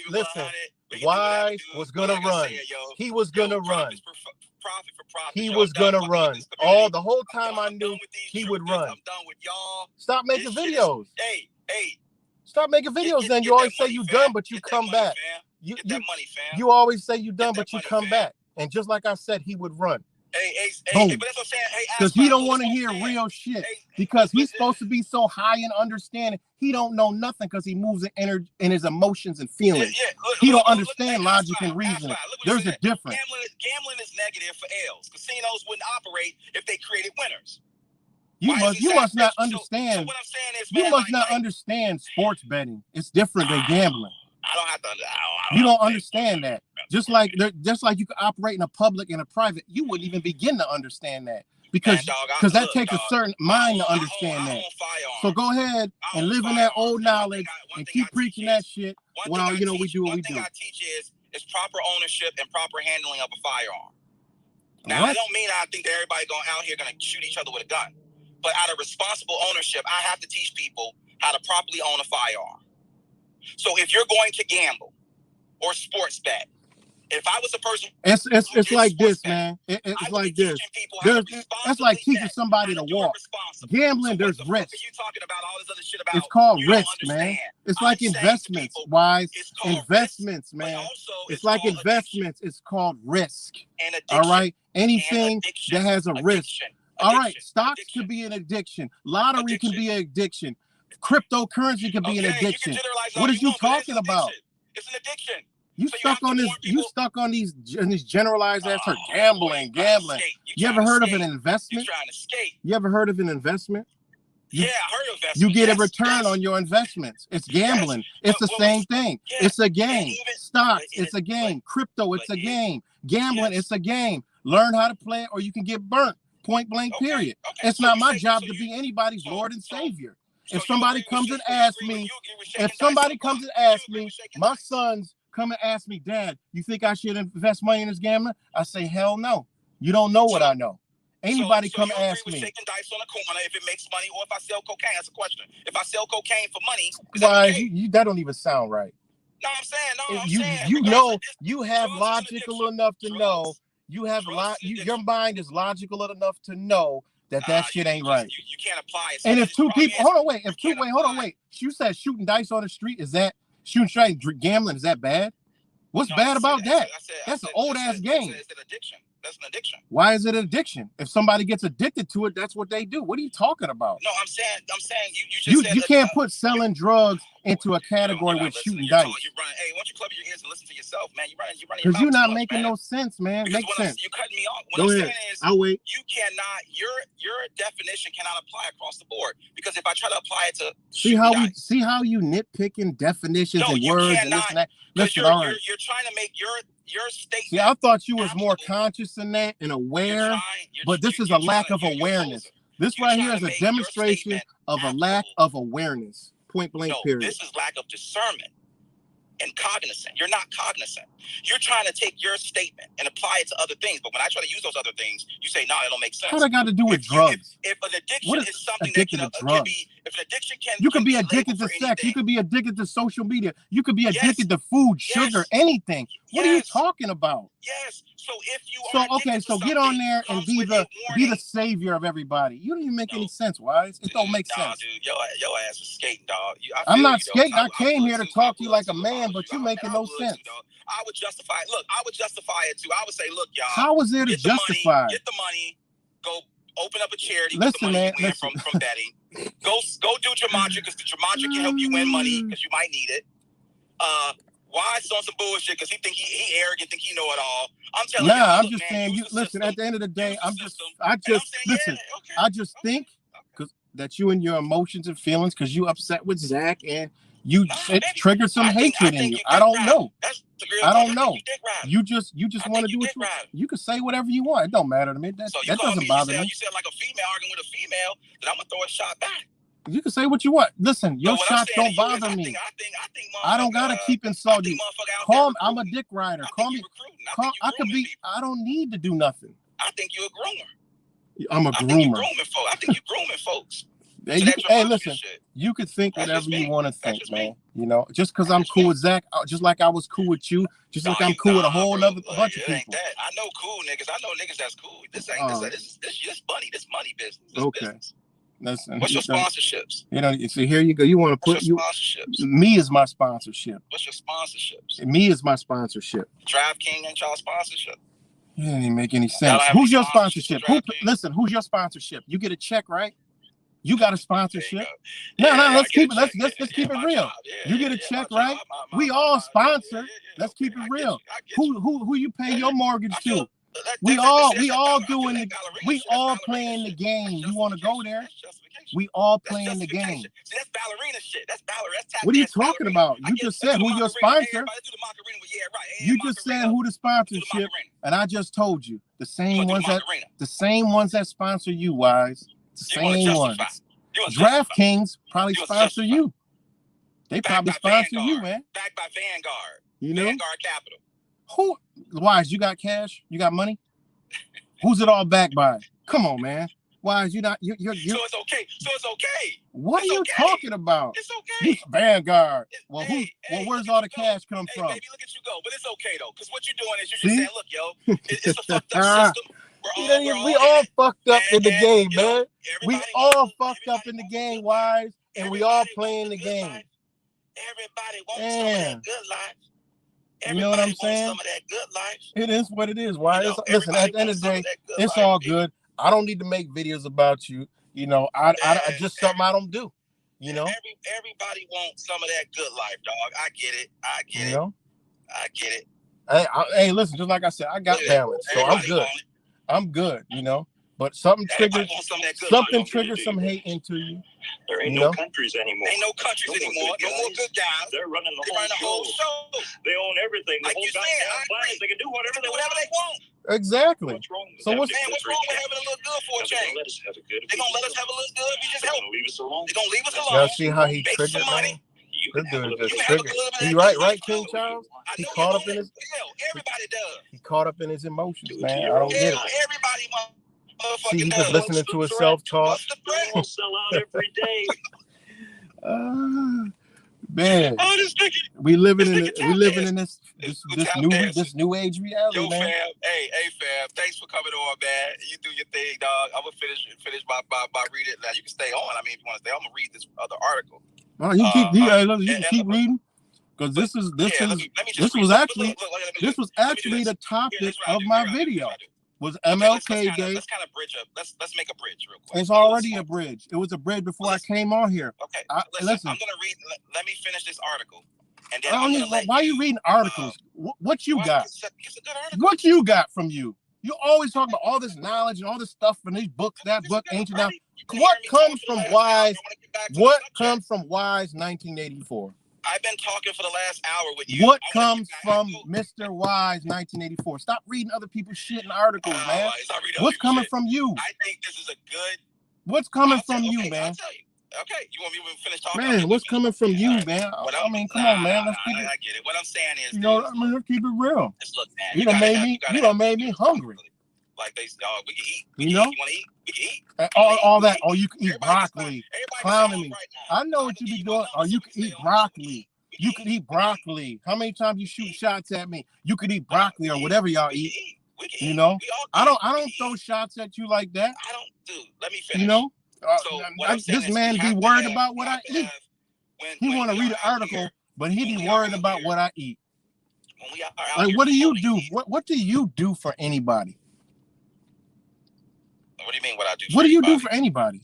Listen, Wise was gonna run. He was gonna run. He was gonna run. All the whole time I knew he would run. I'm done with y'all. Stop making videos. Hey. Stop making videos. Then you always say you done, but you come back. You always say you done, but you come back. And just like I said, he would run. Hey, boom. But that's what I'm saying. Because he don't want to hear real shit. Because he's supposed to be so high in understanding. He don't know nothing because he moves in his emotions and feelings. He don't understand logic and reasoning. There's a difference. Gambling is negative for L's. Casinos wouldn't operate if they created winners. You must not understand. So what I'm saying is, you must not understand sports betting. It's different than gambling. I don't have to. You don't understand that. Just like you can operate in a public and a private, you wouldn't even begin to understand that because that takes a certain mind to understand that. So go ahead and live in that old knowledge and keep preaching that shit. Well, we do what we do. One thing I teach is proper ownership and proper handling of a firearm. Now, I don't mean I think that everybody out here gonna shoot each other with a gun. But out of responsible ownership, I have to teach people how to properly own a firearm. So if you're going to gamble or sports bet, if I was a person, it's like this, man. It's like this. That's like teaching somebody to walk. Gambling, there's risk. It's called risk, man. It's like investments, Wise. Investments, man. It's like investments. It's called risk. All right. Anything that has a risk. All right, stocks could be an addiction. Lottery can be an addiction. Cryptocurrency can be an addiction. What are you talking about? It's an addiction. You stuck on this. You stuck on these generalized answers. Gambling. You ever heard of an investment? You ever heard of an investment? Yeah, I heard of investment. You get a return on your investments. It's gambling. It's the same thing. It's a game. Stocks. It's a game. Crypto. It's a game. Gambling. It's a game. Learn how to play it, or you can get burnt. Point blank, period. It's not my job to be anybody's Lord and Savior. If somebody comes and asks me, my sons come and ask me, Dad, you think I should invest money in this gambling? I say, hell no. You don't know what I know. Anybody come ask me. Shaking dice on the corner if it makes money or if I sell cocaine. That's a question. If I sell cocaine for money, why that don't even sound right. No, I'm saying, you know, you have logical enough to know. You have your mind is logical enough to know that shit ain't right. You can't apply it. And if two people, hold on, wait. You said shooting dice on the street, is that shooting straight gambling? Is that bad? What's bad about that? That's an old ass game. It's an addiction. That's an addiction. Why is it an addiction? If somebody gets addicted to it, that's what they do. What are you talking about? No, I'm saying you can't put selling drugs into a category with shooting dice. Hey, why don't you cover your ears and listen to yourself, man? You're running. Because you're not making no sense, man. Make sense. You're cutting me off. Go ahead. I'll wait. You cannot. Your definition cannot apply across the board because if I try to apply it to see how you nitpicking definitions and words and this and that. Listen, all right. You're trying to make your statement. See, I thought you was more conscious than that and aware, but this is a lack of awareness. This right here is a demonstration of a lack of awareness. Point blank, period. This is lack of discernment. and cognizant. You're not cognizant. You're trying to take your statement and apply it to other things. But when I try to use those other things, you say, no, it don't make sense. What that got to do with drugs? If an addiction is something that can be, if an addiction you can be addicted to sex. You could be addicted to social media. You could be addicted to food, sugar, anything. What are you talking about? Yes. So if you are okay, so get on there and be the savior of everybody. You don't even make any sense, Wise. It don't make sense. Dude, your ass is skating, dog. I'm not skating. I came here to talk to you like a man, but you making no sense. I would justify it. Look, I would justify it too. I would say, look, y'all. How is there to justify? Get the money. Go open up a charity. Listen, man. From betting. Go do gematria because the gematria can help you win money because you might need it. Wise on some bullshit because he think he arrogant, think he know it all. I'm telling you. I'm just saying. You listen. At the end of the day, I just think that you and your emotions and feelings because you upset with Zach and it triggered some hatred in you. I don't know. I don't know. You just want to do what you can say whatever you want. It don't matter to me. That doesn't bother me. You said like a female arguing with a female, then I'm gonna throw a shot back. You can say what you want. Listen, your shots don't bother me. I don't gotta keep insulting you. I'm a dick rider. Call me. I could be. I don't need to do nothing. I think you're a groomer. I'm a groomer. I think you're grooming folks. Hey, listen. You could think whatever you want to think, man. You know, just because I'm cool with Zach, just like I was cool with you, just like I'm cool with a whole other bunch of people. I know cool niggas. I know niggas that's cool. This ain't this money. This money business. Okay. Listen, what's your sponsorships? You know, so here you go. You want to put me as my sponsorship. What's your sponsorships? Me is my sponsorship. DraftKings ain't y'all sponsorship. It didn't make any sense. Who's your sponsorship? Who's your sponsorship? You get a check, right? You got a sponsorship. No, let's keep it. Let's keep it real. You get a check, right? We all sponsor. Let's keep it real. Who you pay your mortgage to? We all playing the game. You want to go there? We all playing the game. That's ballerina shit. That's ballerina. What are you talking about? You just said who your sponsor. You just said who the sponsorship, and I just told you the same ones that sponsor you, Wise. The same ones. DraftKings probably sponsor you. They probably sponsor you, man. Backed by Vanguard. You know? Vanguard Capital. Who? Wise, you got cash? You got money? Who's it all backed by? Come on, man. Wise, you're not. You're. So it's okay. What are you talking about? It's okay. Vanguard. Well, where's all the cash come from? Baby, look at you go. But it's okay though, because what you're doing is you're just saying, look, yo, it's a fucked up system. We all fucked up in the game, man. We all fucked up in the game, Wise, and we all playing the game. Everybody wants some of that good life. You know what I'm saying? Some of that good life. It is what it is. Why? Listen, at the end of the day, it's all good. I don't need to make videos about you. You know, I just something I don't do. You know, everybody wants some of that good life, dog. I get it. I get it. Hey, listen. Just like I said, I got balance, so I'm good. I'm good. You know. But something triggers some hate into you. There ain't no countries anymore. Ain't no countries anymore. No more good guys. They're running the whole show. They own everything. The whole goddamn planet. They can do whatever they want. Exactly. What's wrong with what's wrong with having a little good for a change? They're gonna let us have a little good. We just help. Leave us alone. They're gonna leave us alone. Y'all see how he triggered me? Just triggered. He right, King Charles. He caught up in his. Everybody does. He caught up in his emotions, man. I don't get it. Everybody wants. See, he's just listening to his self-talk. Sell out every day. Man, we living in this new age reality, yo, man. Fam, hey, fam, thanks for coming on, man. You do your thing, dog. I'm gonna finish my read it. Now you can stay on. I mean, if you want to stay, I'm gonna read this other article. Oh, you can keep reading, because this was actually the topic of my video. Was MLK Day. Let's kind of bridge up. Let's make a bridge real quick. It's already a bridge. It was a bridge before I came on here. Okay, listen. I'm gonna read. Let me finish this article, and then why are you reading articles? What you got? It's a good article. What you got from you? You always talk about all this knowledge and all this stuff from these books, that book, ancient. Now, what comes from Wise? What comes from Wise 1984? I've been talking for the last hour with you. What comes from Mr. Wise 1984? Stop reading other people's shit and articles, man. What's coming from you? I think this is a good. What's coming from you, man? Okay, you want me to finish talking? Man, what's coming from you, man? I mean, come on, man. Let's keep it. I get it. What I'm saying is, you know, I mean, let's keep it real. Just look, man. You done made me hungry. Like they, we can eat. You know? You want to eat? We can eat. All that. Oh, you can eat broccoli. Everybody Clowning me. right now. I know what you be doing. Or you can eat broccoli. You can eat broccoli. How many times you shoot shots at me? You could eat broccoli or whatever y'all eat. You know? I don't throw shots at you like that. I don't do. Let me finish. You know? So this man be worried about what I eat. He want to read an article, but he be worried about what I eat. Like, what do you do? What do you do for anybody? What do you mean? What I do? What do you do for anybody?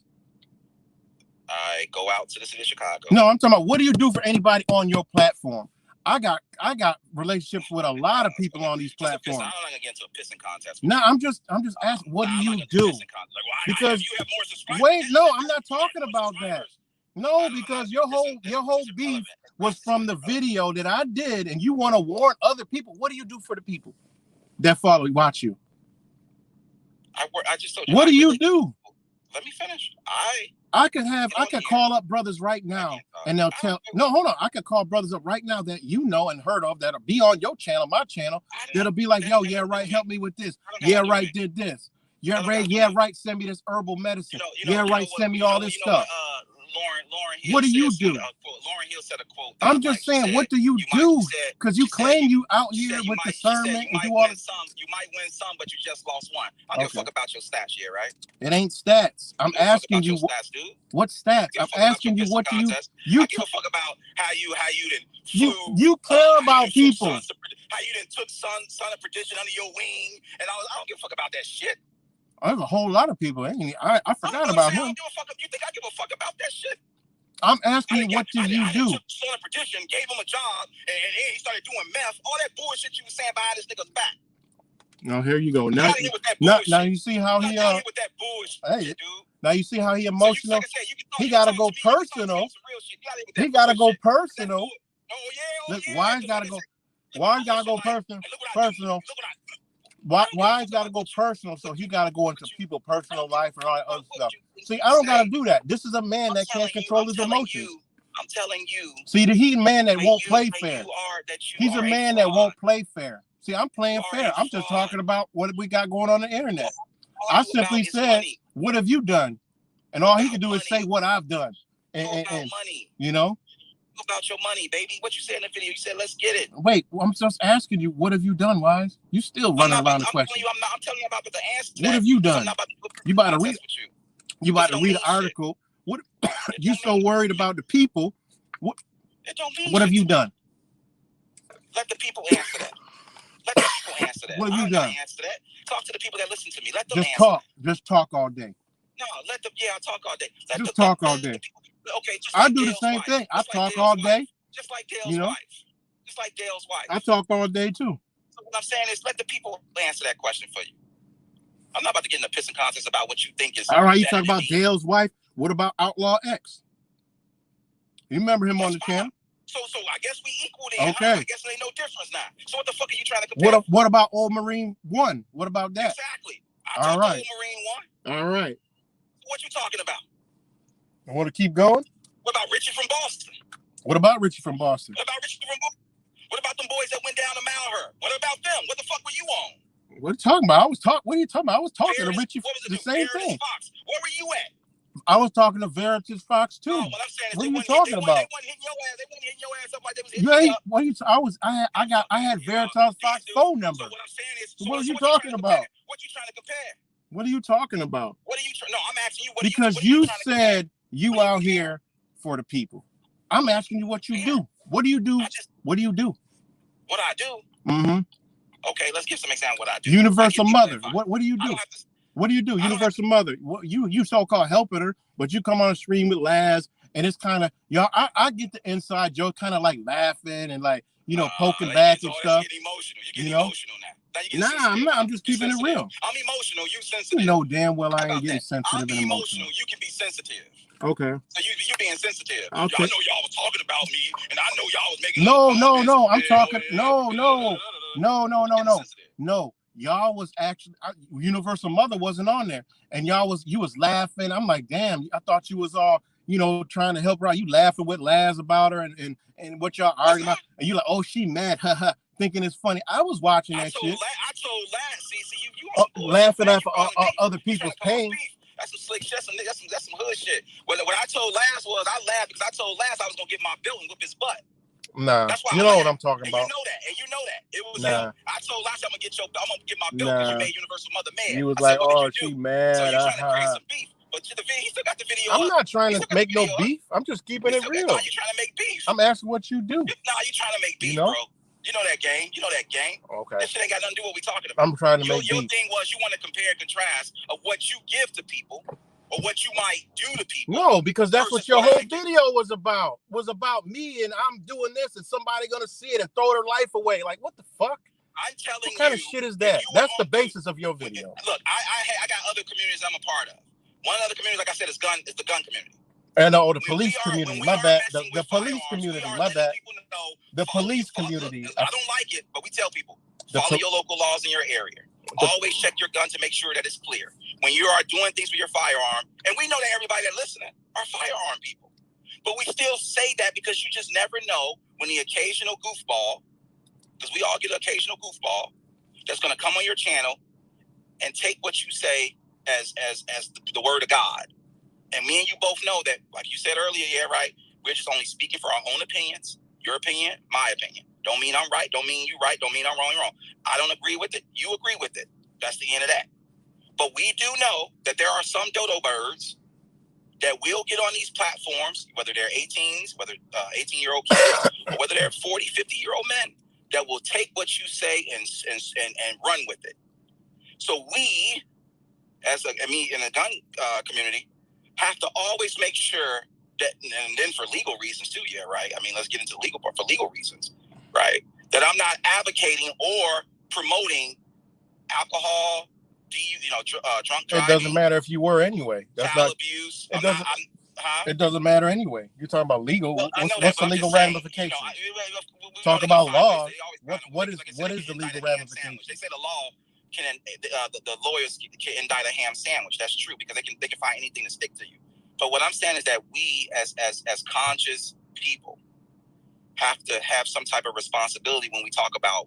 I go out to the city of Chicago. No, I'm talking about what do you do for anybody on your platform? I got relationships with a lot of people on these platforms. I'm not gonna get into a pissing contest. No, I'm just asking, what do you do? Because you have more subscribers. wait, no, I'm not talking about that. No, because your whole beef was from the video that I did, and you want to warn other people. What do you do for the people that watch you? I just told you. What do you do? Let me finish. I could call up brothers right now and they'll tell. No, hold on. I could call brothers up right now that you know and heard of that'll be on your channel, my channel. That'll be like, yo, yeah, right. Help me with this. Yeah, right. Did this. Yeah, right. Yeah, right. Send me this herbal medicine. Yeah, right. Send me all this stuff. Lauren Hill, what do you do? Lauren Hill said a quote. I'm just saying, what do you do? Because you claim you out here with discernment and do all this. You might win some, but you just lost one. I don't give a fuck about your stats here, right? It ain't stats. I'm asking you what stats. I'm asking you what do you. I give a fuck about how you didn't. You care about people. How you didn't took son of perdition under your wing, and I don't give a fuck about that shit. There's a whole lot of people. I forgot about him. You think I give a fuck about that shit? I'm asking you, what do you do? Son of perdition, gave him a job, and he started doing meth. All that bullshit you were saying behind this nigga's back. No, here you go. Now you see how he with that bullshit, hey, dude. Now you see how he emotional. He gotta go personal. He gotta go personal. Look, Wine's gotta go. Wine gotta go personal. Wine's gotta go personal, so he gotta go into people's personal life and all that other stuff. See, I don't gotta do that. This is a man that can't control his emotions. I'm telling you. See, he's a man that won't play fair. He's a man that won't play fair. See, I'm playing fair. I'm just talking about what we got going on the internet. I simply said, what have you done? And all he can do is say what I've done. And you know? About your money, baby. What you said in the video? You said, let's get it. Wait, I'm just asking you, what have you done, Wise? You still running around the question. I'm telling you about the answer. What have you done? You about to read. You about to read an article. What? You so worried about the people? What have you done? Let the people answer that. Let the people answer that. What have you done? Answer that. Talk to the people that listen to me. Let them just talk. Just talk all day. No, let them. Yeah, I talk all day. Just talk all day. Okay, I do the same thing. I talk all day. Just like Dale's wife. Just like Dale's wife. I talk all day too. So what I'm saying is, let the people answer that question for you. I'm not about to get in a pissing contest about what you think is. All right, you talk about Dale's wife. What about Outlaw X? You remember him on the channel? So I guess we equal then. Okay. I guess there ain't no difference now. So what the fuck are you trying to compare? What about Old Marine 1? What about that? Exactly. All right. Old Marine 1. All right. What you talking about? I want to keep going. What about Richie from Boston? What about Richie from Boston? What about Richie from Boston? What about them boys that went down to Malheur? What about them? What the fuck were you on? What are you talking about? What are you talking about? I was talking to Richie. The same thing. Fox. Where were you at? I was talking to Veritas Fox too. What I'm saying is what are you talking about? They wasn't hitting your ass up like they was hitting you up. What are you? I had Veritas Fox phone number. So what I'm saying is, what are you talking about? What you trying to compare? What are you talking about? What are you? No, I'm asking you. Because you said you out here for the people. I'm asking you what you do. What do you do? What do you do? What I do? Mm-hmm. Okay, let's give some example. What I do. Universal Mother. What do you do? What do you do? Universal Mother. You so-called helping her, but you come on a stream with Laz, and it's kind of y'all. I get the inside joke, kind of like laughing and like poking back and stuff. You get emotional now. Nah, I'm not. I'm just keeping it real. I'm emotional. You sensitive. You know damn well I ain't getting sensitive and emotional. You can be sensitive. Okay. So you being sensitive. Y'all know y'all was talking about me, and I know y'all was making. No. I'm talking. No. Y'all was actually Universal Mother wasn't on there, and you was laughing. I'm like, damn. I thought you was all you know, trying to help her out. You laughing with Laz about her and what y'all arguing about. And you like, oh, she mad, haha, thinking it's funny. I was watching that shit. I told Laz, see, you laughing at other people's pain. That's some slick shit. That's some hood shit. What I told Laz was, I laughed because I told Laz I was gonna get my belt and whip his butt. Nah, that's why you know what I'm talking about. And you know that. It was I told Laz I'm gonna get my belt because you made Universal Mother mad. You was like, oh, she mad. So you're trying to create some beef. But he still got the video. I'm not trying to make no beef. I'm just keeping it real. No, you trying to make beef. I'm asking what you do. Nah, you trying to make beef, bro. You know that game. Okay. That shit ain't got nothing to do with what we talking about. I'm trying to make your beef. thing was you want to compare and contrast of what you give to people or what you might do to people. No, because that's what your whole video was about. Was about me and I'm doing this and somebody gonna see it and throw their life away. Like, what the fuck? I'm telling you. What kind of shit is that? That's the basis of your video. Look, I got other communities I'm a part of. One other community, like I said, is the gun community. And the police community, my bad. The police community, my bad. The police community. I don't like it, but we tell people, follow your local laws in your area. Always check your gun to make sure that it's clear. When you are doing things with your firearm, and we know that everybody that listening are firearm people. But we still say that because you just never know when the occasional goofball, because we all get an occasional goofball, that's going to come on your channel and take what you say as the word of God. And me and you both know that, like you said earlier, yeah, right, we're just only speaking for our own opinions. Your opinion, my opinion. Don't mean I'm right. Don't mean you right. Don't mean I'm wrong. You're wrong. I don't agree with it. You agree with it. That's the end of that. But we do know that there are some dodo birds that will get on these platforms, whether they're 18s, whether 18-year-old kids, or whether they're 40, 50-year-old men, that will take what you say and run with it. So we, in the gun community, have to always make sure that, and then for legal reasons too, yeah, right? I mean, let's get into legal part for legal reasons, right? That I'm not advocating or promoting alcohol, drunk driving. It doesn't matter if you were anyway. That's child not abuse. It doesn't matter anyway. You're talking about legal. Well, what's the legal ramification? Talk about law. What is the legal ramification? They say the law can the lawyers can indict a ham sandwich. That's true because they can find anything to stick to you. But what I'm saying is that we as conscious people have to have some type of responsibility when we talk about,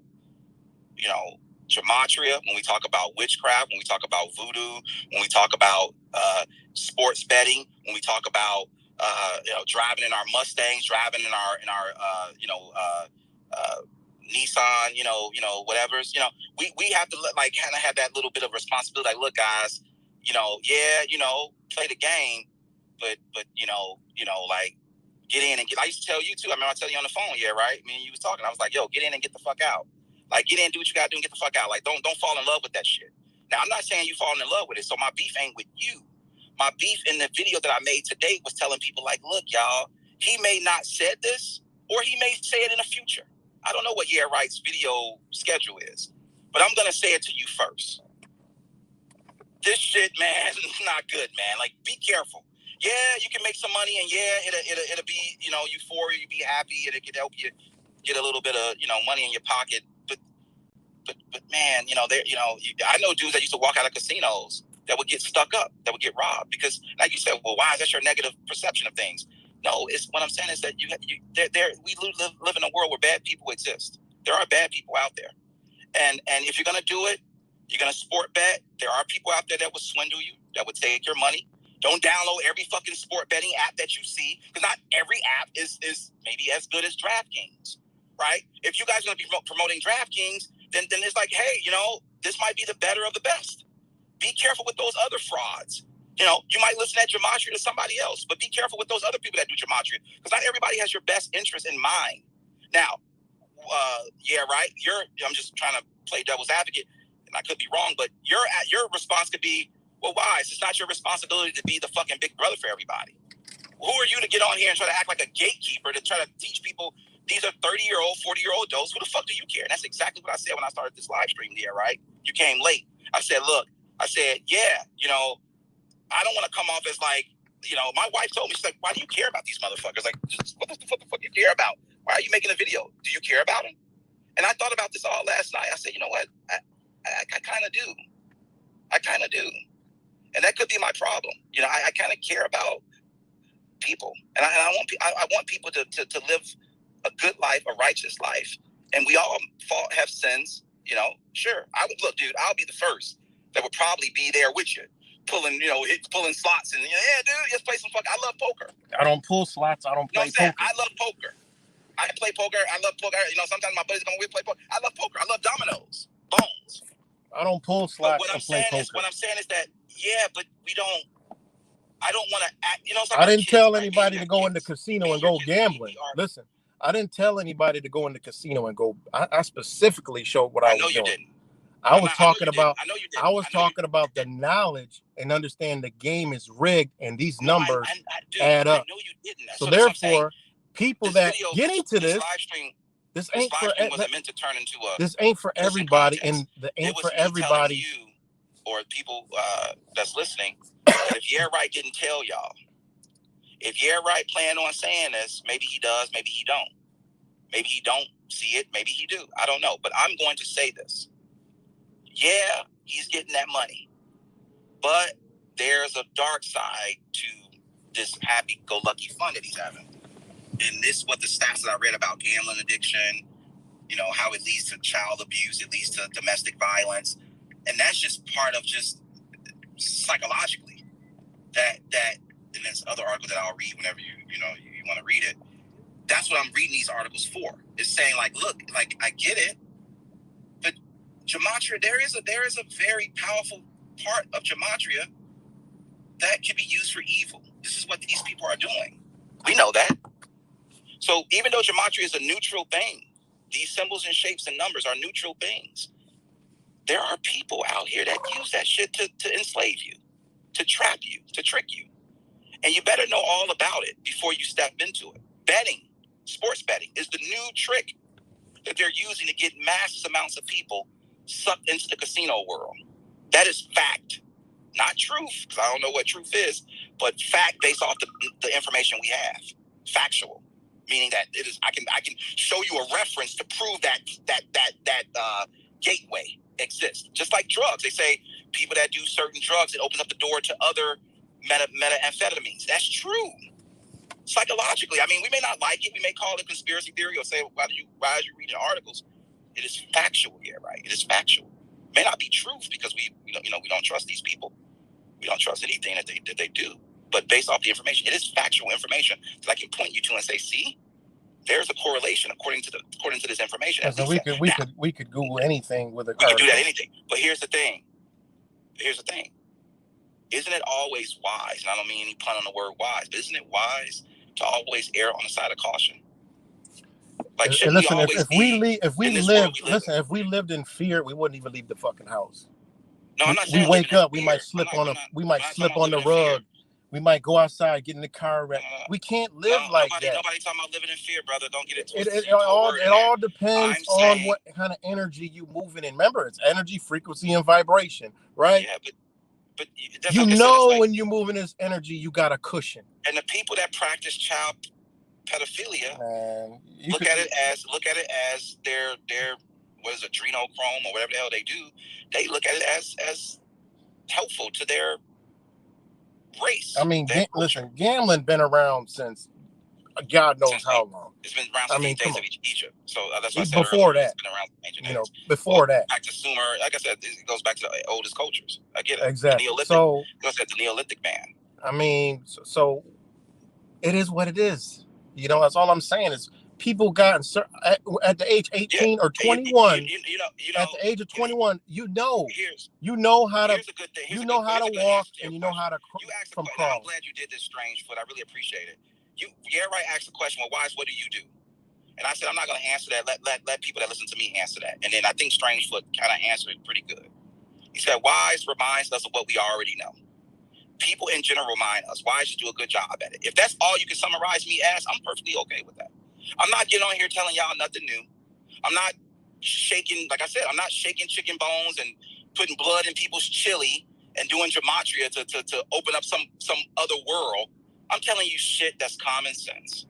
gematria, when we talk about witchcraft, when we talk about voodoo, when we talk about sports betting, when we talk about driving in our Mustangs, driving in our Nissan, whatever's, we have to kind of have that little bit of responsibility. Like, look, guys, play the game, but get in and get. I used to tell you too. I remember I tell you on the phone, yeah, right. I mean, you was talking. I was like, yo, get in and get the fuck out. Like, get in, do what you gotta do, and get the fuck out. Like, don't fall in love with that shit. Now, I'm not saying you falling in love with it. So my beef ain't with you. My beef in the video that I made today was telling people, like, look, y'all, he may not said this, or he may say it in the future. I don't know what Yeah Right's video schedule is, but I'm gonna say it to you first. This shit, man, is not good, man. Like, be careful. Yeah, you can make some money, and yeah, it'll be, euphoria. You be happy, and it can help you get a little bit of, money in your pocket. But man, I know dudes that used to walk out of casinos that would get stuck up, that would get robbed because, like you said, well, why is that your negative perception of things? No, it's what I'm saying is that we live in a world where bad people exist. There are bad people out there, and if you're gonna do it, you're gonna sport bet. There are people out there that would swindle you, that would take your money. Don't download every fucking sport betting app that you see, because not every app is maybe as good as DraftKings, right? If you guys are gonna be promoting DraftKings, then it's like, hey, this might be the better of the best. Be careful with those other frauds. You might listen at gematria to somebody else, but be careful with those other people that do gematria, because not everybody has your best interest in mind. Now, yeah, right. I'm just trying to play devil's advocate, and I could be wrong, but your response could be, well, why? It's not your responsibility to be the fucking big brother for everybody. Who are you to get on here and try to act like a gatekeeper to try to teach people these are 30-year-old, 40-year-old adults? Who the fuck do you care? And that's exactly what I said when I started this live stream there, right? You came late. I said, look, yeah, I don't want to come off as like, my wife told me, she's like, why do you care about these motherfuckers? Like, what the fuck do you care about? Why are you making a video? Do you care about them? And I thought about this all last night. I said, you know what? I kind of do. I kind of do. And that could be my problem. I kind of care about people, and I want people to live a good life, a righteous life, and we all have sins. You know, sure. I would look, dude. I'll be the first that would probably be there with you, pulling slots, and yeah, dude, let's play some fuck. I love poker. I don't pull slots. I don't play poker. I love poker. I play poker. I love poker. You know, sometimes my buddies come with play poker. I love poker. I love dominoes, bones. I don't pull slots. What I'm saying is that but we don't. I don't want to act. You know, I didn't tell anybody to go in the casino and go gambling. Listen, I didn't tell anybody to go in the casino and go. I specifically showed what I was doing. You didn't. I was talking about the knowledge and understand the game is rigged and these numbers add up. I know you didn't. So therefore, people that get into this ain't for wasn't meant to turn into a. This ain't for everybody, and the ain't for everybody. You or people that's listening, that if Yair Wright didn't tell y'all, if Yair Wright planned on saying this, maybe he does, maybe he don't. Maybe he don't see it, maybe he do. I don't know, but I'm going to say this. Yeah, he's getting that money, but there's a dark side to this happy-go-lucky fun that he's having. And this is what the stats that I read about gambling addiction, you know, how it leads to child abuse, it leads to domestic violence. And that's just part of just psychologically that and there's other articles that I'll read whenever you want to read it. That's what I'm reading these articles for. It's saying like, look, like I get it, but gematria, there is a very powerful part of gematria that can be used for evil. This is what these people are doing. We know that. So even though gematria is a neutral thing, these symbols and shapes and numbers are neutral things. There are people out here that use that shit to enslave you, to trap you, to trick you. And you better know all about it before you step into it. Betting, sports betting, is the new trick that they're using to get massive amounts of people sucked into the casino world. That is fact, not truth, because I don't know what truth is, but fact based off the information we have. Factual, meaning that it is. I can show you a reference to prove that gateway exists. Just like drugs, they say people that do certain drugs, it opens up the door to other methamphetamines. That's true. Psychologically, I mean, we may not like it. We may call it conspiracy theory or say, why are you reading articles? It is factual here, right? It is factual. It may not be truth because we don't trust these people. We don't trust anything that they do. But based off the information, it is factual information that I can point you to and say, see, there's a correlation according to this information. So we could Google anything with a. We could do that anything. But here's the thing. Isn't it always wise? And I don't mean any pun on the word wise, but isn't it wise to always err on the side of caution? Like, listen, if we lived in fear, we wouldn't even leave the fucking house. No, I'm not saying we wake up, we might slip on the rug. We might go outside, get in the car wreck. We can't live like that. Nobody talking about living in fear, brother. Don't get it twisted. It all depends on what kind of energy you moving in. Remember, it's energy, frequency, and vibration, right? Yeah, but when you move in this energy, you got a cushion. And the people that practice child pedophilia, look at it as their what is adrenochrome or whatever the hell they do. They look at it as helpful to their race. I mean, gambling been around since God knows how long. It's been around since the days of Egypt. So that's what I said before earlier. that. It's been around ancient days. Before that. Back to Sumer. Like I said, it goes back to the oldest cultures. I get it. Exactly. The Neolithic man. I mean, so it is what it is. You know, that's all I'm saying is people got at the age 18 or 21. At the age of 21, you know how to walk and you know how to from crawl. I'm glad you did this, Strangefoot. I really appreciate it. Yair Wright asked the question, well, Wise, what do you do? And I said, I'm not going to answer that. Let people that listen to me answer that. And then I think Strangefoot kind of answered it pretty good. He said, Wise reminds us of what we already know. People in general remind us. Wise should do a good job at it. If that's all you can summarize me as, I'm perfectly okay with that. I'm not getting on here telling y'all nothing new. I'm not shaking, like I said, I'm not shaking chicken bones and putting blood in people's chili and doing gematria to open up some other world. I'm telling you shit that's common sense.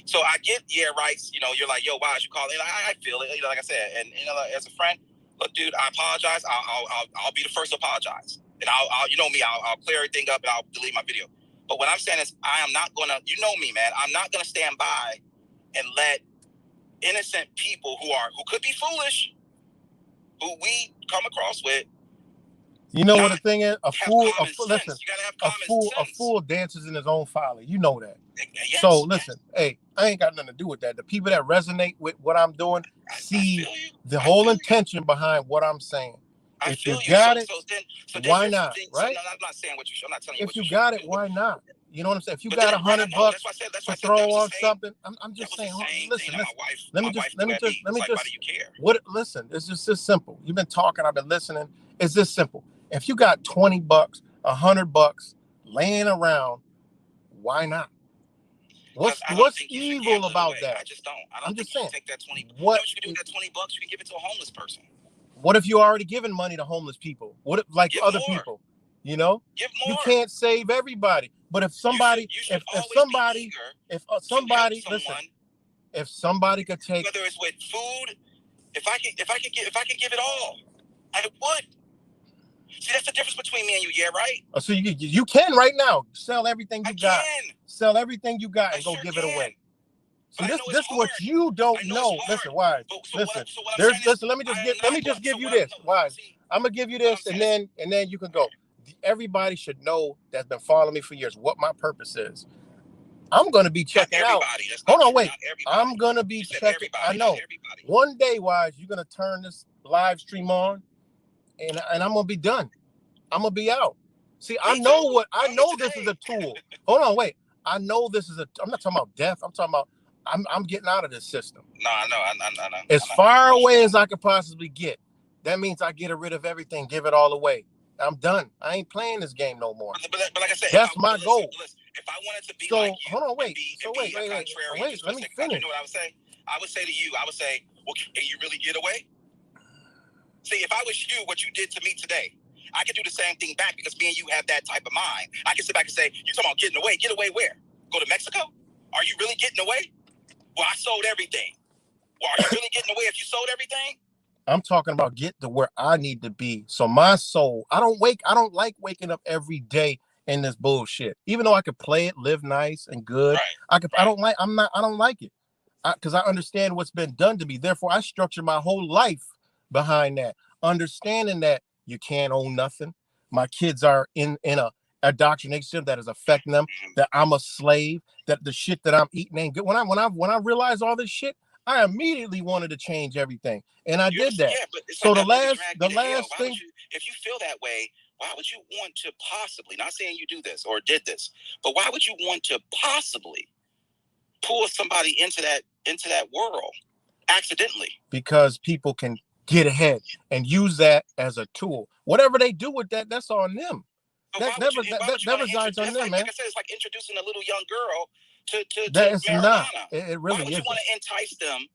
So I get, Wrights, you're like, yo, why did you call it? I feel it, like I said. And, as a friend, look, dude, I apologize. I'll be the first to apologize. And I'll you know me, I'll clear everything up and I'll delete my video. But what I'm saying is, I am not gonna. You know me, man. I'm not gonna stand by and let innocent people who could be foolish, who we come across with. You know what the thing is? Listen, a fool dances in his own folly. You know that. Yes, so listen, hey, I ain't got nothing to do with that. The people that resonate with what I'm doing see the whole intention behind what I'm saying. If you got it, why not? Right? I'm not saying what you should. I'm not telling you. If you got it, why not? You know what I'm saying? If you got $100 to throw on something, I'm just saying. Listen. Let me just. Listen, it's just this simple. You've been talking. I've been listening. It's this simple. If you got $20, $100 laying around, why not? What's evil about that? I just don't. I'm just saying. Take that 20. What you can do with that $20? You can give it to a homeless person. What if you're already giving money to homeless people? What if, like give other more. People? You know, give more. You can't save everybody. But if somebody, if somebody listen, if somebody could take, whether it's with food, if I could give it all, I would. See, that's the difference between me and you, right? So you can right now sell everything you got. Sell everything you got and go give it away. So this is what you don't know. Listen, why? Listen, let me just give you this. Why? I'm gonna give you this, and then you can go. Everybody should know that's been following me for years what my purpose is. I'm gonna be checking out. Hold on, wait. I'm gonna be checking. I know. One day, Wise, you're gonna turn this live stream on, and I'm gonna be done. I'm gonna be out. See, I know this is a tool. Hold on, wait. I know this is I'm not talking about death. I'm talking about I'm getting out of this system. No, I know. As far away as I could possibly get. That means I get rid of everything, give it all away. I'm done. I ain't playing this game no more. But like I said, that's my goal. Listen, if I wanted to be so, like you, hold on, wait. Wait. Let me finish. You know what I would say? I would say to you, well, can you really get away? See, if I was you, what you did to me today, I could do the same thing back because me and you have that type of mind. I can sit back and say, you talking about getting away? Get away where? Go to Mexico? Are you really getting away? Well, I sold everything. Well, are you really getting away if you sold everything? I'm talking about get to where I need to be. So my soul, I don't like waking up every day in this bullshit. Even though I could play it, live nice and good. Right. I don't like it. Because I understand what's been done to me. Therefore, I structure my whole life behind that. Understanding that you can't own nothing. My kids are in a indoctrination that is affecting them, that I'm a slave, that the shit that I'm eating ain't good. When I realized all this shit, I immediately wanted to change everything, and I did that. Yeah, but so like the last thing, if you feel that way, why would you want to possibly? Not saying you do this or did this, but why would you want to possibly pull somebody into that world accidentally? Because people can get ahead and use that as a tool. Whatever they do with that, that's on them. That resides on them, man. Like I said, it's like introducing a little young girl to marijuana. Not. It really Why would you want to entice them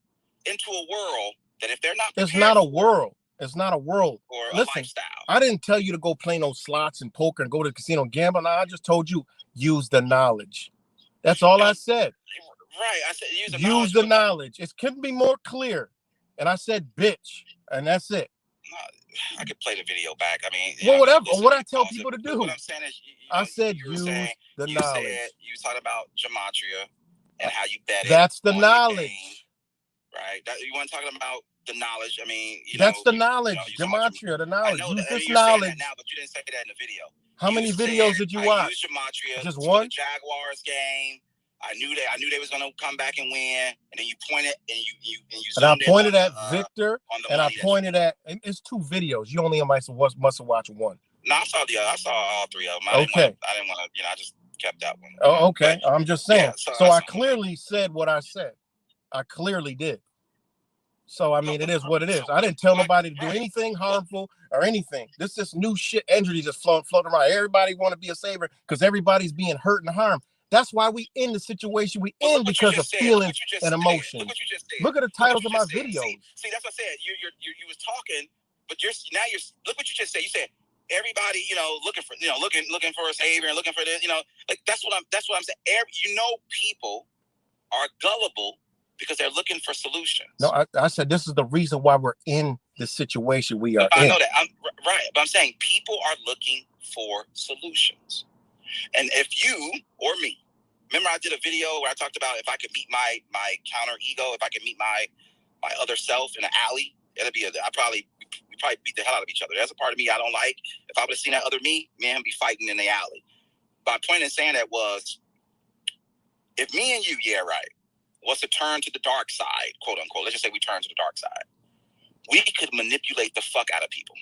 into a world that if they're not prepared, it's not a world. It's not a world. Or listen, a lifestyle. I didn't tell you to go play no slots and poker and go to the casino and gamble. No, I just told you use the knowledge. That's all I said. Right. I said use the knowledge. It couldn't be more clear. And I said bitch, and that's it. I could play the video back. I mean, well, whatever. What I tell people to do. What I'm saying is, I said use the knowledge. You was talking about gematria and how you bet it. That's the knowledge. Right. You want to talk about the knowledge? I mean, that's the knowledge. Gematria, the knowledge. Use this knowledge. Now, but you didn't say that in the video. How many videos did you watch? I used gematria. Just one. The Jaguars game. I knew they was gonna come back and win, and then you pointed and you and I pointed at Victor, and I pointed at. It's two videos. You only must have watched one. No, I saw all three of them. I didn't want to. I just kept that one. Oh, okay. But, I'm just saying. Yeah, so I clearly said what I said. I clearly did. So I mean, it is what it is. I didn't tell nobody to do anything harmful or anything. This new shit energy just floating around. Everybody want to be a saver because everybody's being hurt and harmed. That's why we in the situation we in because of feelings and emotions. Look at the titles of my videos. See, that's what I said. You was talking, but look what you just said. You said everybody, looking for a savior and looking for this, like that's what I'm saying. People are gullible because they're looking for solutions. No, I said this is the reason why we're in the situation we are in. I know that. Right, but I'm saying people are looking for solutions. And if you or me, remember I did a video where I talked about if I could meet my counter ego, if I could meet my other self in an alley, it'd be we probably beat the hell out of each other. There's a part of me I don't like. If I would have seen that other me and him be fighting in the alley. My point in saying that was, if me and you, was to turn to the dark side, quote unquote, let's just say we turn to the dark side, we could manipulate the fuck out of people.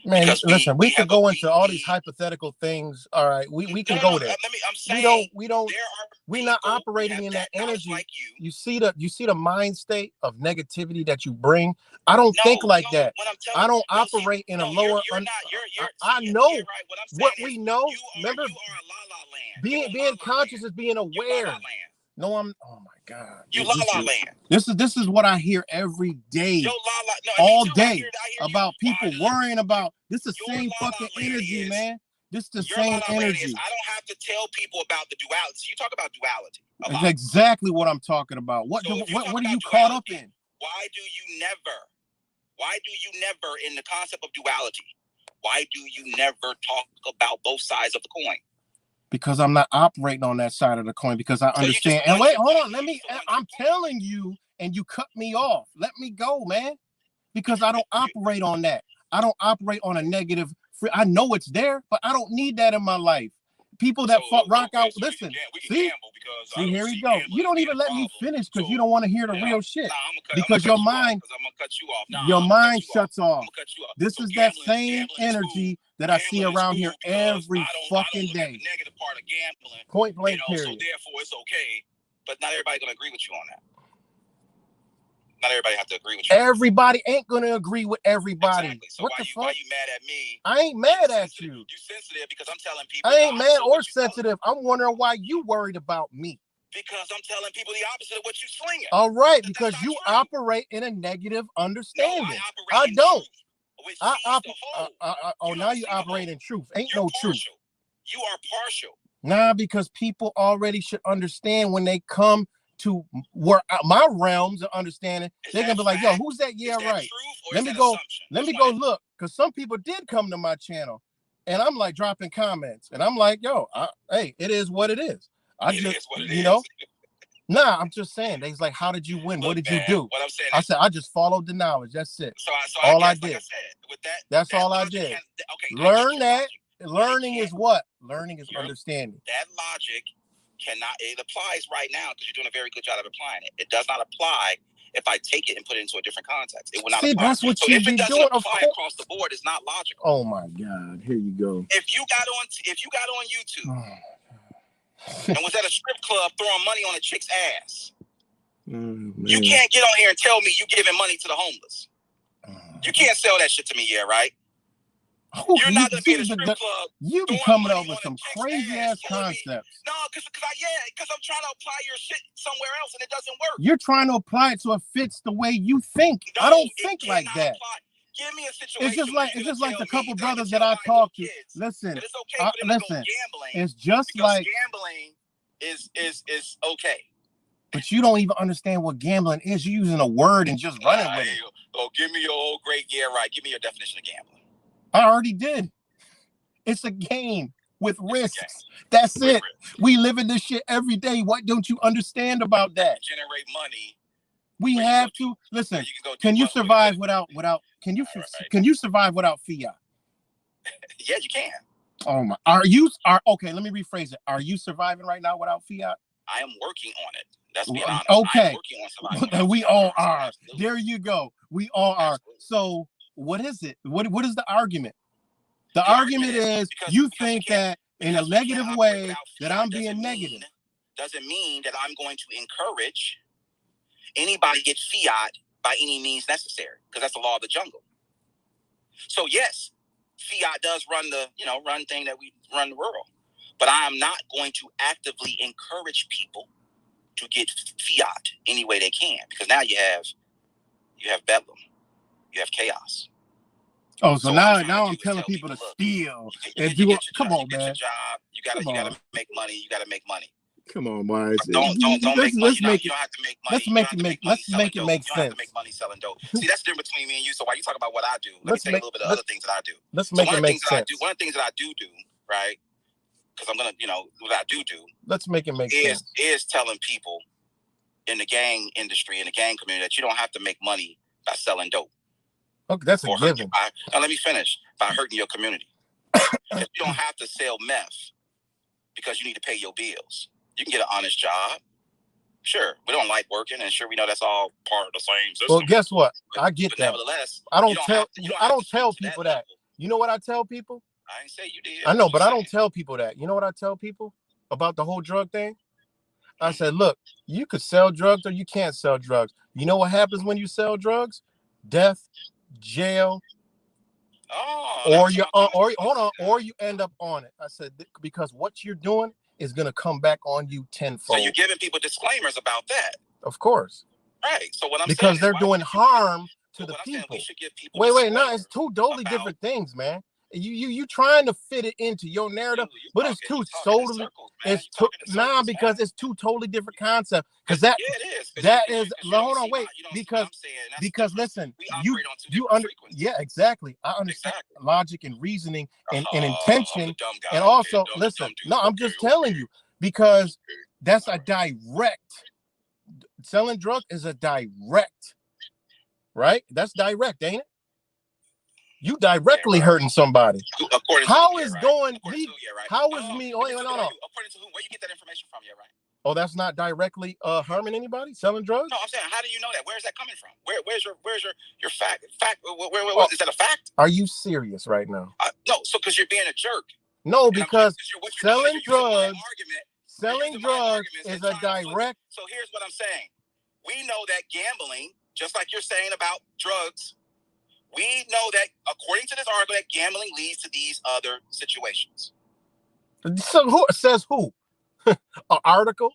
Man, listen, we could go into all these hypothetical things. All right, we can go there. I'm saying we're not operating in that energy. Like you see the mind state of negativity that you bring. I don't think like that. I don't operate in a lower. I know what we know. Remember, being conscious is being aware. No, I'm. Oh my God! You La La Land. This is what I hear every day, all day about people worrying about. This the same fucking energy, man. This the same energy. I don't have to tell people about the duality. You talk about duality. That's exactly what I'm talking about. What are you caught up in? Why do you never in the concept of duality? Why do you never talk about both sides of the coin? Because I'm not operating on that side of the coin, because I understand. And wait, hold on. I'm telling you, and you cut me off. Let me go, man. Because I don't operate on that. I don't operate on a negative. I know it's there, but I don't need that in my life. People that rock out, listen. See, here we go. You don't even let me finish because you don't want to hear the real shit. Because your mind, your mind shuts off. This is that same energy that I see around here every fucking day. Negative part of gambling. Point blank, period. So therefore, it's okay. But not everybody's gonna agree with you on that. Not everybody have to agree with you. Everybody ain't gonna agree with everybody. Exactly. So what why the fuck? Why you mad at me? I ain't mad at you. You sensitive because I'm telling people. I ain't mad or sensitive. I'm wondering why you worried about me. Because I'm telling people the opposite of what you slinging. All right, because you operate in a negative understanding. No, I don't. Oh, now you operate in truth. Ain't no truth. You are partial. Nah, because people already should understand when they come to where my realms of understanding, they're gonna be like, yo, who's that? Yeah, right. Let me go look, because some people did come to my channel and I'm like dropping comments and I'm like, yo, hey, it is what it is. Nah, I'm just saying. They's like, how did you win? What did you do? What I'm saying I said, I just followed the knowledge. That's it. So all I did. Like I said, with that's all I did. Learn that. Learning is what? Learning is understanding. That logic it applies right now because you're doing a very good job of applying it. It does not apply if I take it and put it into a different context. It will not apply. That's what you be doing. Apply across the board, it's not logical. Oh my God. Here you go. If you got on YouTube and was at a strip club throwing money on a chick's ass, you can't get on here and tell me you giving money to the homeless. You can't sell that shit to me, right? You're not gonna be in a strip club. You be coming up with some crazy ass concepts. No, because I'm trying to apply your shit somewhere else and it doesn't work. You're trying to apply it so it fits the way you think. No, I don't think like that. Give me a situation. It's just like the couple brothers that I talked to. Listen, listen. It's just like gambling is okay. But you don't even understand what gambling is. You're using a word and just running with it. Oh, give me your old great right. Give me your definition of gambling. I already did. It's a game with risks. That's it. We live in this shit every day. What don't you understand about that? Generate money. We have to listen. Can you survive without? Can you survive without fiat? Yeah, you can. Oh my! Okay? Let me rephrase it. Are you surviving right now without fiat? I am working on it. That's being honest. Okay. On we all are. There you go. We all are. So what is it? What is the argument? The argument is you think that in a negative way that I'm being negative. Doesn't mean that I'm going to encourage anybody get fiat by any means necessary, because that's the law of the jungle. So yes, fiat does run thing that we run the world, but I am not going to actively encourage people to get fiat any way they can, because now you have bedlam, you have chaos. Oh, so now I'm telling people to steal and do. Come on, man. You gotta make money. You gotta make money. Come on, Mars. Don't make money. You don't have to make money. Let's make it make sense. You don't have to make money selling dope. See, that's the difference between me and you. So while you talk about what I do, let me tell you a little bit of other things that I do. Let's make it make sense. One of the things that I do, right, because I'm gonna, what I do Let's make it make sense. Is telling people in the gang industry, in the gang community, that you don't have to make money by selling dope. Okay, that's a given. Now let me finish. By hurting your community. You don't have to sell meth because you need to pay your bills. You can get an honest job. Sure, we don't like working, and sure, we know that's all part of the same system. Well, guess what? I get but that. Nevertheless, I don't tell people that. You know what I tell people? I didn't say you did. I know, but I don't tell people that. You know what I tell people about the whole drug thing? I said, look, you could sell drugs or you can't sell drugs. You know what happens when you sell drugs? Death, jail, or you end up on it. I said, because what you're doing is going to come back on you tenfold. So you're giving people disclaimers about that. Of course. Right. So what I'm because saying they're doing harm to the people. We should give people wait, no, it's two totally different things, man. You trying to fit it into your narrative, but it's two totally. Because it's two totally different concepts. Because that is. Hold on, wait. Because listen, you under. Yeah, exactly. I understand logic and reasoning and intention, and also listen. No, I'm just telling you because that's a direct. Selling drugs is a direct, right? That's direct, ain't it? You directly hurting somebody. How is going? How is me? Oh, no. According to who? Where you get that information from? Yeah, right. Oh, that's not directly harming anybody. Selling drugs? No, I'm saying, how do you know that? Where's that coming from? Where's your fact? Is that a fact? Are you serious right now? No, so because you're being a jerk. No, because selling drugs. Selling drugs is a direct. So here's what I'm saying. We know that gambling, just like you're saying about drugs, we know that according to this article, that gambling leads to these other situations. So who says who? An article?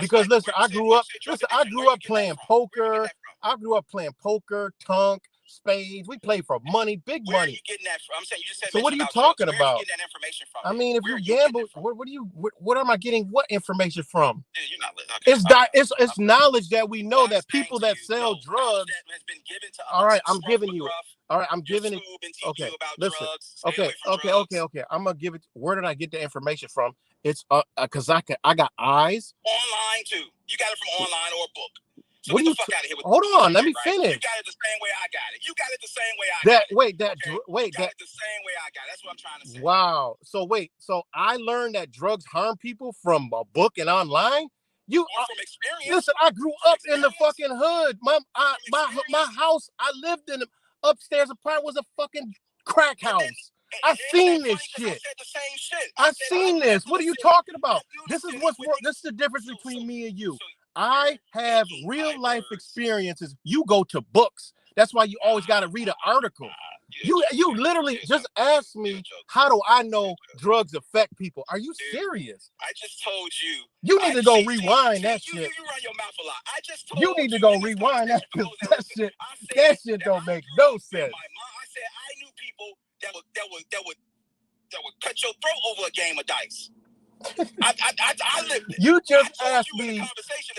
Because listen, I grew up playing poker. I grew up playing poker, tunk, spades. We play for money, big money. Where are you getting that from? I'm saying you just said. So what are you talking about? Where are you getting that information from? I mean, if you gamble, what am I getting? What information from? Dude, you're not okay. It's knowledge that we know that people that sell drugs. Has been given to all right, I'm giving you it. All right, I'm giving it. Okay, listen. Okay. I'm gonna give it. Where did I get the information from? It's because I got eyes. Online too. You got it from online or a book. So what get the fuck out of here with hold on, let me finish. You got it the same way I got it. You got it the same way I got it. You got it the same way I got it. That's what I'm trying to say. Wow. So I learned that drugs harm people from a book and online. From experience. Listen, I grew up in the fucking hood. My house, I lived in upstairs apartment was a fucking crack house. I've seen this shit. I've seen this. What are you talking about? This is the difference between me and you. I have real life experiences. You go to books. That's why you always got to read an article. You literally just asked me, how do I know drugs affect people? Are you serious? I just told you. You need to go rewind that shit. You run your mouth a lot. I just told you need to go rewind that because that shit don't make no sense. I said I knew people that would cut your throat over a game of dice. I lived it. You just asked me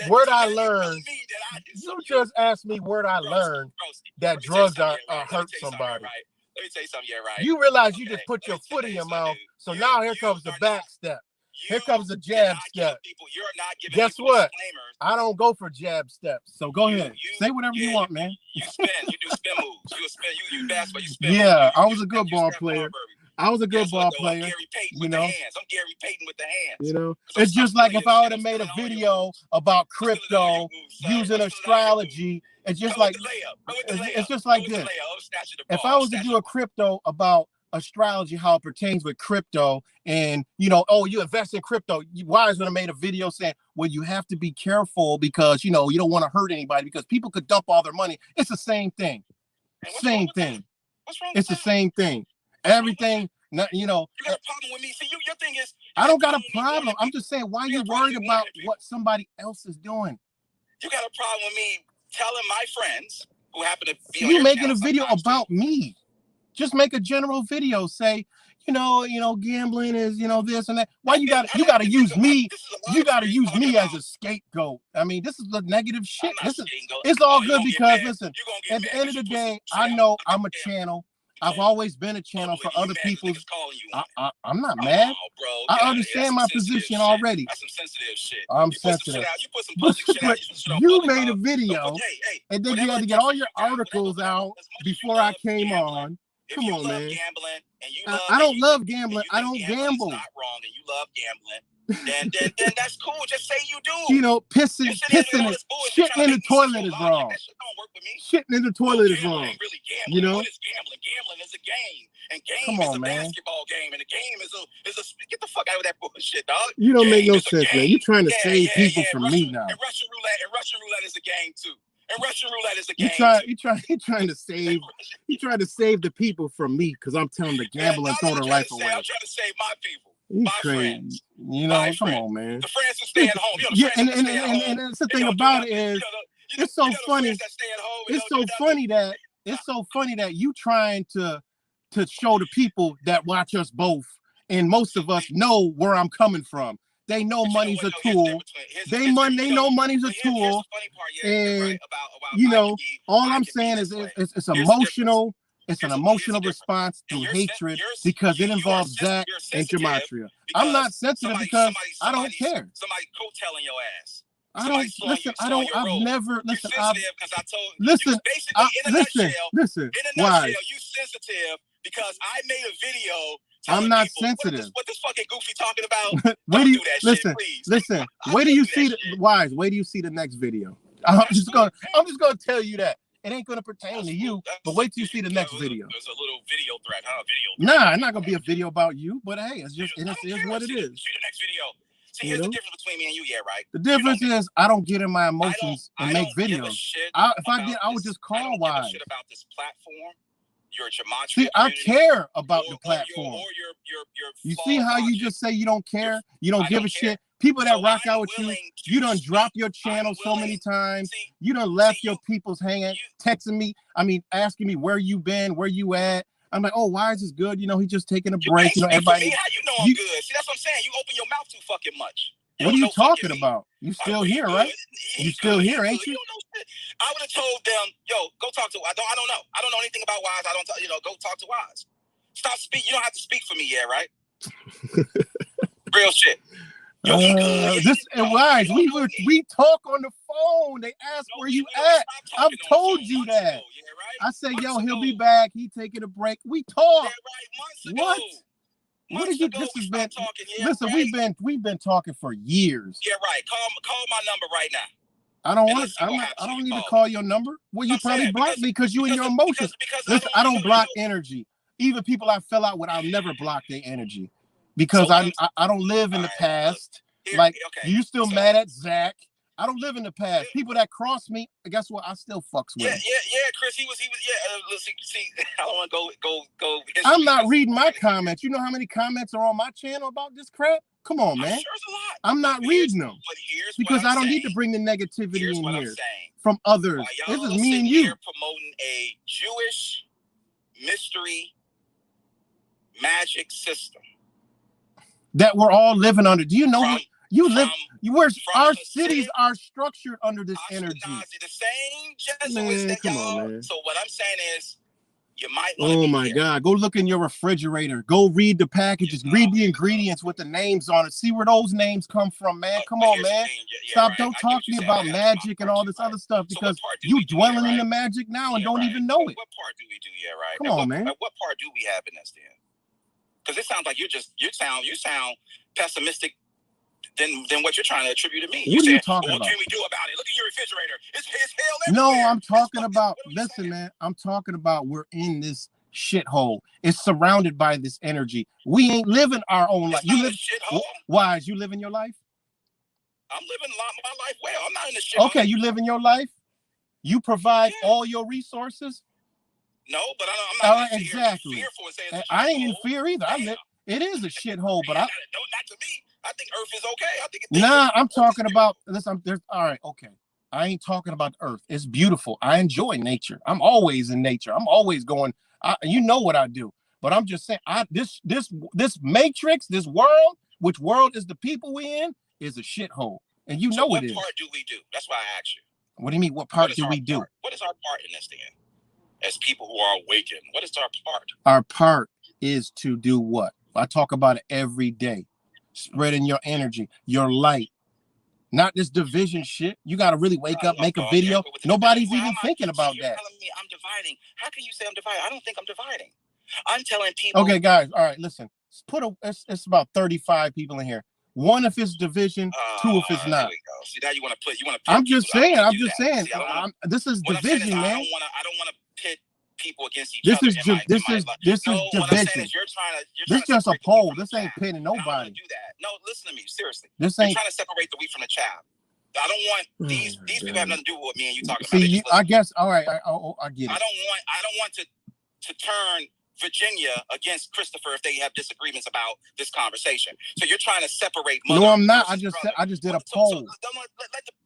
where'd I learn. You just asked me where'd I learn that drugs are hurt somebody. Let me tell you something. Yeah, right. You realize you just put your foot in your mouth. So now here comes the back step. Here comes the jab step. Guess what? I don't go for jab steps. So go ahead. Say whatever you want, man. You do spin moves. You basketball. You spin. Yeah, I was a good ball player. I was a good ball player. I'm Gary Payton with the hands. You know, it's just like if I would have made a video about crypto using astrology. It's just like it's just like this. If I was to do a crypto about astrology, how it pertains with crypto, and you invest in crypto, Wise would have made a video saying, well, you have to be careful because you don't want to hurt anybody because people could dump all their money. It's the same thing. Same thing. It's the same thing. Everything, You got a problem with me. See, your thing is. I don't got a problem. I'm just saying, why are you worried about what somebody else is doing? You got a problem with me telling my friends who happen to be. You making a video about me? Just make a general video. Say, gambling is, this and that. Why you got to use me? You got to use me as a scapegoat. I mean, this is the negative shit. It's all good because listen. At the end of the day, I know I'm a channel. I've always been a channel for other people. I'm not mad. Bro. I understand my position already. That's some sensitive shit. I'm sensitive. You put some public shit out. You made a video, and then you had to get all your articles out before I came on. Come on, man. I don't love gambling. I don't gamble. Not wrong, and you love gambling. Then that's cool. Just say you do. You know, shitting in the toilet is wrong. Shitting in the toilet is wrong. You know. What is gambling? Gambling is a game, and game Come is on, a man. basketball game, and a game is a. Get the fuck out of that bullshit, dog. You don't make Game no is a sense, man. game. You're trying to save Yeah, people yeah. from Russian, me now. And Russian roulette is a game too. And Russian roulette is a game. You're trying to save the people from me because I'm telling them to gamble and throw their life away. I'm trying to save my people. You My crazy. friends. You know, My come friends. on, man. The friends that stay at home. You know, the Yeah, friends that stay at home. and that's the They thing don't do about it nothing. is, You know it's so the funny. friends that stay at home and It's don't so do funny that you trying to show the people that watch us both, and most of us know where I'm coming from. They know money's a tool. They know money's a tool. And you know, all I'm saying is it's emotional. It's an emotional response to hatred because it involves Zach and Gematria. I'm not sensitive because I don't care. Somebody co-telling your ass. I don't listen. I don't. I've never listen. Listen. Listen. In a Why? nutshell, you sensitive because I made a video. I'm not people, sensitive. What this fucking goofy talking about? Where do you listen? Listen. Where do you see the Wise? Where do you see the next video? I'm just gonna tell you that it ain't gonna pertain to you. But wait till you see the next video. There's a little video threat, huh? Nah, it's not gonna be a video about you. But hey, it's just it is what it is. See the next video. See, here's the difference between me and you, right? The difference is I don't get in my emotions and make videos. If I did, I would just call Wise. I don't give a shit about this platform. Your Gematria. See, I care about the platform. Your you see how you just say you don't care? You don't give a shit? People that rock out with you done drop your channel so many times. You done left your people's hanging, texting me. I mean, asking me where you been, where you at. I'm like, oh, Wise is good. You know, he just taking a break. You know, everybody. How you know I'm good? See, that's what I'm saying. You open your mouth too fucking much. What are you talking about? You still here, right? You still here, ain't you? I would have told them, yo, go talk to. I don't know. I don't know anything about Wise. I don't. Go talk to Wise. Stop speak. You don't have to speak for me, right? Real shit. Yo, Wise, we talk on the phone. They ask where you at. I've told you that. I said, yo, he'll be back. He taking a break. We talk. What? What did you? This has been. Listen, we've been talking for years. Yeah, right. Call my number right now. I don't need to call your number. Well, you probably block me because you and your emotions. Listen, I don't block energy. Even people I fell out with, I'll never block their energy because I don't live in the past. Like you still mad at Zach. I don't live in the past. People that cross me, guess what? I still fucks with. Yeah, Chris. He was. See, I don't want to go. I'm not reading my comments. You know how many comments are on my channel about this crap? Come on, man. I'm not reading them because I don't need to bring the negativity in here from others. This is me and you promoting a Jewish mystery magic system that we're all living under. Do you know? Our cities are structured under this energy. The same Jesuits that y'all. So what I'm saying is, you might. Oh my God! Go look in your refrigerator. Go read the packages. Read the ingredients with the names on it. See where those names come from, man. Come on, man. Stop! Don't talk to me about magic and all this other stuff because you dwelling in the magic now and don't even know it. What part do we do? Yeah, right. Come on, man. What part do we have in this then? Because it sounds like you sound pessimistic. Than what you're trying to attribute to me. What are you talking about? What can we do about it? Look in your refrigerator. It's hell everywhere. No, I'm talking about. Listen, man. I'm talking about we're in this shithole. It's surrounded by this energy. We ain't living our own life. You live shithole. Wise, you living your life? I'm living my life well. I'm not in the shithole. Okay, you living your life. You provide all your resources. No, but I'm not exactly. fearful and saying I ain't in fear either. It is a shithole, but not to me. I think Earth is okay. I think I'm talking about this. All right, okay. I ain't talking about Earth. It's beautiful. I enjoy nature. I'm always in nature. I'm always going. You know what I do, but I'm just saying. This matrix, this world, which world is the people we in, is a shithole, and you know it is. What part do we do? That's why I asked you. What do you mean? What part do we do? What is our part in this then? as people who are awakened? What is our part? Our part is to do what? I talk about it every day. Spreading your energy, your light. Not this division shit. You got to really wake up, make a video. Nobody's even thinking about that. Telling me I'm dividing. How can you say I'm dividing? I don't think I'm dividing. I'm telling people. Okay, guys. All right, listen. It's about 35 people in here. One if it's division, two if it's not. See, now you want to put. I'm just saying. This is division, man. I don't want to pit people against each this other. Is division. This is just a poll. This ain't pitting nobody. I don't want to do that. No, listen to me seriously. This You're ain't trying to separate the wheat from the chaff. I don't want these people have nothing to do with what me and you talking about. See, I guess. All right. I get it. I don't want to turn Virginia against Christopher if they have disagreements about this conversation. So you're trying to separate. No, I'm not. I just did a poll.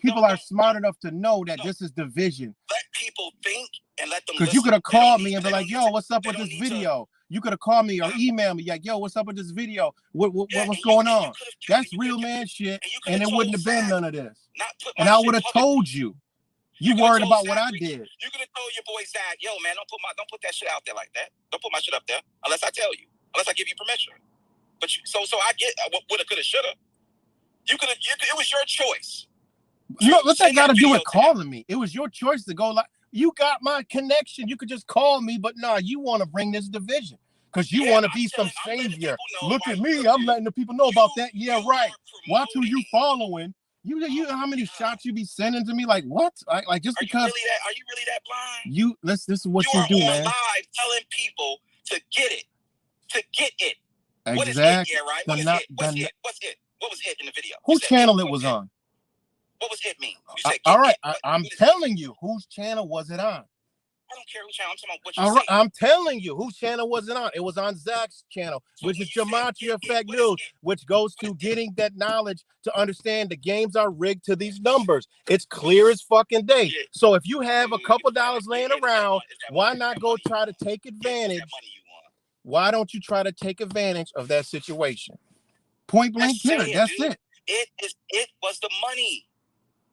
People are smart enough to know that this is division. Let people think and let them. Because you could have called me and be like, "Yo, what's up with this video?" You could have called me or emailed me like, "Yo, what's up with this video? What's going on?" That's real man shit, and it wouldn't have been none of this. And I would have told you. You worried about what I did. You could have told your boy Zach, "Yo, man, don't put that shit out there like that. Don't put my shit up there unless I tell you, unless I give you permission." But so I get woulda, coulda, shoulda. You could have. It was your choice. No, what's that got to do with calling me? It was your choice to go like, you got my connection. You could just call me, but nah, you want to bring this division because you want to be some savior. Look at me, I'm letting the people know about that. Yeah, right. Watch who you following. You know how many shots you be sending to me? Like what? Like just because? Are you really that blind? This is what you do, man. Live telling people to get it, Exactly. What is it? Yeah, right. What is it? What's it? What was it in the video? Whose channel it was on? What was it mean? You said all right, I'm telling you, whose channel was it on? I don't care whose channel. I'm talking about what you said. I'm telling you, whose channel was it on? It was on Zach's channel, which is Gematria Effect News, which goes to getting that knowledge to understand the games are rigged to these numbers. It's clear as fucking day. So if you have a couple dollars laying around, why not go try to take advantage? Why don't you try to take advantage of that situation? Point blank, period. That's it. It was the money.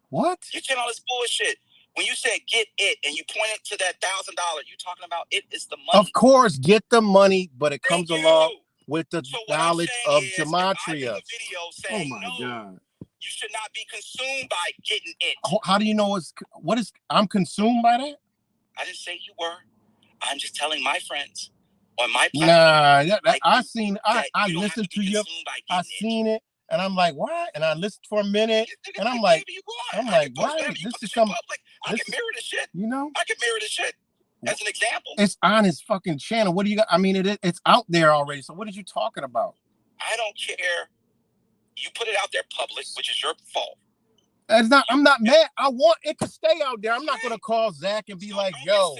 What? You saying all this bullshit. When you said get it and you pointed to that $1,000, you talking about it is the money. Of course, get the money, but it comes along with the knowledge of Gematria. Oh my God. You should not be consumed by getting it. How do you know I'm consumed by that? I didn't say you were. I'm just telling my friends on my platform. Nah, I listened to you. I seen it. And I'm like, what? And I listened for a minute, and I'm like, why? This is some. I can mirror this shit. You know, I can mirror this shit as an example. It's on his fucking channel. What do you got? I mean, it's out there already. So what are you talking about? I don't care. You put it out there public, which is your fault. It's not. I'm not mad. I want it to stay out there. I'm not gonna call Zach and be like, "Yo,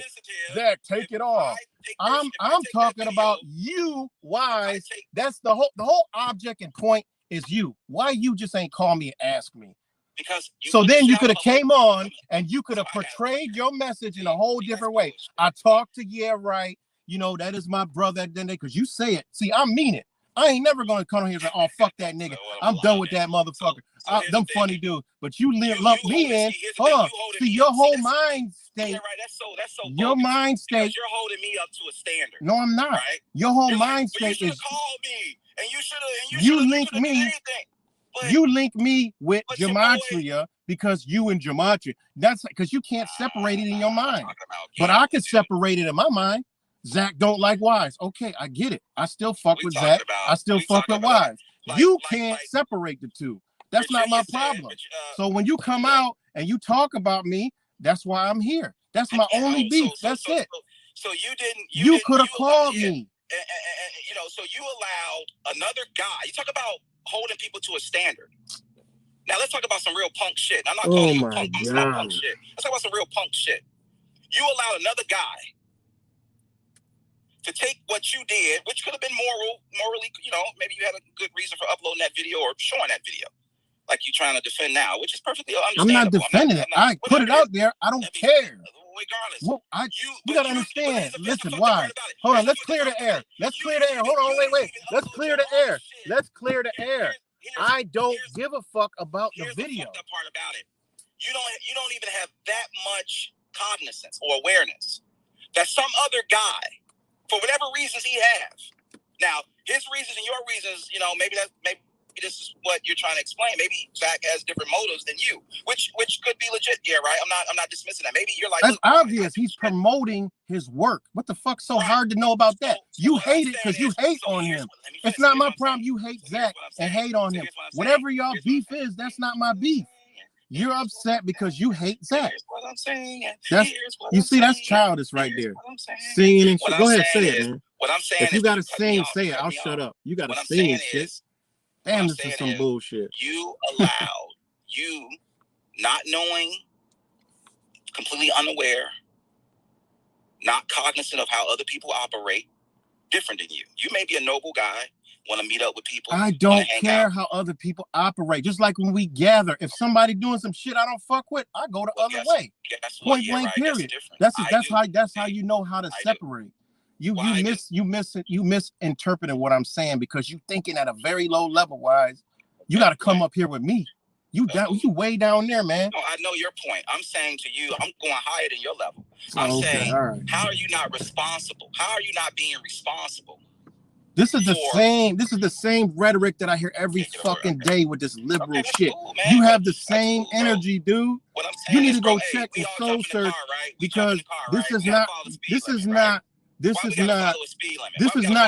Zach, take it off." I'm talking about you. Why? That's the whole object and point. Is you. Why you just ain't call me and ask me? Because so then you could have came on and you could have portrayed your message in a whole different way. I talked to right. You know, that is my brother at the end because you say it. See, I mean it. I ain't never gonna come here and say, "Oh, fuck that nigga. I'm done with that motherfucker." Them funny dudes. But you lump me in. Hold on. See, your whole mind state. Yeah, right. That's so your mind state. You're holding me up to a standard. No, I'm not. Right? Your whole mind state is. Call me. And you link me. You link me with Gematria because you and Gematria. That's because you can't separate it in your mind. But I can separate it in my mind. Zach don't like Wise. Okay, I get it. I still fuck with Zach. I still fuck with Wise. You can't separate the two. That's not my problem. So when you come out and you talk about me, that's why I'm here. That's my only beef. That's it. So you didn't. You could have called me. You know, so you allowed another guy. You talk about holding people to a standard. Now let's talk about some real punk shit. I'm not calling you punk. I'm talking punk shit. Let's talk about some real punk shit. You allowed another guy to take what you did, which could have been morally, you know, maybe you had a good reason for uploading that video or showing that video, like you trying to defend now, which is perfectly understandable. I'm not defending it. I put it out there. I don't care. Regardless, well, you gotta understand. Listen, why? Hold on. Let's clear the air. Let's clear the air. Hold on. Wait. Let's clear the air. Let's clear the air. I don't give a fuck about the video. The part about it, you don't even have that much cognizance or awareness that some other guy, for whatever reasons he has. Now, his reasons and your reasons, you know, maybe this is what you're trying to explain. Maybe Zach has different motives than you, which could be legit. Yeah, right. I'm not dismissing that. Maybe you're like, that's obvious. He's promoting his work. What the fuck's so hard to know about that? You hate it because you hate on him. It's not my problem. You hate Zach and hate on him. Whatever y'all beef is, that's not my beef. You're upset because you hate Zach. Here's what I'm saying. That's childish right there. Singing and shit. Go ahead, say it, man. What I'm saying if you gotta sing, say it. I'll shut up. You gotta sing and shit. Damn, this is some bullshit. You allowed you not knowing, completely unaware, not cognizant of how other people operate, different than you. You may be a noble guy, want to meet up with people. I don't care how other people operate. Just like when we gather, if somebody doing some shit I don't fuck with, I go the other way. Point blank, period. That's how you know how to separate. You misinterpreting what I'm saying because you thinking at a very low level. Wise, you got to come up here with me. You way down there, man. No, I know your point. I'm saying to you, I'm going higher than your level. I'm saying, how are you not responsible? How are you not being responsible? This is the same rhetoric that I hear every fucking day with this liberal shit. Cool, you have the same energy, dude. What I'm saying you need is, to go bro, check we the all soul jump in the search car, right? because this is not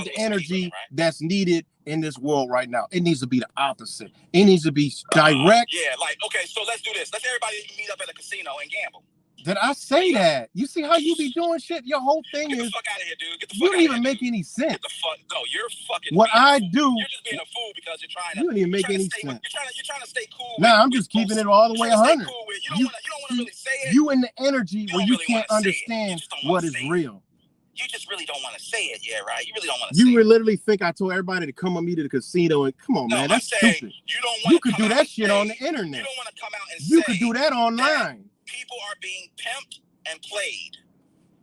the energy that's needed in this world right now. It needs to be the opposite. It needs to be direct. Yeah, like, okay, so let's do this. Let's everybody meet up at a casino and gamble. Did I say that? You see how you be doing shit? Your whole thing Get is the fuck out of here, dude. Get the fuck you don't out even of here, make dude. any sense. Get the fuck no, you're fucking what I do. You're just being a fool because you're trying to. You don't even make any sense. You're trying to stay cool. Nah, I'm just keeping it all the way 100. Cool you don't want to really say it. You in the energy where you can't understand what is real. You just really don't want to say it, yeah, right? You really don't want to say it. You literally think I told everybody to come with me to the casino and come on, man, that's stupid. You could do that shit on the internet. You don't want to come out and you could do that online. People are being pimped and played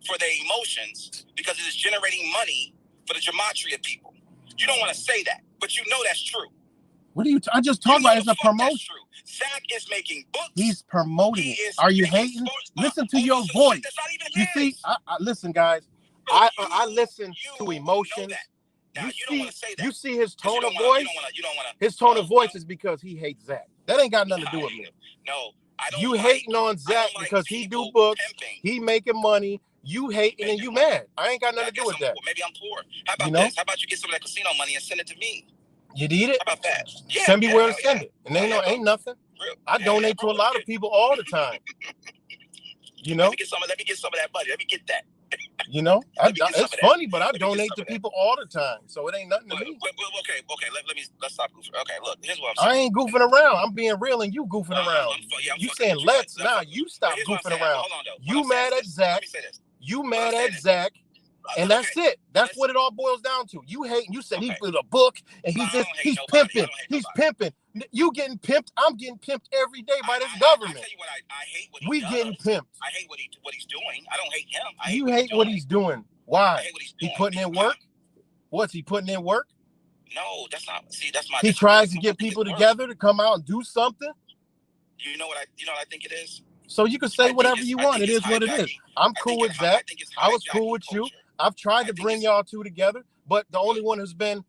for their emotions because it is generating money for the gematria of people. You don't want to say that, but you know that's true. What are you? I just talked about it as a promotion. Zach is making books. He's promoting it. Are you hating? Listen to your voice. You see, I listen, guys. I listen to emotions. You see his tone of voice. His tone of voice is because he hates Zach. That ain't got nothing to do with me. No, I don't. You hating on Zach because he do books. He making money. You hating and you mad. I ain't got nothing to do with that. Maybe I'm poor. How about this? How about you get some of that casino money and send it to me? You need it? How about that? Yeah, send me where to send it. And ain't nothing. I donate to a lot of people all the time. You know? Let me get some of that money. Let me get that. You know, it's funny, but I donate to people all the time, so it ain't nothing to me. Okay. Let's stop goofing. Okay, look, here's what I'm saying. I ain't goofing around. I'm being real, and you goofing around. You saying let's now? You stop goofing around. You mad at Zach? You mad at Zach? And that's it. That's what it all boils down to. You hate. You said he put a book, and he's pimping. He's pimping. You getting pimped. I'm getting pimped every day by this government. I tell you what, I hate what he we does. Getting pimped. I hate what he's doing. I don't hate him. You hate what he's doing. Why? He putting in work? What's he putting in work? No, that's not. See, that's my. He tries to get people together to come out and do something. You know what I think it is. So you can say whatever you want. It is what it is. I'm cool with that. I was cool with you. I've tried to bring y'all two together, but the only one who's been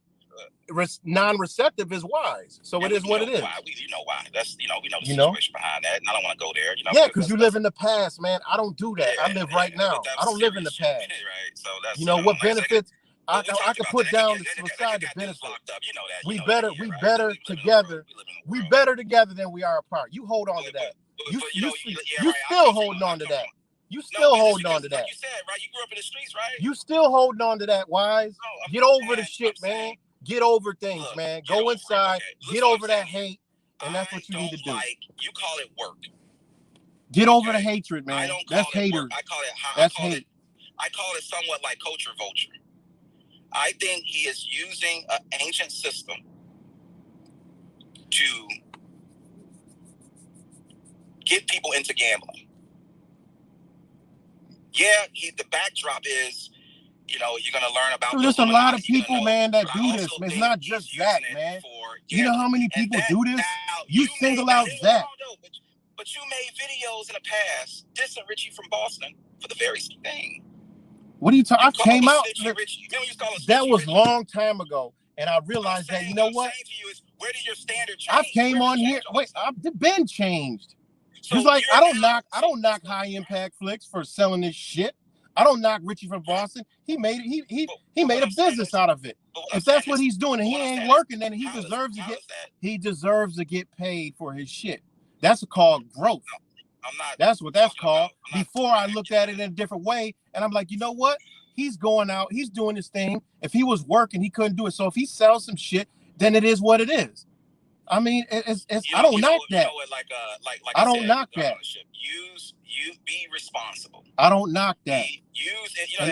non-receptive is Wise. So it is what it is. You know why? That's we know the situation behind that, and I don't want to go there. Yeah, because you live in the past, man. I don't do that. I live right now. I don't live in the past. Right. So that's what benefits. I can put down beside the benefits. We better together. We better together than we are apart. You hold on to that. You still holding on to that. You still holding on to that. Like you said, right? You grew up in the streets, right? You still holding on to that, Wise. Get over the shit, man. Get over things, man. Go inside. Get over that hate, and that's what you need to do. You call it work. Get over the hatred, man. That's haters. That's hate. I call it somewhat like culture vulture. I think he is using an ancient system to get people into gambling. Yeah, the backdrop is, you're going to learn about. There's a lot of people, man, that do this. It's not just Zach, man. You know how many people do this? You single out Zach. But you made videos in the past dissing Richie from Boston for the very thing. What are you talking? I came out. Richie. You used to call us that was Richie. long time ago, and I realized that you know what? Where did your standard change? I came on here. Wait, I've been changed. Just like I don't knock High Impact Flicks for selling this shit. I don't knock Richie from Boston. He made it. He made a business out of it. If that's what he's doing and he ain't working, then he deserves to get paid for his shit. That's called growth. That's what that's called. Before I looked at it in a different way, and I'm like, you know what? He's going out. He's doing his thing. If he was working, he couldn't do it. So if he sells some shit, then it is what it is. I mean, I don't knock that. I don't knock that. You be responsible. I don't knock that.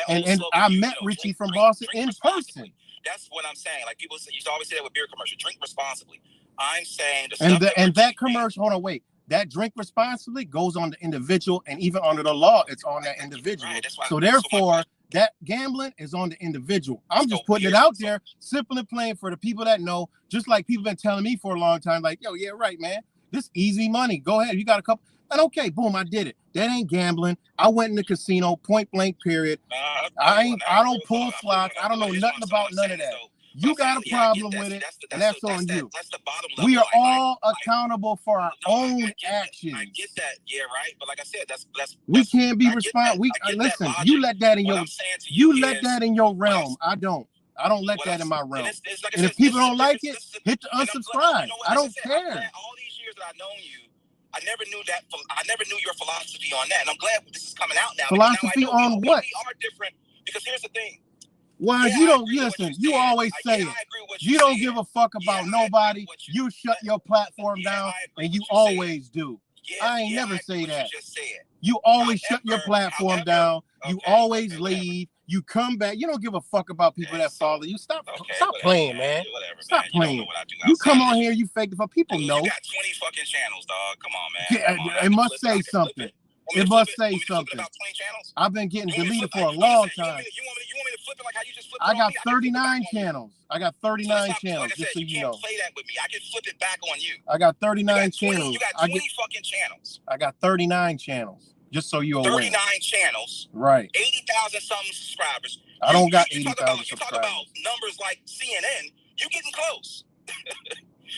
And I met Richie from Boston in person. That's what I'm saying. Like people used to always say that with beer commercial. Drink responsibly. I'm saying that commercial. Hold on, wait. That drink responsibly goes on the individual, and even under the law, it's on that individual. Right, so therefore, that gambling is on the individual. I'm just putting it out there, simple and plain for the people that know. Just like people been telling me for a long time, like, yo, yeah, right, man. This easy money. Go ahead. You got a couple. And okay, boom, I did it. That ain't gambling. I went in the casino, point blank, period. I don't pull slots. I don't know nothing about none of that. You got a problem with it, and that's on you. We are all accountable for our own actions. I get that, yeah, right. But like I said, that's we can't be responsible. Listen, you let that in your realm. I don't let that in my realm. And if people don't like it, hit the unsubscribe. I don't care. All these years that I've known you, I never knew your philosophy on that, and I'm glad this is coming out now. Philosophy on what? We are different because here's the thing. Why you don't listen? You always say it. You don't give a fuck about nobody. You shut your platform down, and you always do. I ain't never say that. You always shut your platform down. You always leave. You come back. You don't give a fuck about people that follow you. Stop playing, man. Stop playing. You come on here, you fake the fuck. People know. You got 20 fucking channels, dog. Come on, man. It must say something. It must say something. I've been getting deleted for a long time. You want me to flip it like how you just flipped it? I got 39 channels. I got 39 channels, just so you know. Play that with me. I can flip it back on you. I got 39 channels. You got 20 fucking channels. I got 39 channels, just so you're aware. 39 channels. Right. 80,000 something subscribers. I don't got 80,000 subscribers. You talk about numbers like CNN, you're getting close.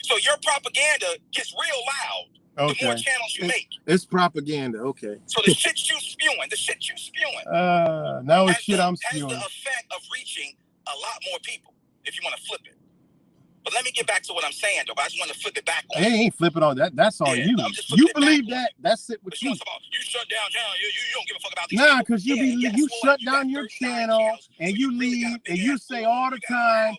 So your propaganda gets real loud. Okay. The more channels you make. It's propaganda, okay. So the shit you spewing. Now it's shit I'm spewing. Has the effect of reaching a lot more people if you want to flip it. But let me get back to what I'm saying, though. I just want to flip it back on. They ain't flipping on that. That's on you. You believe that? That's it with you. You shut down channel. You don't give a fuck about these people. Because you shut down your channel and you leave and you say all the time.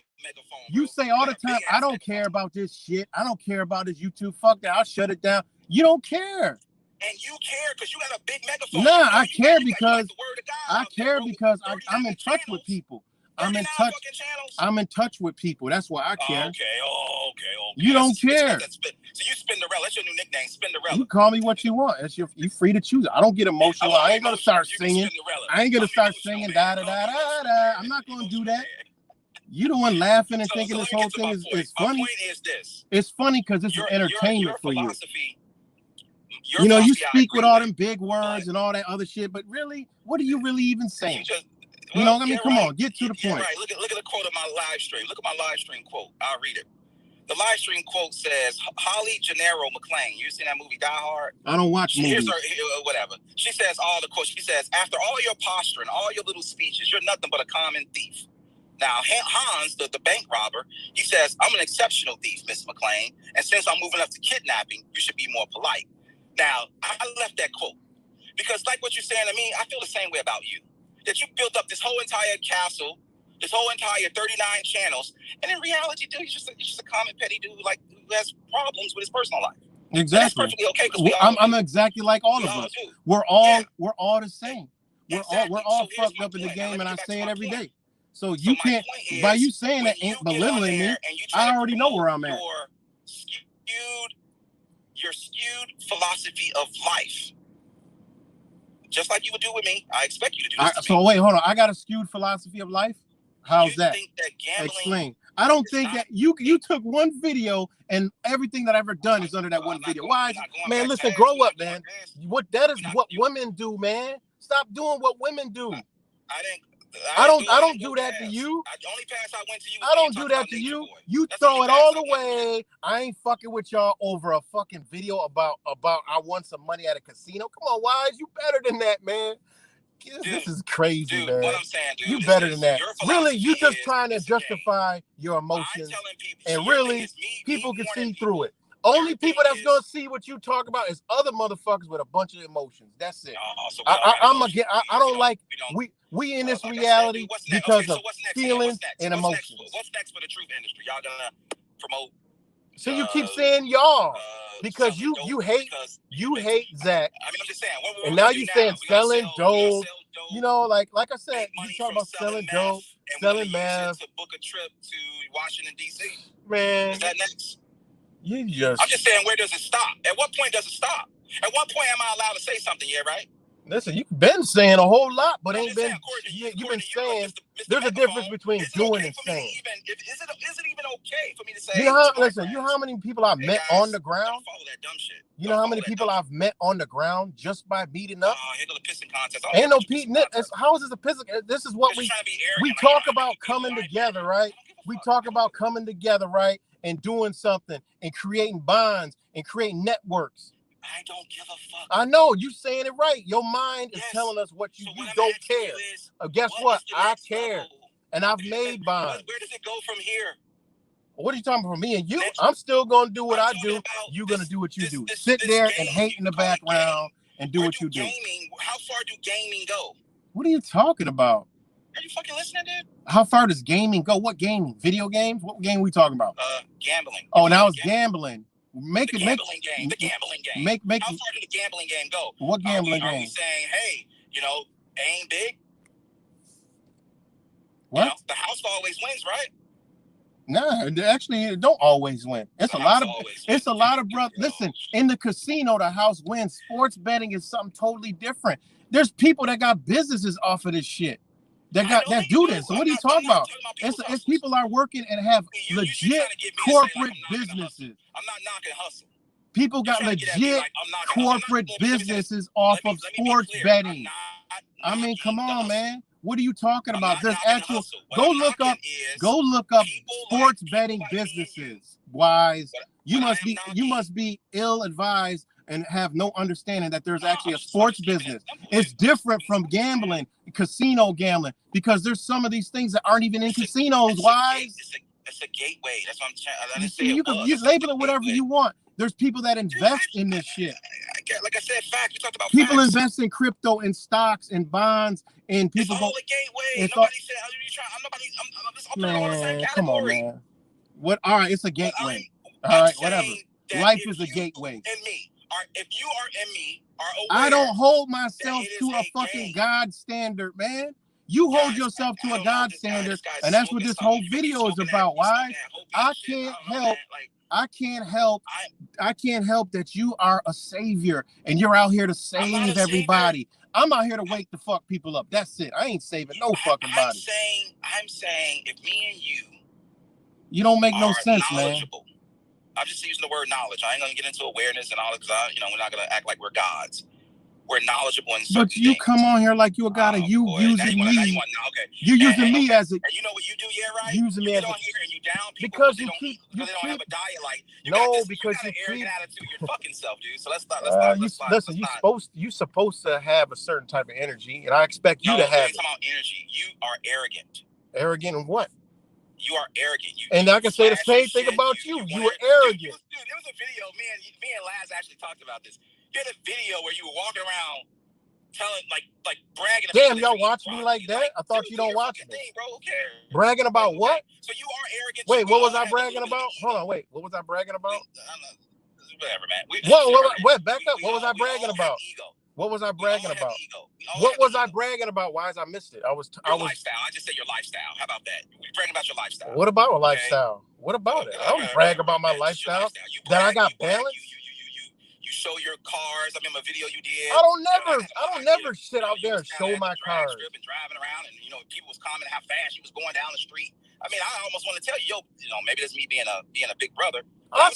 You say all the time, I don't care about this shit. I don't care about this YouTube. Fuck that. I'll shut it down. You don't care. And you care because you got a big megaphone. Nah, I care because I'm in touch with people. I'm in touch with people. That's why I care. Okay. You don't care. So you Spinderella. That's your new nickname, Spinderella. You call me what you want. You're free to choose. I don't get emotional. I ain't gonna start singing. I ain't gonna start singing da da da da da. I'm not gonna do that. You the one laughing and thinking this whole thing is funny. My point is this. It's funny because it's entertainment for you. You know, you speak with all them big words and all that other shit, but really, what are you really even saying? You know, I mean, come on, get to the point. Right. Look at the quote of my live stream. Look at my live stream quote. I'll read it. The live stream quote says, Holly Gennaro McClain. You seen that movie Die Hard? I don't watch movies. Whatever. She says all the quotes. She says, after all your posturing, all your little speeches, you're nothing but a common thief. Now, Hans, the bank robber, he says, I'm an exceptional thief, Miss McClain. And since I'm moving up to kidnapping, you should be more polite. Now, I left that quote because like what you're saying to me, I feel the same way about you. That you built up this whole entire castle, this whole entire 39 channels. And in reality, dude, he's just a common petty dude like who has problems with his personal life. Exactly. That's perfectly okay. I'm exactly like all of us. We're all the same. We're all fucked up in the game, and I say it every day. So you can't, by you saying that ain't belittling me, I already know where I'm at. Your skewed philosophy of life. Just like you would do with me, I expect you to do this So wait, hold on. I got a skewed philosophy of life? How's that? Think that gambling Explain. I don't think that you took one video and everything that I've ever done is under that one video. Why? Man, listen, grow up, man. That is what women do, man. Stop doing what women do. I don't do that to you. The only pass I went to you. I don't do that to you. You throw it all away. I ain't fucking with y'all over a fucking video about I won some money at a casino. Come on, Wise, you better than that, man. This is crazy, man. What I'm saying, dude, you better than that. Really, you just trying to justify your emotions, and really, people can see through it. Only people that's gonna see what you talk about is other motherfuckers with a bunch of emotions. That's it. I don't like we in this reality because of feelings and emotions. What's next for the truth industry? Y'all gonna promote? So you keep saying y'all because you hate Zach. I mean, I'm just saying. And now you saying selling dope. You know, like I said, you talking about selling dope, selling meth. To book a trip to Washington D.C. Man, is that next? I'm just saying, where does it stop? At what point does it stop? At what point am I allowed to say something? Yeah, right? Listen, you've been saying a whole lot, but you've been saying there's a difference between doing and saying. Is it even okay for me to say? You know how many people I've met on the ground? Follow that dumb shit. You know how many people I've met on the ground just by beating up? Here go the pissing contest. Ain't no beating it. How is this a pissing? This is what we talk about coming together, right? We talk about coming together, right? And doing something and creating bonds and creating networks. I don't give a fuck. I know you saying it right. Your mind is telling us what you don't care. Guess what? I care, and I've made bonds. Where does it go from here? What are you talking about, me and you? I'm still gonna do what I do. You're gonna do what you do. Sit there and hate in the background and do what you do. How far do gaming go? What are you talking about? Are you fucking listening, dude? How far does gaming go? What gaming? Video games? What game are we talking about? Gambling. Oh, now it's gambling. The gambling game. How far did the gambling game go? What gambling game? Are we saying, hey, aim big? What? The house always wins, right? Nah, actually, it don't always win. It's a lot of brothers. Listen, in the casino, the house wins. Sports betting is something totally different. There's people that got businesses off of this shit. That do this. So what are you talking about? It's people are working and have legit corporate businesses. I'm not knocking hustle. People got legit corporate businesses off of sports betting. I mean, come on, man. What are you talking about? There's actual. Go look up sports betting businesses. Wise, you must be ill-advised and have no understanding that there's actually a sports business. It's different from gambling, casino gambling, because there's some of these things that aren't even in casinos. Wise. It's a gateway. That's what I'm trying. You can label it whatever you want. There's people that invest in this shit. Like I said, fact. You talked about people facts. invest in crypto and stocks and bonds, and people go. It's a gateway. Nobody said. I'm just opening all the same category. Come on, man. What? All right, it's a gateway. All right, whatever. Life is a gateway. And me, if you and me are aware, I don't hold myself to a fucking God standard, man. You hold yourself to a God standard, and that's what this whole video is about. Why? I can't help that you are a savior and you're out here to save everybody. I'm out here to wake the fuck people up. That's it. I ain't saving no fucking body. I'm saying if me and you don't make no sense, man. I'm just using the word knowledge. I ain't gonna get into awareness and all that because we're not gonna act like we're gods. We're knowledgeable in certain But you things. Come on here like you a god, and you using me. You using me as a. And you know what you do, yeah, right? Using me as a. Here and you down people because you keep. They don't have a diet like. Because you arrogant attitude. Your fucking self, dude. So let's not. Listen, you supposed to have a certain type of energy, and I expect you to have it. Talking about energy. You are arrogant. Arrogant in what? You are arrogant. And I can say the same thing about you. You were arrogant. Dude, there was a video. Me and Laz actually talked about this. You had a video where you were walking around telling, like bragging about. Damn, y'all watch me like that? I thought you don't watch me. Bro, who cares? Bragging about what? So you are arrogant. Wait, what was I bragging about? Hold on, wait. What was I bragging about? Whatever, man. Wait, back up. What was I bragging about? What was I bragging about? What was I bragging about? Why I missed it? Lifestyle. I just said your lifestyle. How about that? We bragging about your lifestyle. What about a lifestyle? What about it? I don't brag about my lifestyle. That I got balance. show your cars. I remember a video you did. I don't never sit out there and show my cars. And driving around, and people was commenting how fast you was going down the street. I mean, I almost want to tell you, maybe that's me being a big brother. I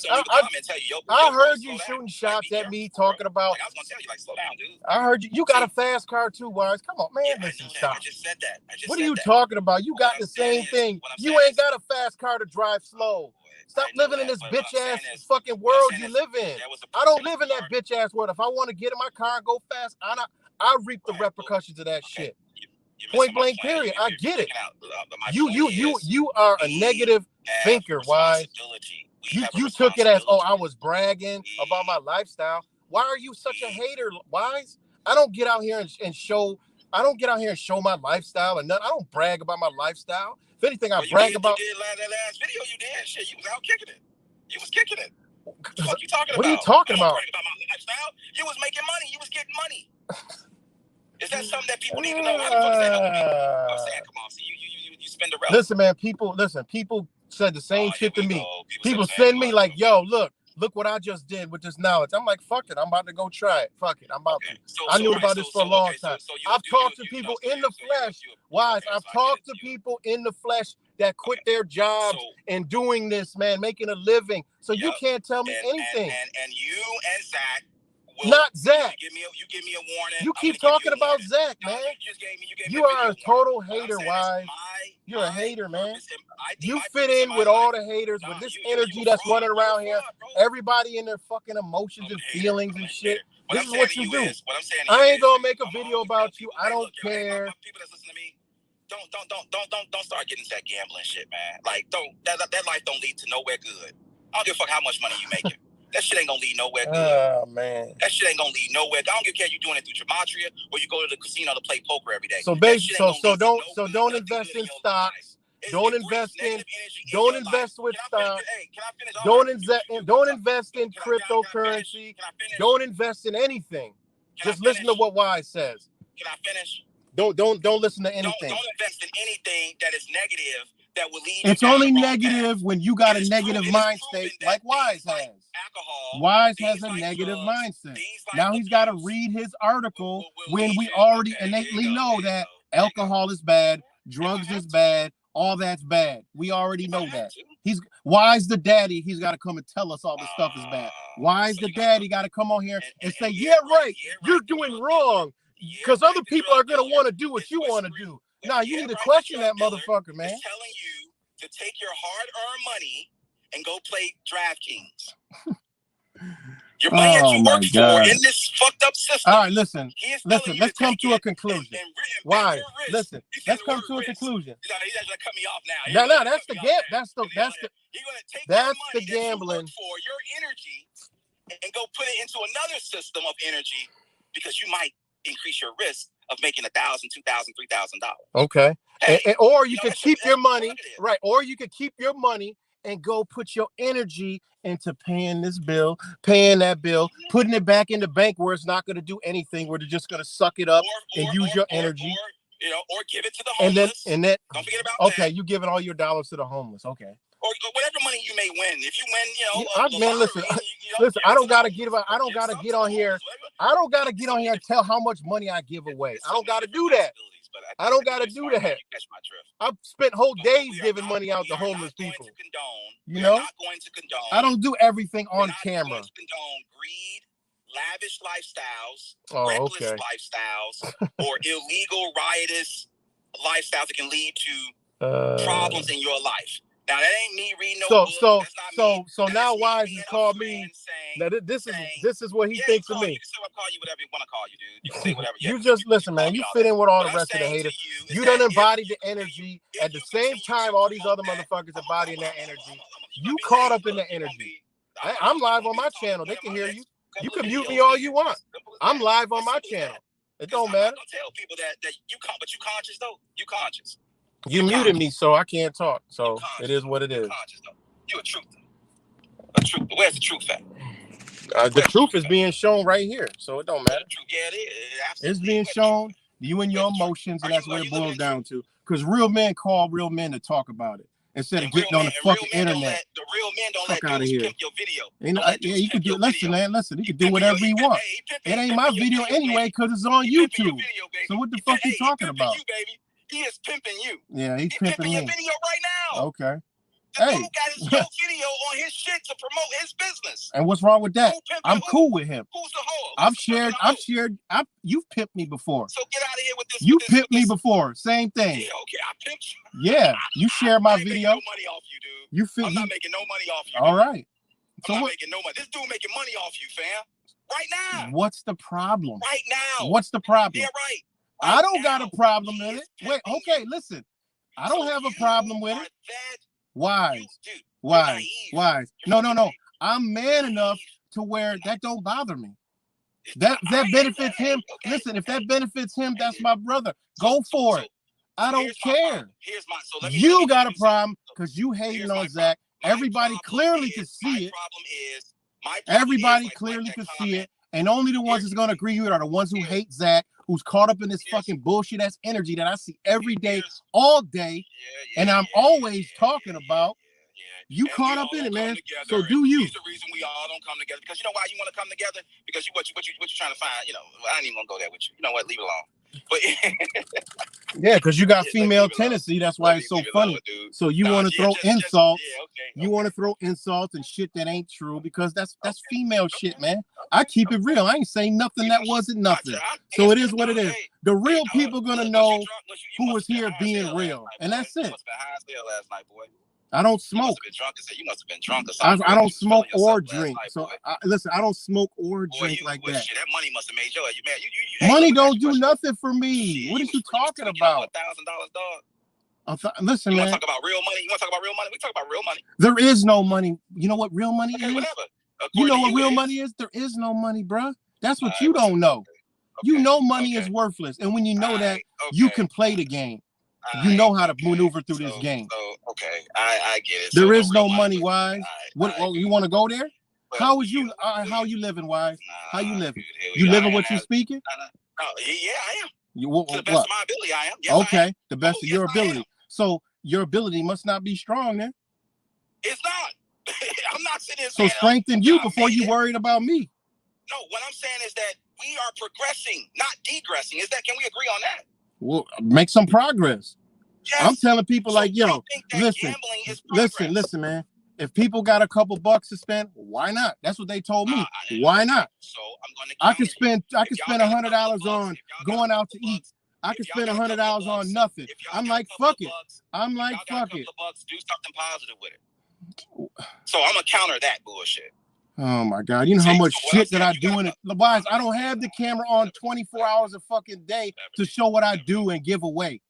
heard you shooting shots at me, talking about. I was gonna tell you, slow down, dude. I heard you. You got a fast car too, Wise. Come on, man. Yeah, listen, stop. I just said that. What are you talking about? You got the same thing. You ain't got a fast car to drive slow. Stop living in this bitch ass fucking world you live in. I don't live in that bitch ass world. If I want to get in my car and go fast, I reap the repercussions of that shit. Point blank, period. I get it. You are a negative thinker, Wise. You took it as, I was bragging about my lifestyle. Why are you such a hater, Wise? I don't get out here and show. I don't get out here and show my lifestyle and nothing. I don't brag about my lifestyle. If anything, I brag about. You did that last video you did. Shit, you was out kicking it. You was kicking it. What the fuck you talking about? What are you talking about? Brag about my lifestyle. You was making money. You was getting money. Is that something that people need to know? How the fuck is that I'm saying, come on, see, you spend the rest. Listen, man, people said the same shit to me. People send me like, yo, look what I just did with this knowledge. I'm like, fuck it, I'm about to go try it. Fuck it, I'm about to. I knew about this for a long time. I've talked to people in the flesh. Wise, I've talked to people in the flesh that quit their jobs and doing this, man, making a living. So you can't tell me anything. And you and Zach. Not Zach. You give me a warning. You keep talking about Zach, man. You are a total hater, Wise. You're a hater, man. You fit in with all the haters, with this energy that's running around here. Everybody in their fucking emotions and feelings and shit. This is what you do. I ain't gonna make a video about you. I don't care. People that's listening to me, don't start getting into that gambling shit, man. Like, that life don't lead to nowhere good. I don't give a fuck how much money you making. That shit ain't gonna lead nowhere good. Oh, man. That shit ain't gonna lead nowhere. I don't give a care you doing it through Gematria or you go to the casino to play poker every day. So basically, don't invest in stocks. Don't invest with stocks. Don't invest in cryptocurrency. Don't invest in anything. Just listen to what Wise says. Can I finish? Don't listen to anything. Don't invest in anything that is negative. That will lead. It's only negative when you got a negative mind state, like Wise has. Wise has a negative mindset. Now he's got to read his article when we already innately know that alcohol is bad, drugs is bad, all that's bad. We already know that. Wise the daddy. He's got to come and tell us all this stuff is bad. Wise the daddy got to come on here and say, yeah, right, you're doing wrong, because other people are going to want to do what you want to do. Nah, you need to question that motherfucker, man. It's telling you to take your hard-earned money and go play DraftKings. Your money that you work for in this fucked up system. All right, listen. Let's come to a conclusion. Why? Listen. Let's come to a conclusion. He's actually cut me off now. No, that's the gambling. That's the gambling. For your energy and go put it into another system of energy, because you might increase your risk of making $1,000, $2,000, $3,000. Okay. Hey, or you could keep your money, right? Or you could keep your money and go put your energy into paying this bill, paying that bill, putting it back in the bank where it's not going to do anything, where they're just going to suck it up and use your energy. Or give it to the homeless. And then don't forget about that. Okay, you giving all your dollars to the homeless. Okay. Or whatever money you may win. If you win, man, listen. I don't gotta get on here. I don't gotta get on here and tell how much money I give away. I don't gotta do that. I don't gotta do that. I've spent whole days giving money out to homeless people. You know, I don't do everything on camera. Condone greed, lavish lifestyles, reckless lifestyles, or illegal, riotous lifestyles that can lead to problems in your life. Now that ain't me reading no book. So now Wise has called me. Now this is what he thinks of me. You can say call you whatever you want to call you, dude. You can say whatever. You just listen, man. You fit in with all the rest of the haters. You done embody the energy. At the same time, all these other motherfuckers embodying that energy. You caught up in the energy. I'm live on my channel. They can hear you. You can mute me all you want. I'm live on my channel. It don't matter. Tell people that you but you conscious though. You conscious. You muted me, so I can't talk. So it is what it is. You're a truth. Where's the truth at? The truth is being shown right here, so it don't matter. Yeah, it is. It's being shown, you and your emotions, and that's what it boils down to. Because real men call real men to talk about it. instead of getting on the fucking internet. The real men don't Fuck let out of dudes here. pimp your video. Yeah, you can do. Listen, man. Listen, he can do whatever he wants. It ain't my video anyway because it's on YouTube. So what the fuck you talking about? You, baby. He is pimping you. Yeah, he's pimping your me. video right now. Okay. The Hey. dude got his whole video on his shit to promote his business. And what's wrong with that? I'm cool with him. Who's the hoe? You've pimped me before. So get out of here with this. You pimped me before. Same thing. Yeah, okay, I pimped you. Yeah, you share my video. No money off you, dude. I'm not making no money off you. All right. I'm not making no money. This dude making money off you, fam. Right now. What's the problem? Right now. What's the problem? Yeah, right. I don't got a problem with it. Wait, okay, listen. I don't have a problem with it. Why? Why? No. I'm man enough to where that don't bother me. That benefits him. Listen, if that benefits him, that's my brother. Go for it. I don't care. You got a problem because you hating on Zach. Everybody clearly can see it. Everybody clearly can see it. And only the ones that's going to agree with it are the ones who hate Zach, who's caught up in this fucking bullshit ass energy that I see every day, all day. And I'm always talking about. You caught up in it, man. So do you? Here's the reason we all don't come together. Because you know why you want to come together? Because what you trying to find, I ain't even gonna go there with you. You know what? Leave it alone. But yeah, because you got female tendency. That's why it's so funny. So you want to throw insults. You want to throw insults and shit that ain't true because that's female shit, man. I keep it real. I ain't saying nothing that wasn't nothing. So it is what it is. The real people gonna know who was here being real, and that's it. I don't smoke. You must have been drunk or something. I don't smoke or drink. So listen, I don't smoke or drink like that. Shit, that money must have made you mad. Money don't do nothing for me. What are you talking about? $1,000, dog. Listen, man. You want to talk about real money? You want to talk about real money? We talk about real money. There is no money. You know what real money is? Whatever. You know what real money is? There is no money, bruh. That's what you don't know. You know money is worthless, and when you know that, you can play the game. You know how to maneuver through this game. Okay, I get it. There is no money, Wise. What? You want to go there? How is you? How you living, Wise? How you living? You living what you speaking? Yeah, I am. To the best of my ability, I am. Yes, okay, I am. The best of your ability. So your ability must not be strong, then. It's not. I'm not sitting here. So strengthen you before you worried about me. No, what I'm saying is that we are progressing, not degressing. Can we agree on that? Well, make some progress. Yes. I'm telling people like, yo, listen, man. If people got a couple bucks to spend, why not? That's what they told me. Why not? So I'm going to. I could spend $100 on going out to eat. I could spend $100 on nothing. I'm like, fuck it. I'm like, fuck it. Do something positive with it. So I'm gonna counter that bullshit. Oh my God! You know how much shit that I do in it. Wise, I don't have the camera on 24 hours a fucking day to show what I do and give away.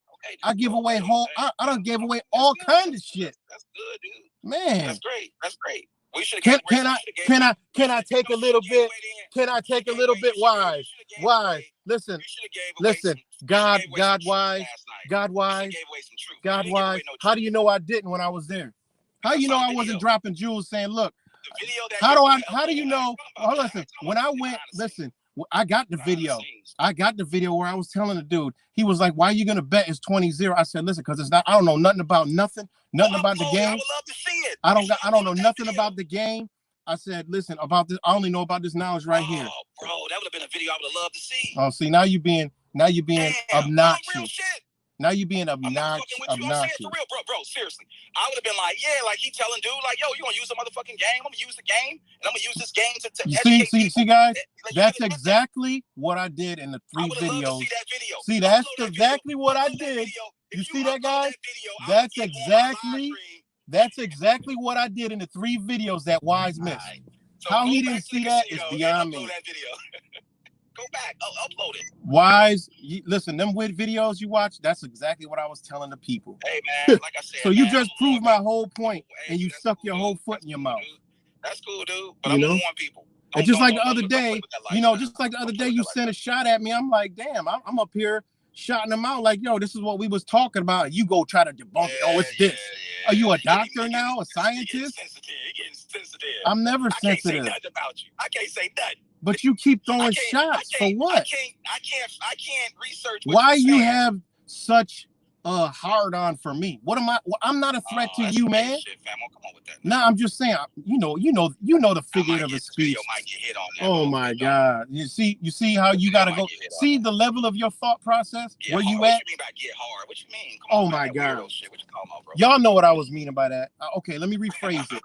I give away I don't give away all kinds of shit. That's good, dude. Man, that's great. That's great. We should. Can I take a little bit? Can I take a little bit? Wise. Listen. God wise. How do you know I didn't when I was there? How do you know I wasn't dropping jewels saying, look? How do you know? Oh, listen, when I went, listen, I got the video. I got the video where I was telling the dude, he was like, why are you going to bet it's 20-0? I said, listen, because it's not, I don't know nothing about nothing about the game. I would love to see it. I don't know nothing about the game. I said, listen, about this, I only know about this knowledge right here. Bro, that would have been a video I would have loved to see. Oh, see, now you're being obnoxious. Now you being obnoxious. I'm saying for real, bro. Seriously, I would have been like, yeah, like he telling dude, like, yo, you gonna use the motherfucking game? I'm gonna use the game, and I'm gonna use this game to educate people. See, guys, that's exactly what I did in the 3 videos. See, that's exactly what I did. You see that, guys? That's exactly what I did in the 3 videos that Wise missed. How he didn't see that is beyond me. Go back, upload it. Wise, listen, them weird videos you watch, that's exactly what I was telling the people. Hey, man, like I said. So you just proved my whole point, and you stuck your whole foot in your mouth. That's cool, dude. But I'm gonna warn people. And just like the other day, you sent a shot at me. I'm like, damn, I'm up here shouting them out like, yo, this is what we was talking about. You go try to debunk it. Oh, it's this. Are you a doctor now, a scientist? I'm never sensitive. I can't say nothing about you. I can't say nothing. But you keep throwing shots for what? I can't research. Why you have such hard on for me. What am I? I'm not a threat to you, man. Shit, fam. Come on with that. No, I'm just saying. You know the figurative of speech. Might get hit on that, oh my God! You see how you gotta go. See the level of your thought process. Where you at? What you mean by get hard? What you mean? Come on, my God! Shit. What you talking about, bro? Y'all know what I was meaning by that. Okay, let me rephrase it.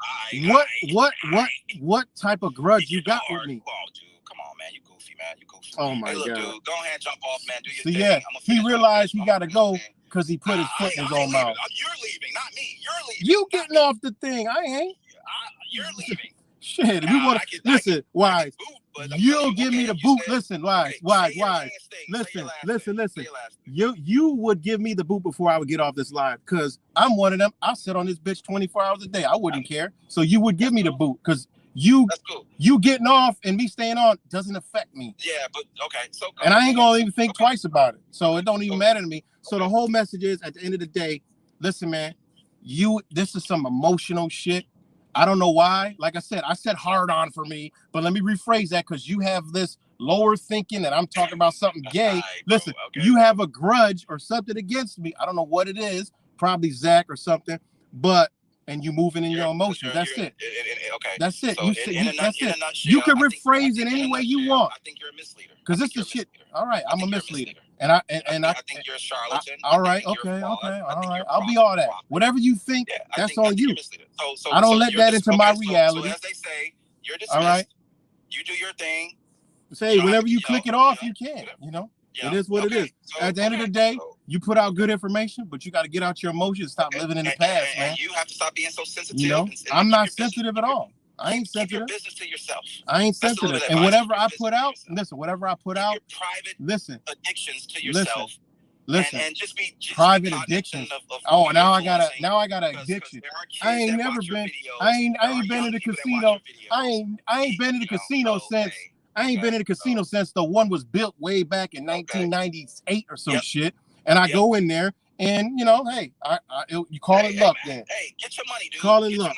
What type of grudge you got with me? Oh, dude, come on, man. You goofy, man. You goofy. Oh my God. Dude, go ahead and jump off, man. Do your thing. Yeah, he realized he gotta go because he put his foot in his own mouth. You're leaving, not me. You're leaving. You getting off the thing? I ain't. You're leaving. Shit, we want to listen. Wise, you'll give me the boot. Listen, Wise. Listen. You would give me the boot before I would get off this live because I'm one of them. I'll sit on this bitch 24 hours a day. I wouldn't care. So you would give me the boot because you getting off and me staying on doesn't affect me. Yeah, but okay. So and I ain't gonna even think twice about it. So it don't even matter to me. So the whole message is at the end of the day, listen, man. This is some emotional shit. I don't know why. Like I said hard on for me, but let me rephrase that because you have this lower thinking that I'm talking about something gay. Listen, you have a grudge or something against me. I don't know what it is, probably Zach or something, and you moving in your emotions. That's it. Okay. That's it. So that's it. You can rephrase it any way you want. I think you're a misleader. Because this is shit. All right, I'm a misleader. And I think you're a charlatan. All right, okay. All right. I'll be all that. Whatever you think, that's on you. I don't let that into my reality. So as they say, you're dismissed. All right. You do your thing. Say whenever you click it off, you can. It is what it is. At the end of the day, you put out good information, but you got to get out your emotions, stop living in the past, man. And you have to stop being so sensitive. I'm not sensitive at all. I ain't sensitive. Keep your business to yourself. I ain't sensitive. And whatever I put out, private listen. addictions to yourself. Listen. And just be private addiction. Now I got an addiction. I ain't been in the casino. I ain't been in the casino since. I ain't been in the casino since the one was built way back in 1998 or some shit. And I go in there and hey, you call it luck then. Hey, get your money, dude. Call it luck.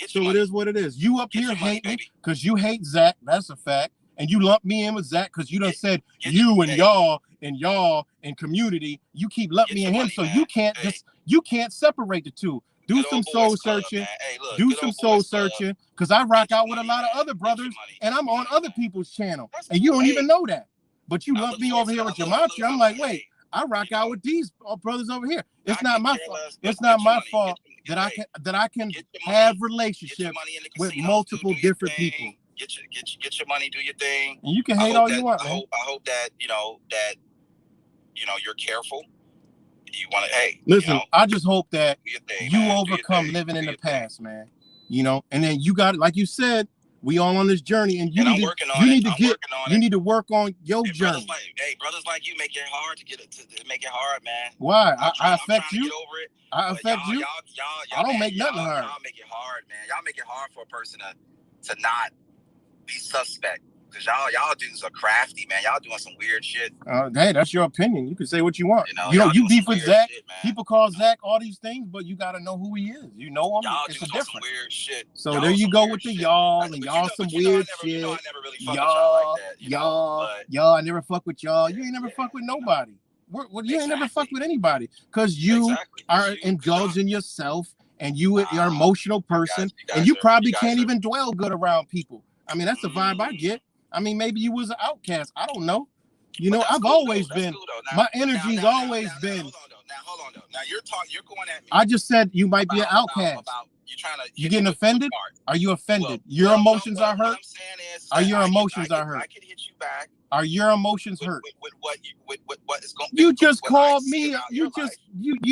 So it is what it is. You up here hate me because you hate Zach. That's a fact. And you lump me in with Zach because you done said you and y'all and community. You keep lumping me in him, so you can't separate the two. Do some soul searching. Do some soul searching because I rock out with a lot of other brothers and I'm on other people's channel and you don't even know that. But you lump me over here with Gematria. I'm like, wait, I rock out with these brothers over here. It's not my fault. It's not my fault that I can have relationships with multiple different people. Get your money, do your thing. And you can hate all you want. I hope that you're careful. You want to listen. I just hope that you overcome living in the past, man. And then you got it, like you said. We all on this journey, and you need to work on your journey. Brothers like you make it hard to make it hard, man. Why? I affect you. I affect you. I don't make nothing hard. Y'all make it hard, man. Y'all make it hard for a person to not be suspect. Because y'all dudes are crafty, man. Y'all doing some weird shit. Hey, that's your opinion. You can say what you want. You beef with Zach. People call Zach all these things, but you got to know who he is. You know him. Y'all it's do a difference. Some weird shit. So there you go with the y'all and y'all some weird shit. Y'all. I never fuck with y'all. You ain't never fuck with nobody. You ain't never fuck with anybody because you are indulging yourself and you are an emotional person and you probably can't even dwell good around people. I mean, that's the vibe I get. I mean, maybe you was an outcast. I don't know. I've always been. My energy's always been. Hold on. Now you're going at me. I just said you might be an outcast. You getting offended? Are you offended? Your emotions are hurt? Are your emotions are hurt? I can hit you back. Are your emotions hurt? With what is going? You just called me. You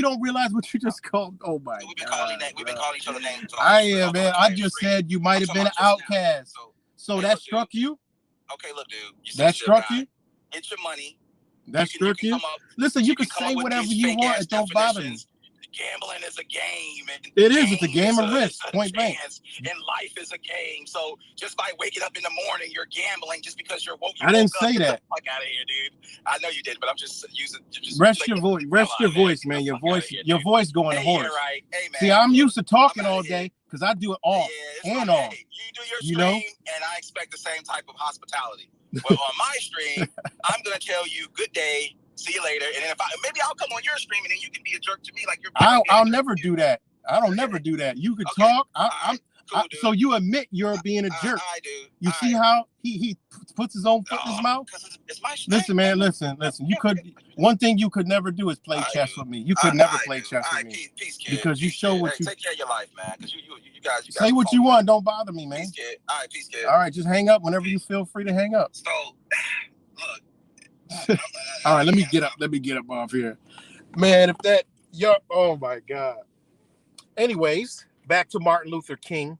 don't realize what you just called. Oh my God. We've been calling each other names. I am, man. I just said you might have been an outcast. So that struck you? Okay, look, dude. That struck you? Get your money. That struck you? Listen, you can say whatever you want. It don't bother me. Gambling is a game. It is. It's a game of risk. Point blank. And life is a game. So just by waking up in the morning, you're gambling just because you're woke. I didn't say that. Fuck out of here, dude. I know you did, but I'm just using. Rest your voice. Rest your voice, man. Your voice going hoarse. Right. Hey, man. See, I'm used to talking all day because I do it off and on. You do your stream, and I expect the same type of hospitality. But on my stream, I'm gonna tell you good day, See you later. And then maybe I'll come on your stream and then you can be a jerk to me like you're. I'll never do that. I don't never do that. You could talk. Cool, so you admit you're being a jerk. I do. You see how he puts his own foot in his mouth? It's my listen, man, listen. You could one thing you could never do is play chess with me. You could never play chess with me. Peace, kid. Because you show what you take care of your life, man. Because you guys say what you want. Don't bother me, man. Peace, kid. All right, peace, kid. All right, just hang up whenever you feel free to hang up. So, look. All right, let me get up off here, man. Oh my God. Anyways, back to Martin Luther King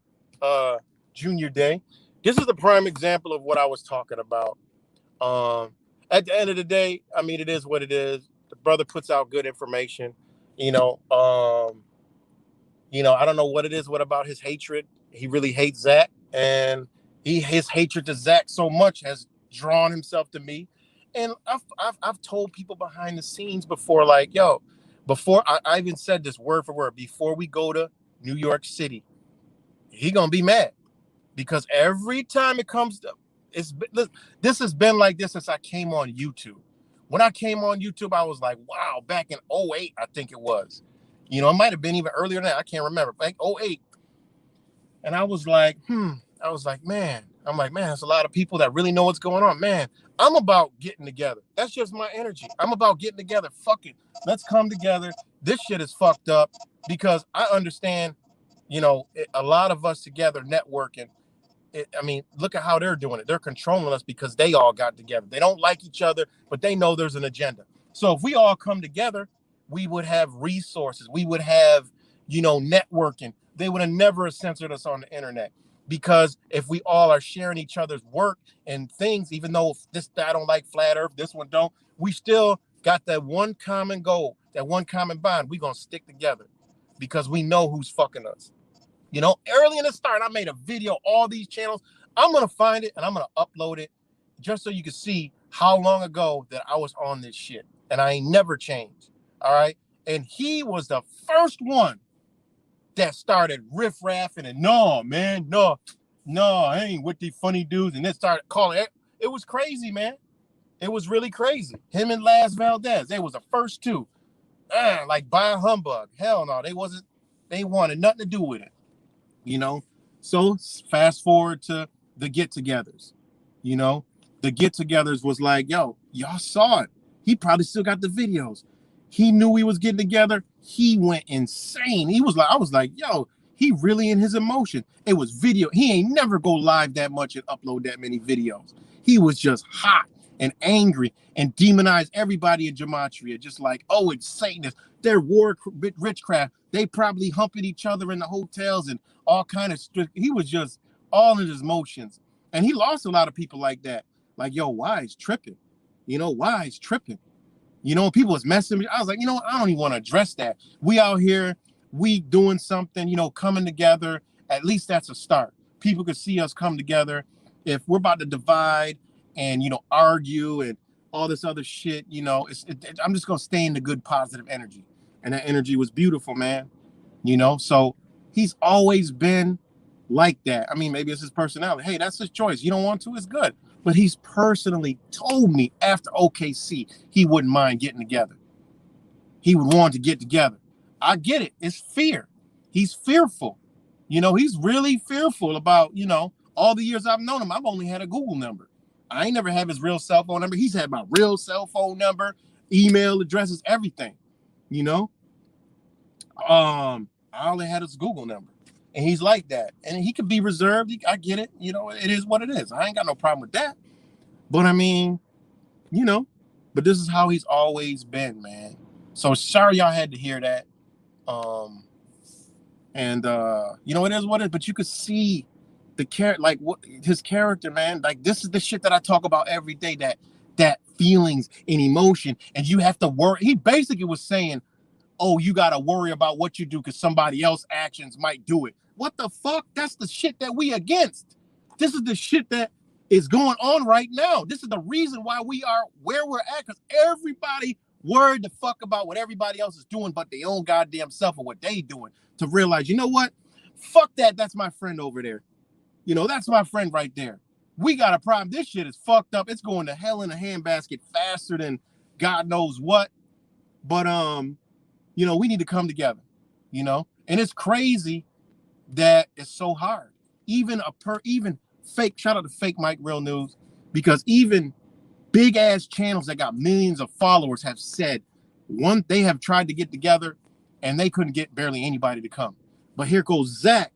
Jr. Day. This is a prime example of what I was talking about. At the end of the day, I mean, it is what it is. The brother puts out good information. I don't know what it is. What about his hatred? He really hates Zach, and his hatred to Zach so much has drawn himself to me. And I've told people behind the scenes before, like, yo, before I even said this word for word, before we go to New York City, he gonna be mad, because every time it comes to this has been like this since I came on YouTube. When I came on YouTube, I was like, wow, back in 2008, I think it was. It might have been even earlier than that. I can't remember. Like 2008. And I was like, man, there's a lot of people that really know what's going on. Man, I'm about getting together. That's just my energy. I'm about getting together. Fuck it. Let's come together. This shit is fucked up, because I understand, a lot of us together networking. Look at how they're doing it. They're controlling us because they all got together. They don't like each other, but they know there's an agenda. So if we all come together, we would have resources. We would have, networking. They would have never censored us on the internet, because if we all are sharing each other's work and things, even though I don't like flat earth, this one don't, we still got that one common goal, that one common bond. We're going to stick together because we know who's fucking us. Early in the start, I made a video, all these channels. I'm going to find it and I'm going to upload it just so you can see how long ago that I was on this shit. And I ain't never changed. All right. And he was the first one that started riff-raffing and no, I ain't with these funny dudes. And then started calling it. It was crazy, man. It was really crazy. Him and Laz Valdez, they was the first two. Like by humbug. Hell no, they wanted nothing to do with it. So fast forward to the get-togethers. The get-togethers was like, yo, y'all saw it. He probably still got the videos. He knew we was getting together. He went insane. I was like, yo, he really in his emotion. It was video. He ain't never go live that much and upload that many videos. He was just hot and angry and demonized everybody in Gematria. Just like, oh, it's Satanists. They're witchcraft. They probably humping each other in the hotels and all kind of stuff. He was just all in his emotions. And he lost a lot of people like that. Like, yo, why he's tripping? Why he's tripping? People was messing with me. I was like, I don't even want to address that. We out here, we doing something, coming together. At least that's a start. People could see us come together. If we're about to divide and, argue and all this other shit, I'm just going to stay in the good, positive energy. And that energy was beautiful, man. So he's always been like that. Maybe it's his personality. Hey, that's his choice. You don't want to, it's good. But he's personally told me after OKC, he wouldn't mind getting together. He would want to get together. I get it. It's fear. He's fearful. He's really fearful about, all the years I've known him. I've only had a Google number. I ain't never had his real cell phone number. He's had my real cell phone number, email addresses, everything. I only had his Google number. And he's like that. And he could be reserved. I get it. It is what it is. I ain't got no problem with that. But but this is how he's always been, man. So sorry y'all had to hear that. It is what it is. But you could see the his character, man. Like, this is the shit that I talk about every day, that feelings and emotion. And you have to worry. He basically was saying, oh, you got to worry about what you do because somebody else's actions might do it. What the fuck? That's the shit that we against. This is the shit that is going on right now. This is the reason why we are where we're at, because everybody worried the fuck about what everybody else is doing but their own goddamn self or what they doing, to realize, you know what? Fuck that. That's my friend over there. That's my friend right there. We got a problem. This shit is fucked up. It's going to hell in a handbasket faster than God knows what. But you know, we need to come together, you know, and it's crazy that it's so hard. Even even fake, shout out to Fake Mike Real News, because even big ass channels that got millions of followers have said they have tried to get together and they couldn't get barely anybody to come. But here goes Zach,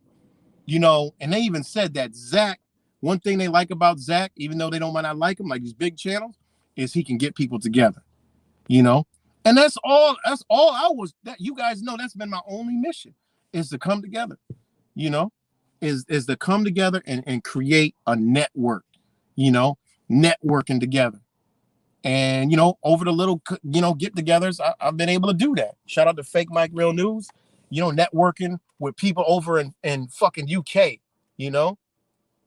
you know, and they even said that Zach, one thing they like about Zach, even though they might not like him, like these big channels, is he can get people together, you know. And that's all I was, that you guys know, that's been my only mission, is to come together, you know, is to come together and create a network, you know, networking together. And, you know, over the little, you know, get-togethers, I've been able to do that. Shout out to Fake Mike Real News, you know, networking with people over in fucking UK, you know,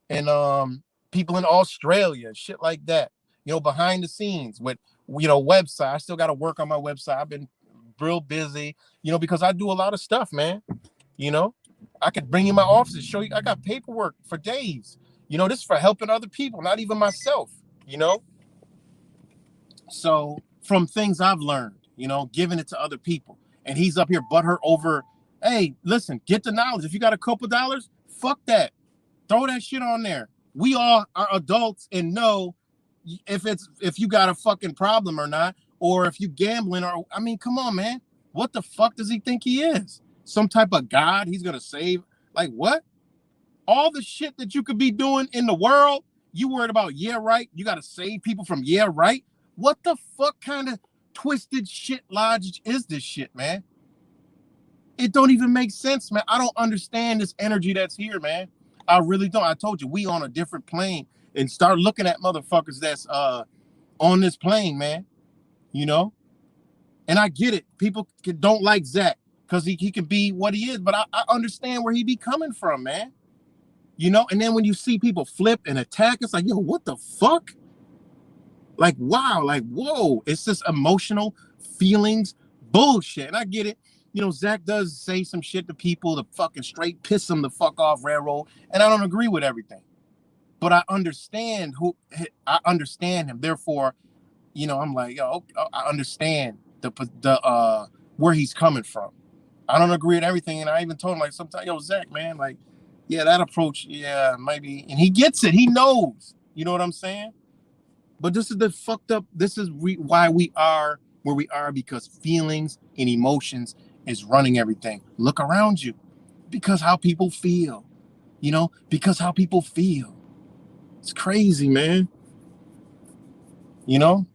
and people in Australia, shit like that, you know, behind the scenes with, you know, website. I still got to work on my website. I've been real busy, you know, because I do a lot of stuff, man. You know, I could bring you my office and show you. I got paperwork for days. You know, this is for helping other people, not even myself, you know. So from things I've learned, you know, giving it to other people. And he's up here butthurt over, hey, listen, get the knowledge. If you got a couple dollars, fuck that. Throw that shit on there. We all are adults and know if you got a fucking problem or not, or if you gambling, or I mean, come on, man. What the fuck does he think he is? Some type of God he's gonna save? Like what? All the shit that you could be doing in the world, you worried about, yeah, right? You gotta save people from, yeah, right? What the fuck kind of twisted shit logic is this shit, man? It don't even make sense, man. I don't understand this energy that's here, man. I really don't. I told you, we on a different plane, and start looking at motherfuckers that's on this plane, man. You know? And I get it. People don't like Zach because he can be what he is, but I understand where he be coming from, man. You know? And then when you see people flip and attack, it's like, yo, what the fuck? Like, wow, like, whoa. It's just emotional feelings bullshit. And I get it. You know, Zach does say some shit to people to fucking straight piss them the fuck off, railroad. And I don't agree with everything. But I understand him. Therefore, you know, I'm like, yo, I understand the where he's coming from. I don't agree with everything. And I even told him, like, sometimes, yo, Zach, man, like, yeah, that approach, yeah, maybe. And he gets it. He knows. You know what I'm saying? But this is the fucked up. This is why we are where we are, because feelings and emotions is running everything. Look around you, because how people feel, you know, because how people feel. It's crazy, man. You know,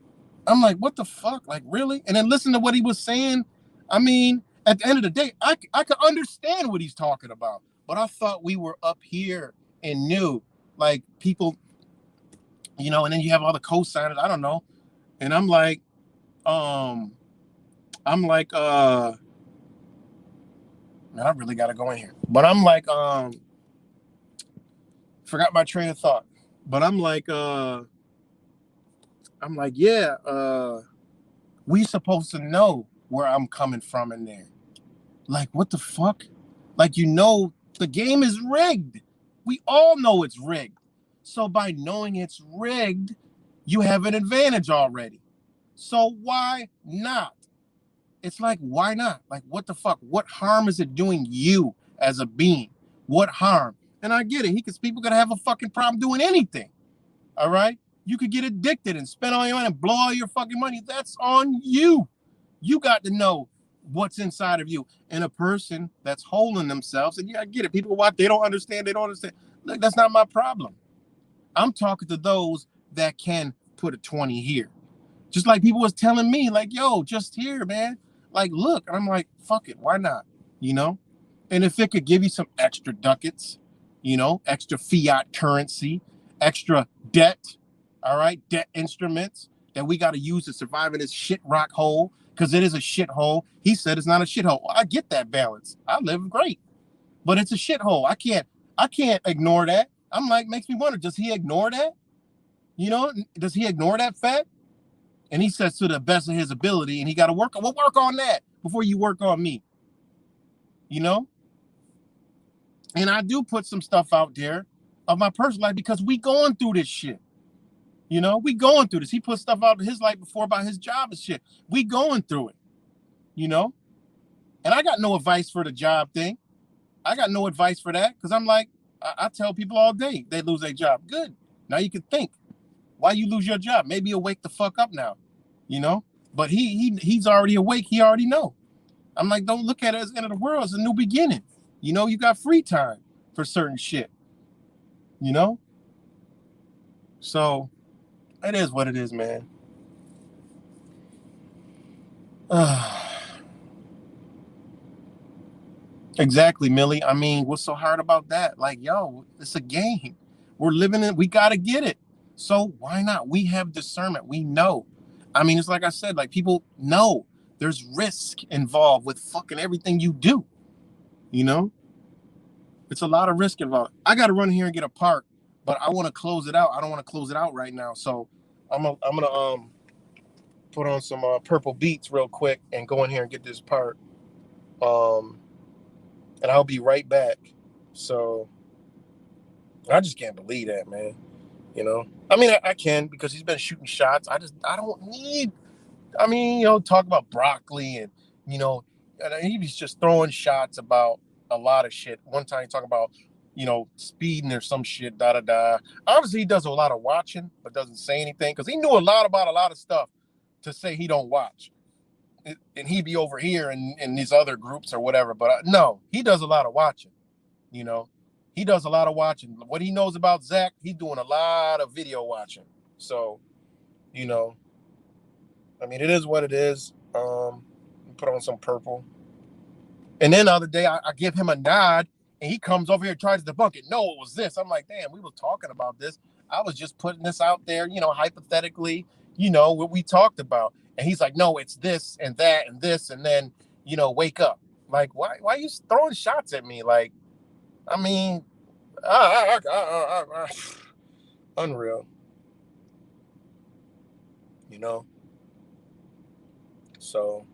I'm like, what the fuck? Like, really? And then listen to what he was saying. I mean, at the end of the day, I could understand what he's talking about, but I thought we were up here and knew, like, people, you know, and then you have all the co-signers, I don't know. And I'm like, man, I really gotta go in here. But I'm like, forgot my train of thought. But I'm like, yeah, we supposed to know where I'm coming from in there. Like, what the fuck? Like, you know, the game is rigged. We all know it's rigged. So by knowing it's rigged, you have an advantage already. So why not? It's like, why not? Like, what the fuck? What harm is it doing you as a being? What harm? And I get it. People gonna have a fucking problem doing anything. All right? You could get addicted and spend all your money and blow all your fucking money. That's on you. You got to know what's inside of you. And a person that's holding themselves, and yeah, I get it. People watch, they don't understand. Look, that's not my problem. I'm talking to those that can put a 20 here. Just like people was telling me, like, yo, just here, man. Like, look. And I'm like, fuck it. Why not? You know? And if it could give you some extra ducats, you know, extra fiat currency, extra debt, all right, debt instruments that we got to use to survive in this shit rock hole, because it is a shithole. He said it's not a shithole. I get that balance. I live great, but it's a shithole. I can't ignore that. I'm like, makes me wonder, does he ignore that? You know, does he ignore that fact? And he says to the best of his ability, and he got to work on that before you work on me. You know? And I do put some stuff out there of my personal life because we going through this shit. You know, we going through this. He put stuff out in his life before about his job and shit. We going through it, you know? And I got no advice for the job thing. I got no advice for that because I'm like, I tell people all day they lose their job. Good. Now you can think. Why you lose your job? Maybe you'll wake the fuck up now, you know? But he's already awake. He already know. I'm like, don't look at it as the end of the world. It's a new beginning. You know, you got free time for certain shit, you know? So it is what it is, man. Exactly, Millie. I mean, what's so hard about that? Like, yo, it's a game. We're living in, we got to get it. So why not? We have discernment. We know. I mean, it's like I said, like people know there's risk involved with fucking everything you do. You know, it's a lot of risk involved. I got to run here and get a part, but I want to close it out. I don't want to close it out right now. So I'm gonna put on some purple beats real quick and go in here and get this part. And I'll be right back. So I just can't believe that, man. You know, I mean, I can because he's been shooting shots. I don't need, I mean, you know, talk about broccoli and, you know, and he was just throwing shots about a lot of shit. One time he talked about, you know, speeding or some shit, da-da-da. Obviously, he does a lot of watching, but doesn't say anything because he knew a lot about a lot of stuff to say he don't watch. And he'd be over here in these other groups or whatever. But no, he does a lot of watching, you know. He does a lot of watching. What he knows about Zach, he's doing a lot of video watching. So, you know, I mean, it is what it is. Put on some purple. And then the other day, I give him a nod, and he comes over here and tries to debunk it. No, it was this. I'm like, damn, we were talking about this. I was just putting this out there, you know, hypothetically, you know, what we talked about. And he's like, no, it's this and that and this. And then, you know, wake up. Like, why are you throwing shots at me? Like, I mean, unreal. You know? So,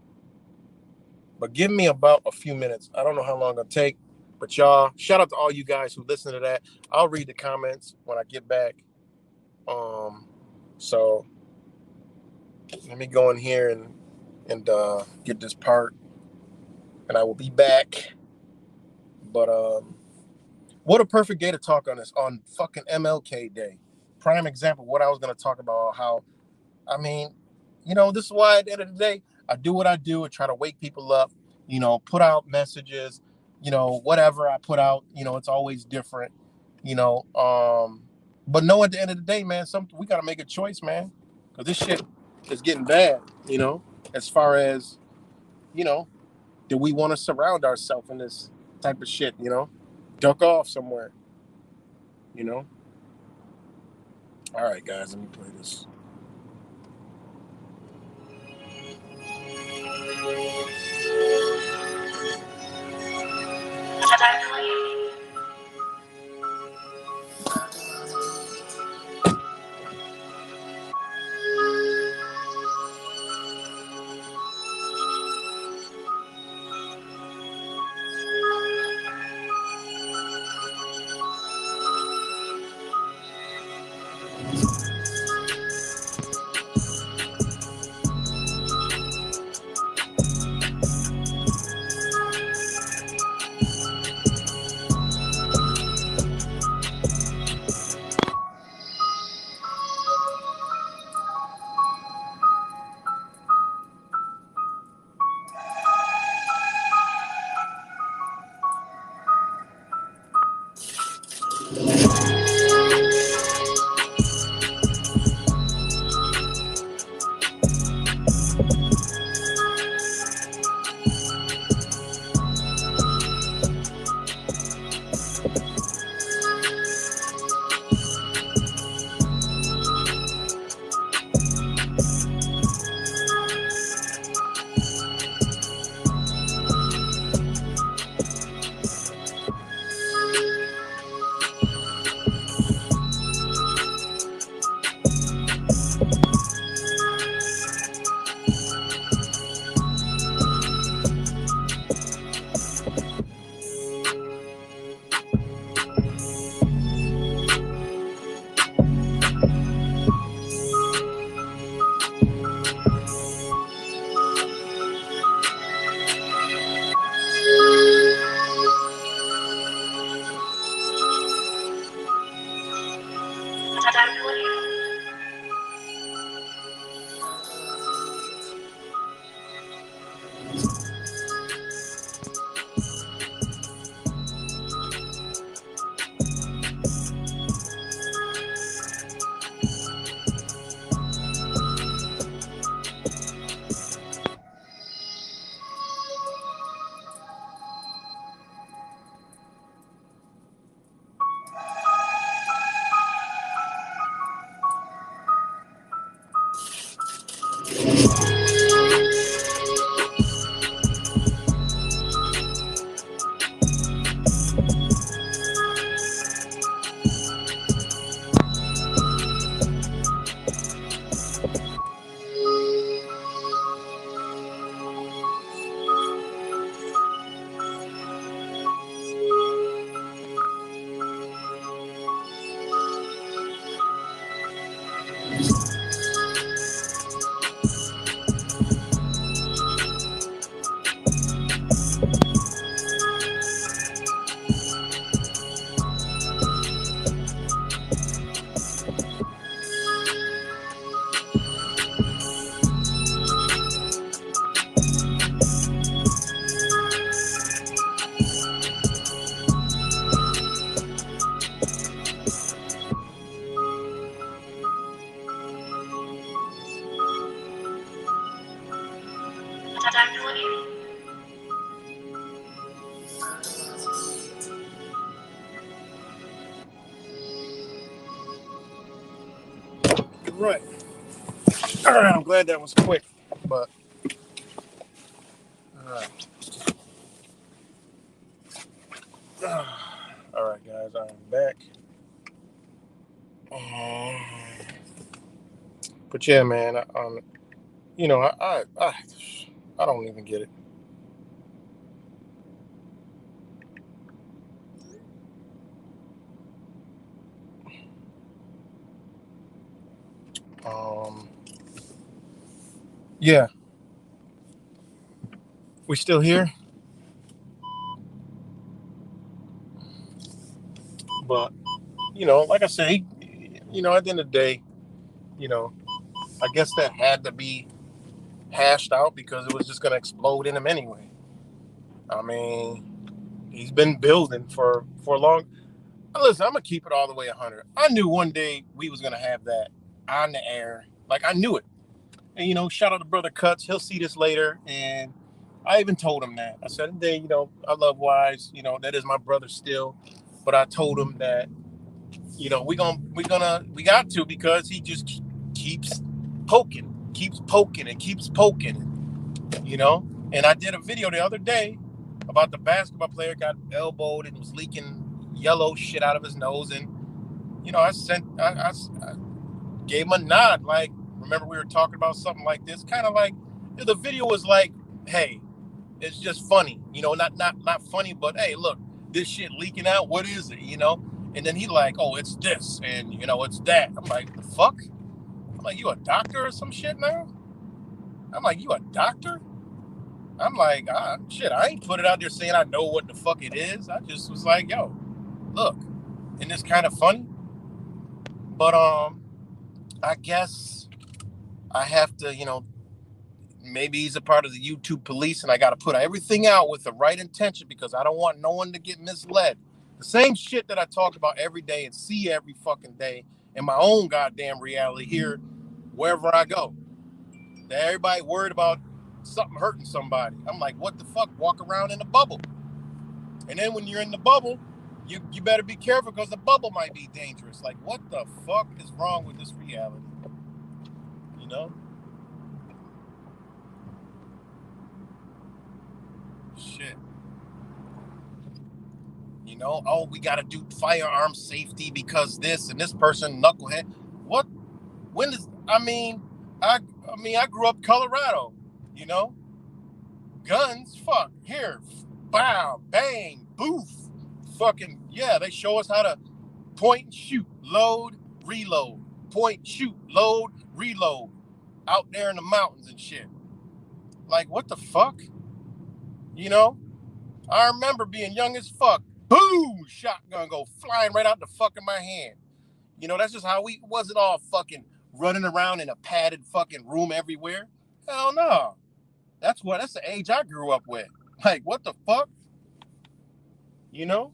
but give me about a few minutes. I don't know how long it'll take. But y'all, shout out to all you guys who listen to that. I'll read the comments when I get back. So let me go in here and get this part, and I will be back. But what a perfect day to talk on this, on fucking MLK Day. Prime example of what I was going to talk about. How, I mean, you know, this is why at the end of the day, I do what I do and try to wake people up, you know, put out messages, you know, whatever I put out, you know, it's always different, you know. But no, at the end of the day, man, we got to make a choice, man, because this shit is getting bad, you know, as far as, you know, do we want to surround ourselves in this type of shit, you know, duck off somewhere, you know. All right, guys, let me play this. right. All right, I'm glad that was quick, but all right. All right, guys, I'm back. But yeah, man, you know, I don't even get it. Yeah, we still here, but you know, like I say, you know, at the end of the day, you know, I guess that had to be hashed out because it was just gonna explode in him anyway. I mean, he's been building for a long. Listen, I'm gonna keep it all the way 100. I knew one day we was gonna have that on the air. Like I knew it. And you know, shout out to Brother Cuts. He'll see this later, and I even told him that. I said, "Today, you know, I love Wise. You know, that is my brother still." But I told him that, you know, we got to because he just keeps poking, and keeps poking, you know. And I did a video the other day about the basketball player got elbowed and was leaking yellow shit out of his nose, and you know, I gave him a nod, like, remember we were talking about something like this, kind of like the video was like, hey, it's just funny, you know, not funny, but hey, look, this shit leaking out, what is it, you know? And then he like, oh, it's this, and you know, it's that. I'm like, the fuck? I'm like, you a doctor or some shit now? I'm like, you a doctor? I'm like, shit, I ain't put it out there saying I know what the fuck it is. I just was like, yo, look, and it's kind of funny, but I guess I have to, you know, maybe he's a part of the YouTube police and I got to put everything out with the right intention because I don't want no one to get misled. The same shit that I talk about every day and see every fucking day in my own goddamn reality here, wherever I go. That everybody worried about something hurting somebody. I'm like, what the fuck? Walk around in a bubble. And then when you're in the bubble, you better be careful because the bubble might be dangerous. Like, what the fuck is wrong with this reality? You know? Shit. You know, oh, we got to do firearm safety because this and this person knucklehead. What? When is? I mean, I grew up Colorado. You know, guns. Fuck here, bow, bang, boof. Fucking yeah. They show us how to point and shoot, load, reload, point, shoot, load, reload, out there in the mountains and shit. Like what the fuck? You know, I remember being young as fuck. Boom! Shotgun go flying right out the fuck of my hand. You know, that's just how we wasn't all fucking running around in a padded fucking room everywhere. Hell no. That's the age I grew up with. Like, what the fuck? You know?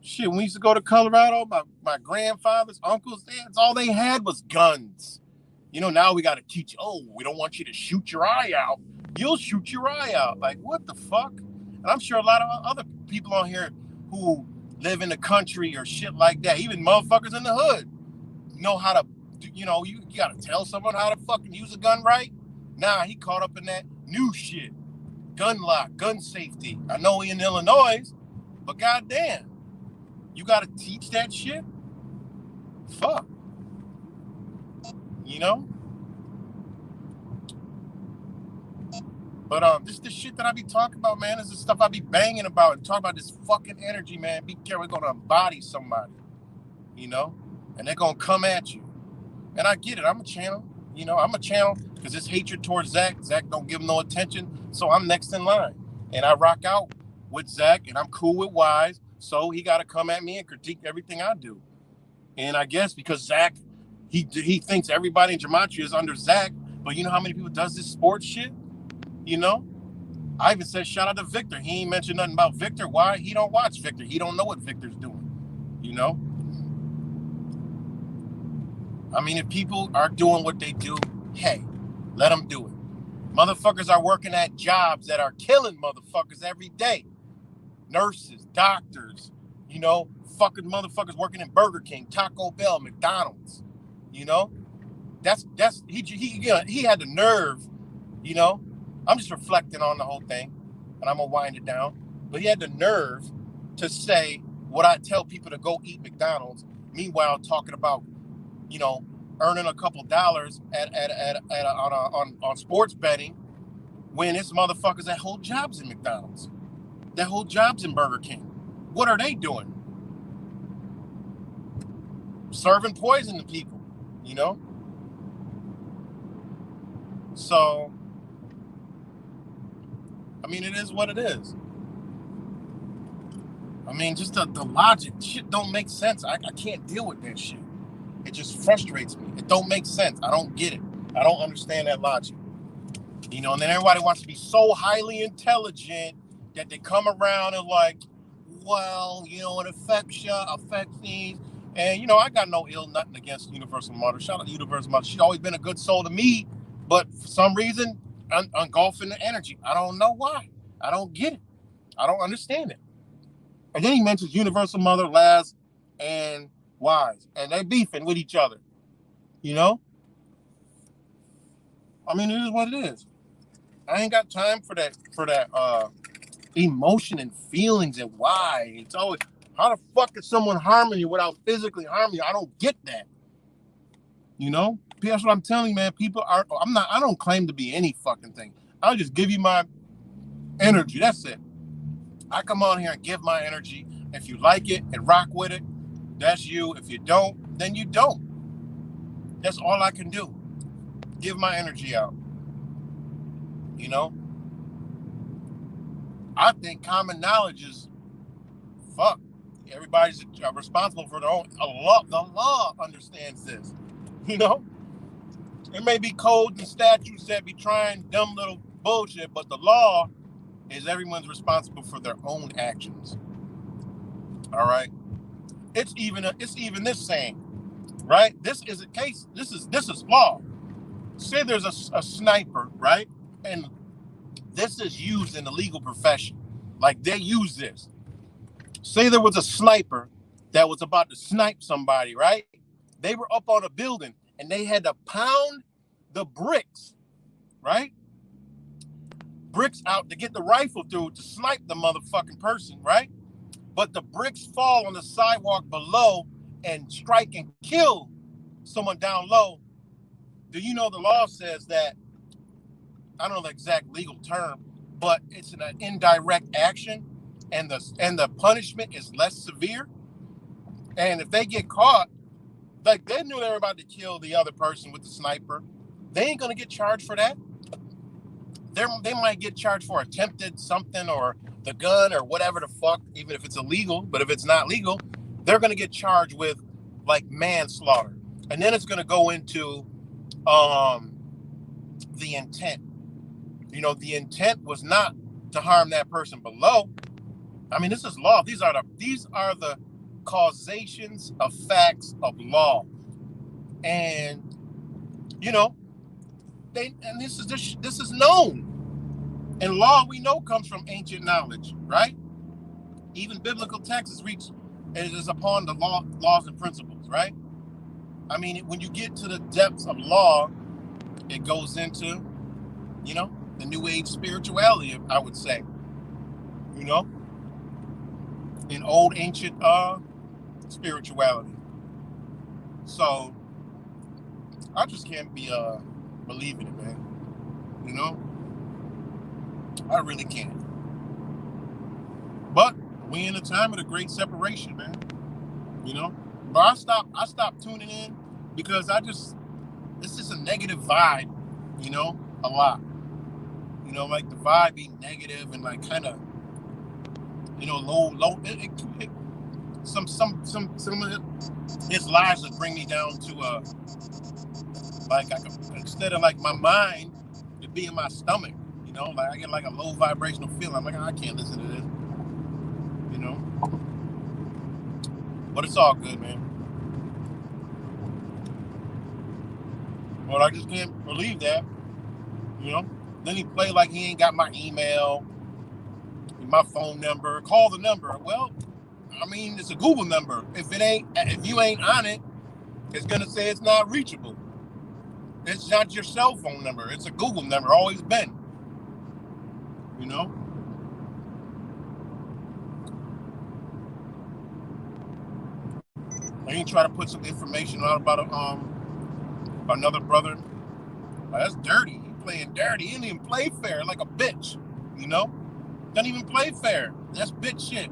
Shit, when we used to go to Colorado, my grandfathers, uncles, that's all they had was guns. You know, now we got to teach, oh, we don't want you to shoot your eye out. You'll shoot your eye out. Like, what the fuck? And I'm sure a lot of other people on here who live in the country or shit like that, even motherfuckers in the hood, know how to, you know, you got to tell someone how to fucking use a gun right. Nah, he caught up in that new shit. Gun lock, gun safety. I know he in Illinois, but goddamn, you got to teach that shit? Fuck. You know? But this shit that I be talking about, man, is the stuff I be banging about and talking about this fucking energy, man. Be careful, we're gonna embody somebody, you know, and they're gonna come at you. And I get it. I'm a channel, you know. I'm a channel because this hatred towards Zach. Zach don't give him no attention, so I'm next in line, and I rock out with Zach, and I'm cool with Wise, so he got to come at me and critique everything I do. And I guess because Zach, he thinks everybody in Gematria is under Zach, but you know how many people does this sports shit? You know, I even said shout out to Victor. He ain't mentioned nothing about Victor. Why? He don't watch Victor. He don't know what Victor's doing. You know? I mean, if people are doing what they do, hey, let them do it. Motherfuckers are working at jobs that are killing motherfuckers every day. Nurses, doctors, you know, fucking motherfuckers working in Burger King, Taco Bell, McDonald's, you know? he had the nerve, you know. I'm just reflecting on the whole thing, and I'm gonna wind it down. But he had the nerve to say what I tell people to go eat McDonald's. Meanwhile, talking about, you know, earning a couple dollars on sports betting, when it's motherfuckers that hold jobs in McDonald's, that hold jobs in Burger King. What are they doing? Serving poison to people, you know? So, I mean, it is what it is. I mean, just the logic, shit don't make sense. I can't deal with that shit. It just frustrates me. It don't make sense. I don't get it. I don't understand that logic. You know, and then everybody wants to be so highly intelligent that they come around and like, well, you know, it affects these. And, you know, I got no nothing against Universal Mother. Shout out to Universal Mother. She's always been a good soul to me. But for some reason, engulfing the energy. I don't know why. I don't get it. I don't understand it. And then he mentions Universal Mother, Laz, and Wise. And they beefing with each other. You know? I mean, it is what it is. I ain't got time for that emotion and feelings and why. It's always, how the fuck is someone harming you without physically harming you? I don't get that. You know? That's what I'm telling you, man. I don't claim to be any fucking thing. I'll just give you my energy. That's it. I come on here and give my energy. If you like it and rock with it, that's you. If you don't, then you don't. That's all I can do. Give my energy out. You know? I think common knowledge is fuck. Everybody's responsible for their own. The law understands this. You know? There may be codes and statutes that be trying dumb little bullshit, but the law is everyone's responsible for their own actions. All right? It's even this saying, right? This is a case. This is law. Say there's a sniper, right? And this is used in the legal profession. Like they use this. Say there was a sniper that was about to snipe somebody, right? They were up on a building and they had to pound the bricks, right? Bricks out to get the rifle through to snipe the motherfucking person, right? But the bricks fall on the sidewalk below and strike and kill someone down low. Do you know the law says that, I don't know the exact legal term, but it's an indirect action and the punishment is less severe? And if they get caught, like they knew they were about to kill the other person with the sniper, they ain't gonna get charged for that. They might get charged for attempted something or the gun or whatever the fuck, even if it's illegal. But if it's not legal, they're gonna get charged with like manslaughter, and then it's gonna go into the intent. You know, the intent was not to harm that person below. I mean, this is law. These are the causations of facts of law, and you know, this is known. And law, we know, comes from ancient knowledge, right? Even biblical texts is upon the laws and principles, right? I mean, when you get to the depths of law, it goes into, you know, the New Age spirituality, I would say, you know, in old ancient spirituality. So I just can't be believing it, man. You know, I really can't. But we in a time of the great separation, man. You know, but I stopped tuning in because it's just a negative vibe, you know, a lot. You know, like the vibe being negative and like kind of, you know, low. Some of his lives would bring me down to instead of like my mind, it'd be in my stomach. You know, like I get like a low vibrational feeling. I'm like, I can't listen to this. You know, but it's all good, man. But I just can't believe that. You know. Then he played like he ain't got my email, my phone number. Call the number. Well, I mean, it's a Google number. If you ain't on it, it's gonna say it's not reachable. It's not your cell phone number. It's a Google number, always been. You know? And he tried to put some information out about another brother. That's dirty. He playing dirty. He didn't even play fair, like a bitch. You know? Doesn't even play fair. That's bitch shit.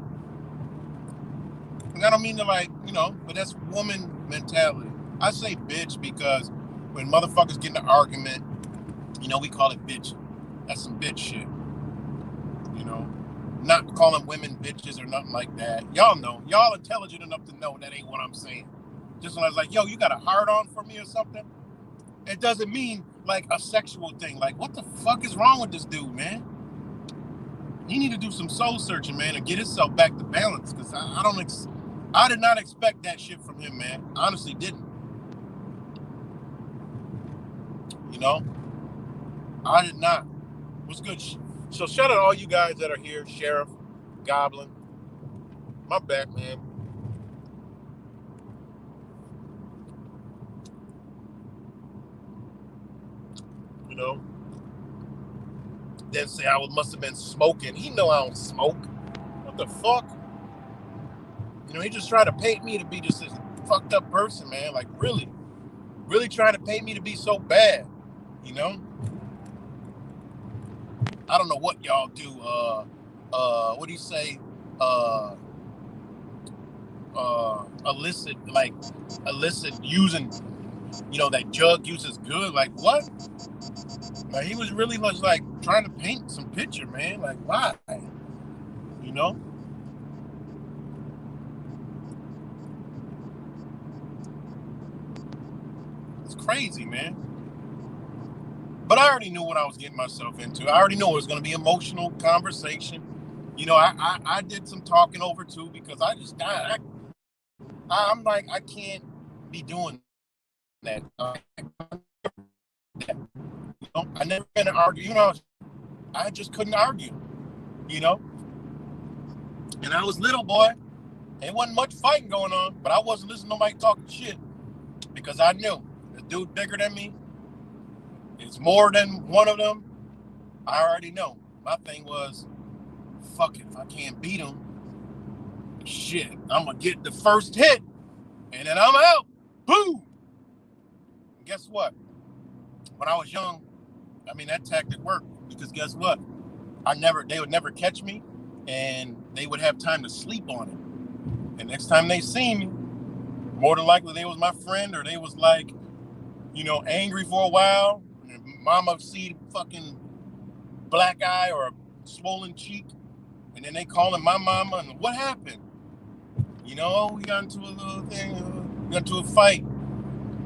And I don't mean to, like, you know, but that's woman mentality. I say bitch because when motherfuckers get in an argument, you know, we call it bitch. That's some bitch shit. You know? Not calling women bitches or nothing like that. Y'all know. Y'all intelligent enough to know that ain't what I'm saying. Just when I was like, yo, you got a hard on for me or something? It doesn't mean like a sexual thing. Like, what the fuck is wrong with this dude, man? He need to do some soul searching, man, and get himself back to balance. Because I did not expect that shit from him, man. Honestly, didn't. You know? I did not. What's good? So shout out to all you guys that are here. Sheriff, Goblin. My bad, man. You know? Then say I must have been smoking. He know I don't smoke. What the fuck? You know, he just tried to paint me to be just this fucked up person, man. Like, really trying to paint me to be so bad. You know? I don't know what y'all do. What do you say? Illicit using, you know, that drug use is good. Like, what? Like, he was really just like trying to paint some picture, man. Like, why? You know? It's crazy, man. But I already knew what I was getting myself into. I already knew it was going to be emotional conversation. You know, I did some talking over too because I'm like, I can't be doing that. You know, I never been to argue. You know, I just couldn't argue. You know, and I was little boy. There wasn't much fighting going on, but I wasn't listening to nobody talking shit because I knew the dude bigger than me. It's more than one of them. I already know. My thing was, fuck it. If I can't beat him, shit, I'm going to get the first hit. And then I'm out. Boom. And guess what? When I was young, I mean, that tactic worked. Because guess what? They would never catch me. And they would have time to sleep on it. And next time they see me, more than likely they was my friend. Or they was like, you know, angry for a while. Mama see fucking black eye or a swollen cheek, and then they calling my mama, and what happened? You know, we got into a little thing, we got into a fight.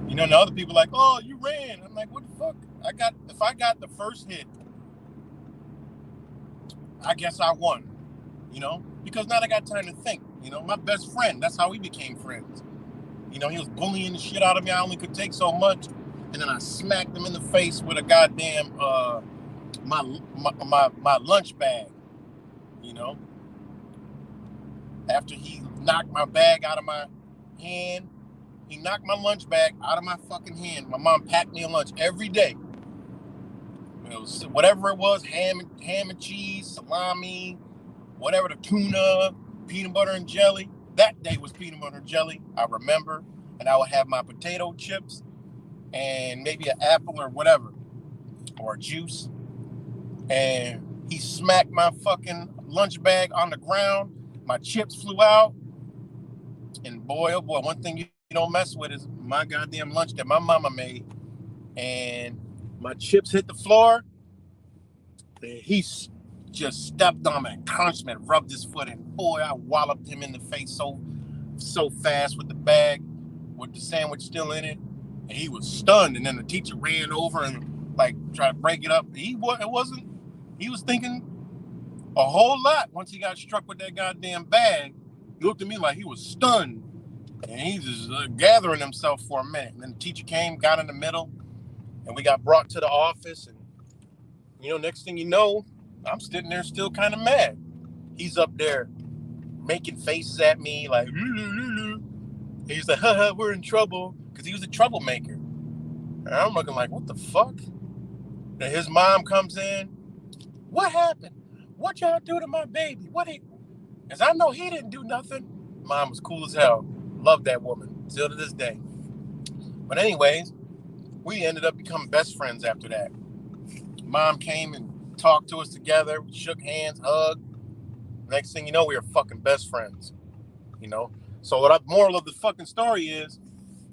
You know, and the other people like, oh, you ran. I'm like, what the fuck? If I got the first hit, I guess I won. You know, because now I got time to think. You know, my best friend, that's how we became friends. You know, he was bullying the shit out of me. I only could take so much. And then I smacked him in the face with a goddamn my lunch bag, you know. After he knocked my bag out of my hand, he knocked my lunch bag out of my fucking hand. My mom packed me a lunch every day. It was whatever it was, ham and cheese, salami, whatever, the tuna, peanut butter and jelly. That day was peanut butter and jelly, I remember. And I would have my potato chips and maybe an apple or whatever, or a juice. And he smacked my fucking lunch bag on the ground. My chips flew out. And boy, oh boy, one thing you don't mess with is my goddamn lunch that my mama made. And my chips hit the floor. And he just stepped on me and crunched me and rubbed his foot in. Boy, I walloped him in the face so fast with the bag, with the sandwich still in it. And he was stunned, and then the teacher ran over and like tried to break it up. He was thinking a whole lot once he got struck with that goddamn bag. He looked at me like he was stunned, and he just gathering himself for a minute. And then the teacher came, got in the middle, and we got brought to the office. And you know, next thing you know, I'm sitting there still kind of mad. He's up there making faces at me like, he's like, haha, we're in trouble. Because he was a troublemaker. And I'm looking like, what the fuck? And his mom comes in. What happened? What y'all do to my baby? Because I know he didn't do nothing. Mom was cool as hell. Love that woman. Still to this day. But anyways, we ended up becoming best friends after that. Mom came and talked to us together. We shook hands, hugged. Next thing you know, we were fucking best friends. You know? So what moral of the fucking story is,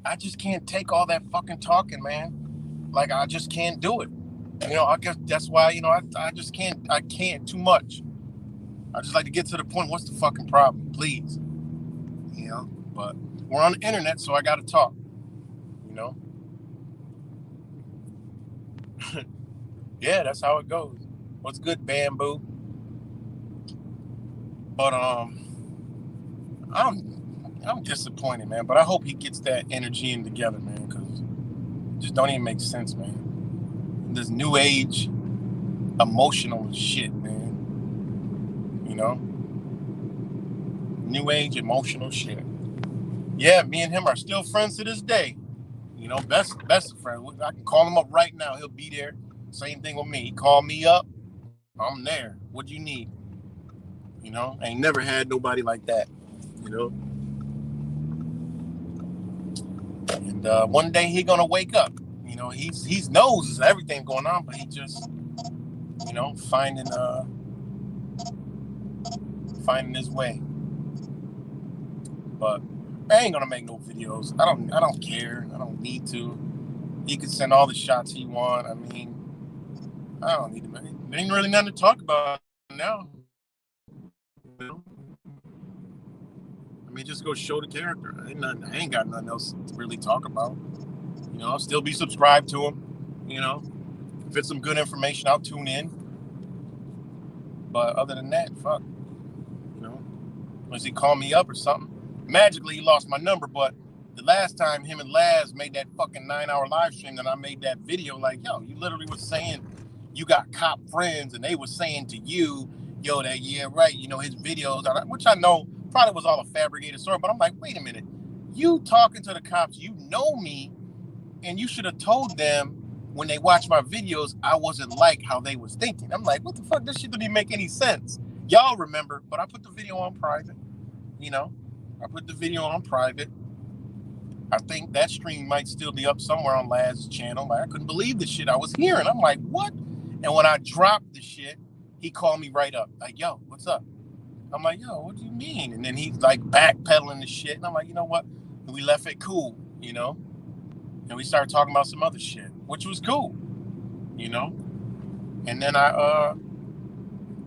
I just can't take all that fucking talking, man. Like, I just can't do it. You know, I guess that's why, you know, I just can't, I can't too much. I just like to get to the point, what's the fucking problem, please? You know, but we're on the internet, so I got to talk, you know? Yeah, that's how it goes. What's good, Bamboo? But, I'm disappointed, man, but I hope he gets that energy in together, man, because it just don't even make sense, man. This new age emotional shit, man. You know? New age emotional shit. Yeah, me and him are still friends to this day. You know, best of friends. I can call him up right now. He'll be there. Same thing with me. He called me up. I'm there. What do you need? You know, I ain't never had nobody like that. You know? And one day he gonna wake up. You know, he knows everything going on, but he just, you know, finding his way. But I ain't gonna make no videos. I don't care. I don't need to. He can send all the shots he want. I mean, I don't need to. There ain't really nothing to talk about now. You know? I mean, just go show the character. I ain't got nothing else to really talk about. You know, I'll still be subscribed to him. You know, if it's some good information, I'll tune in. But other than that, fuck. You know, unless he call me up or something. Magically, he lost my number, but the last time him and Laz made that fucking 9-hour live stream, and I made that video, like, yo, you literally was saying you got cop friends, and they was saying to you, yo, that, yeah, right, you know, his videos, which I know probably was all a fabricated story, but I'm like, wait a minute, you talking to the cops, you know me, and you should have told them when they watched my videos, I wasn't like how they was thinking. I'm like, what the fuck, this shit didn't even make any sense. Y'all remember, but I put the video on private, you know, I put the video on private. I think that stream might still be up somewhere on Laz's channel. Like, I couldn't believe the shit I was hearing. I'm like, what? And when I dropped the shit, he called me right up. Like, yo, what's up? I'm like, yo, what do you mean? And then he's like backpedaling the shit. And I'm like, you know what? And we left it cool, you know? And we started talking about some other shit, which was cool, you know? And then I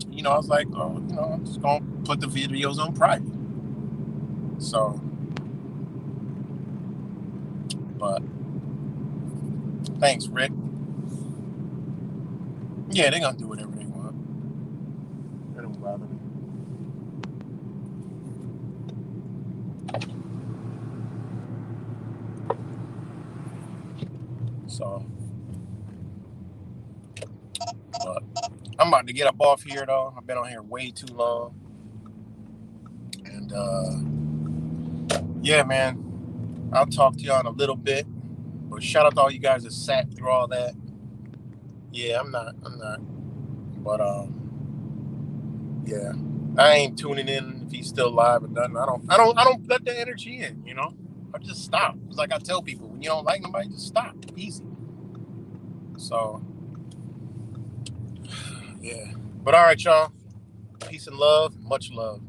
was like, oh, you know, I'm just going to put the videos on private. So, but thanks, Rick. Yeah, they're going to do whatever they want. They don't bother me. So, but I'm about to get up off here, though. I've been on here way too long. And, yeah, man, I'll talk to y'all in a little bit. But shout out to all you guys that sat through all that. Yeah, I'm not. But, yeah, I ain't tuning in if he's still live or nothing. I don't let the energy in, you know? I just stop. It's like I tell people, when you don't like nobody, just stop. Easy. So, yeah. But all right, y'all. Peace and love. Much love.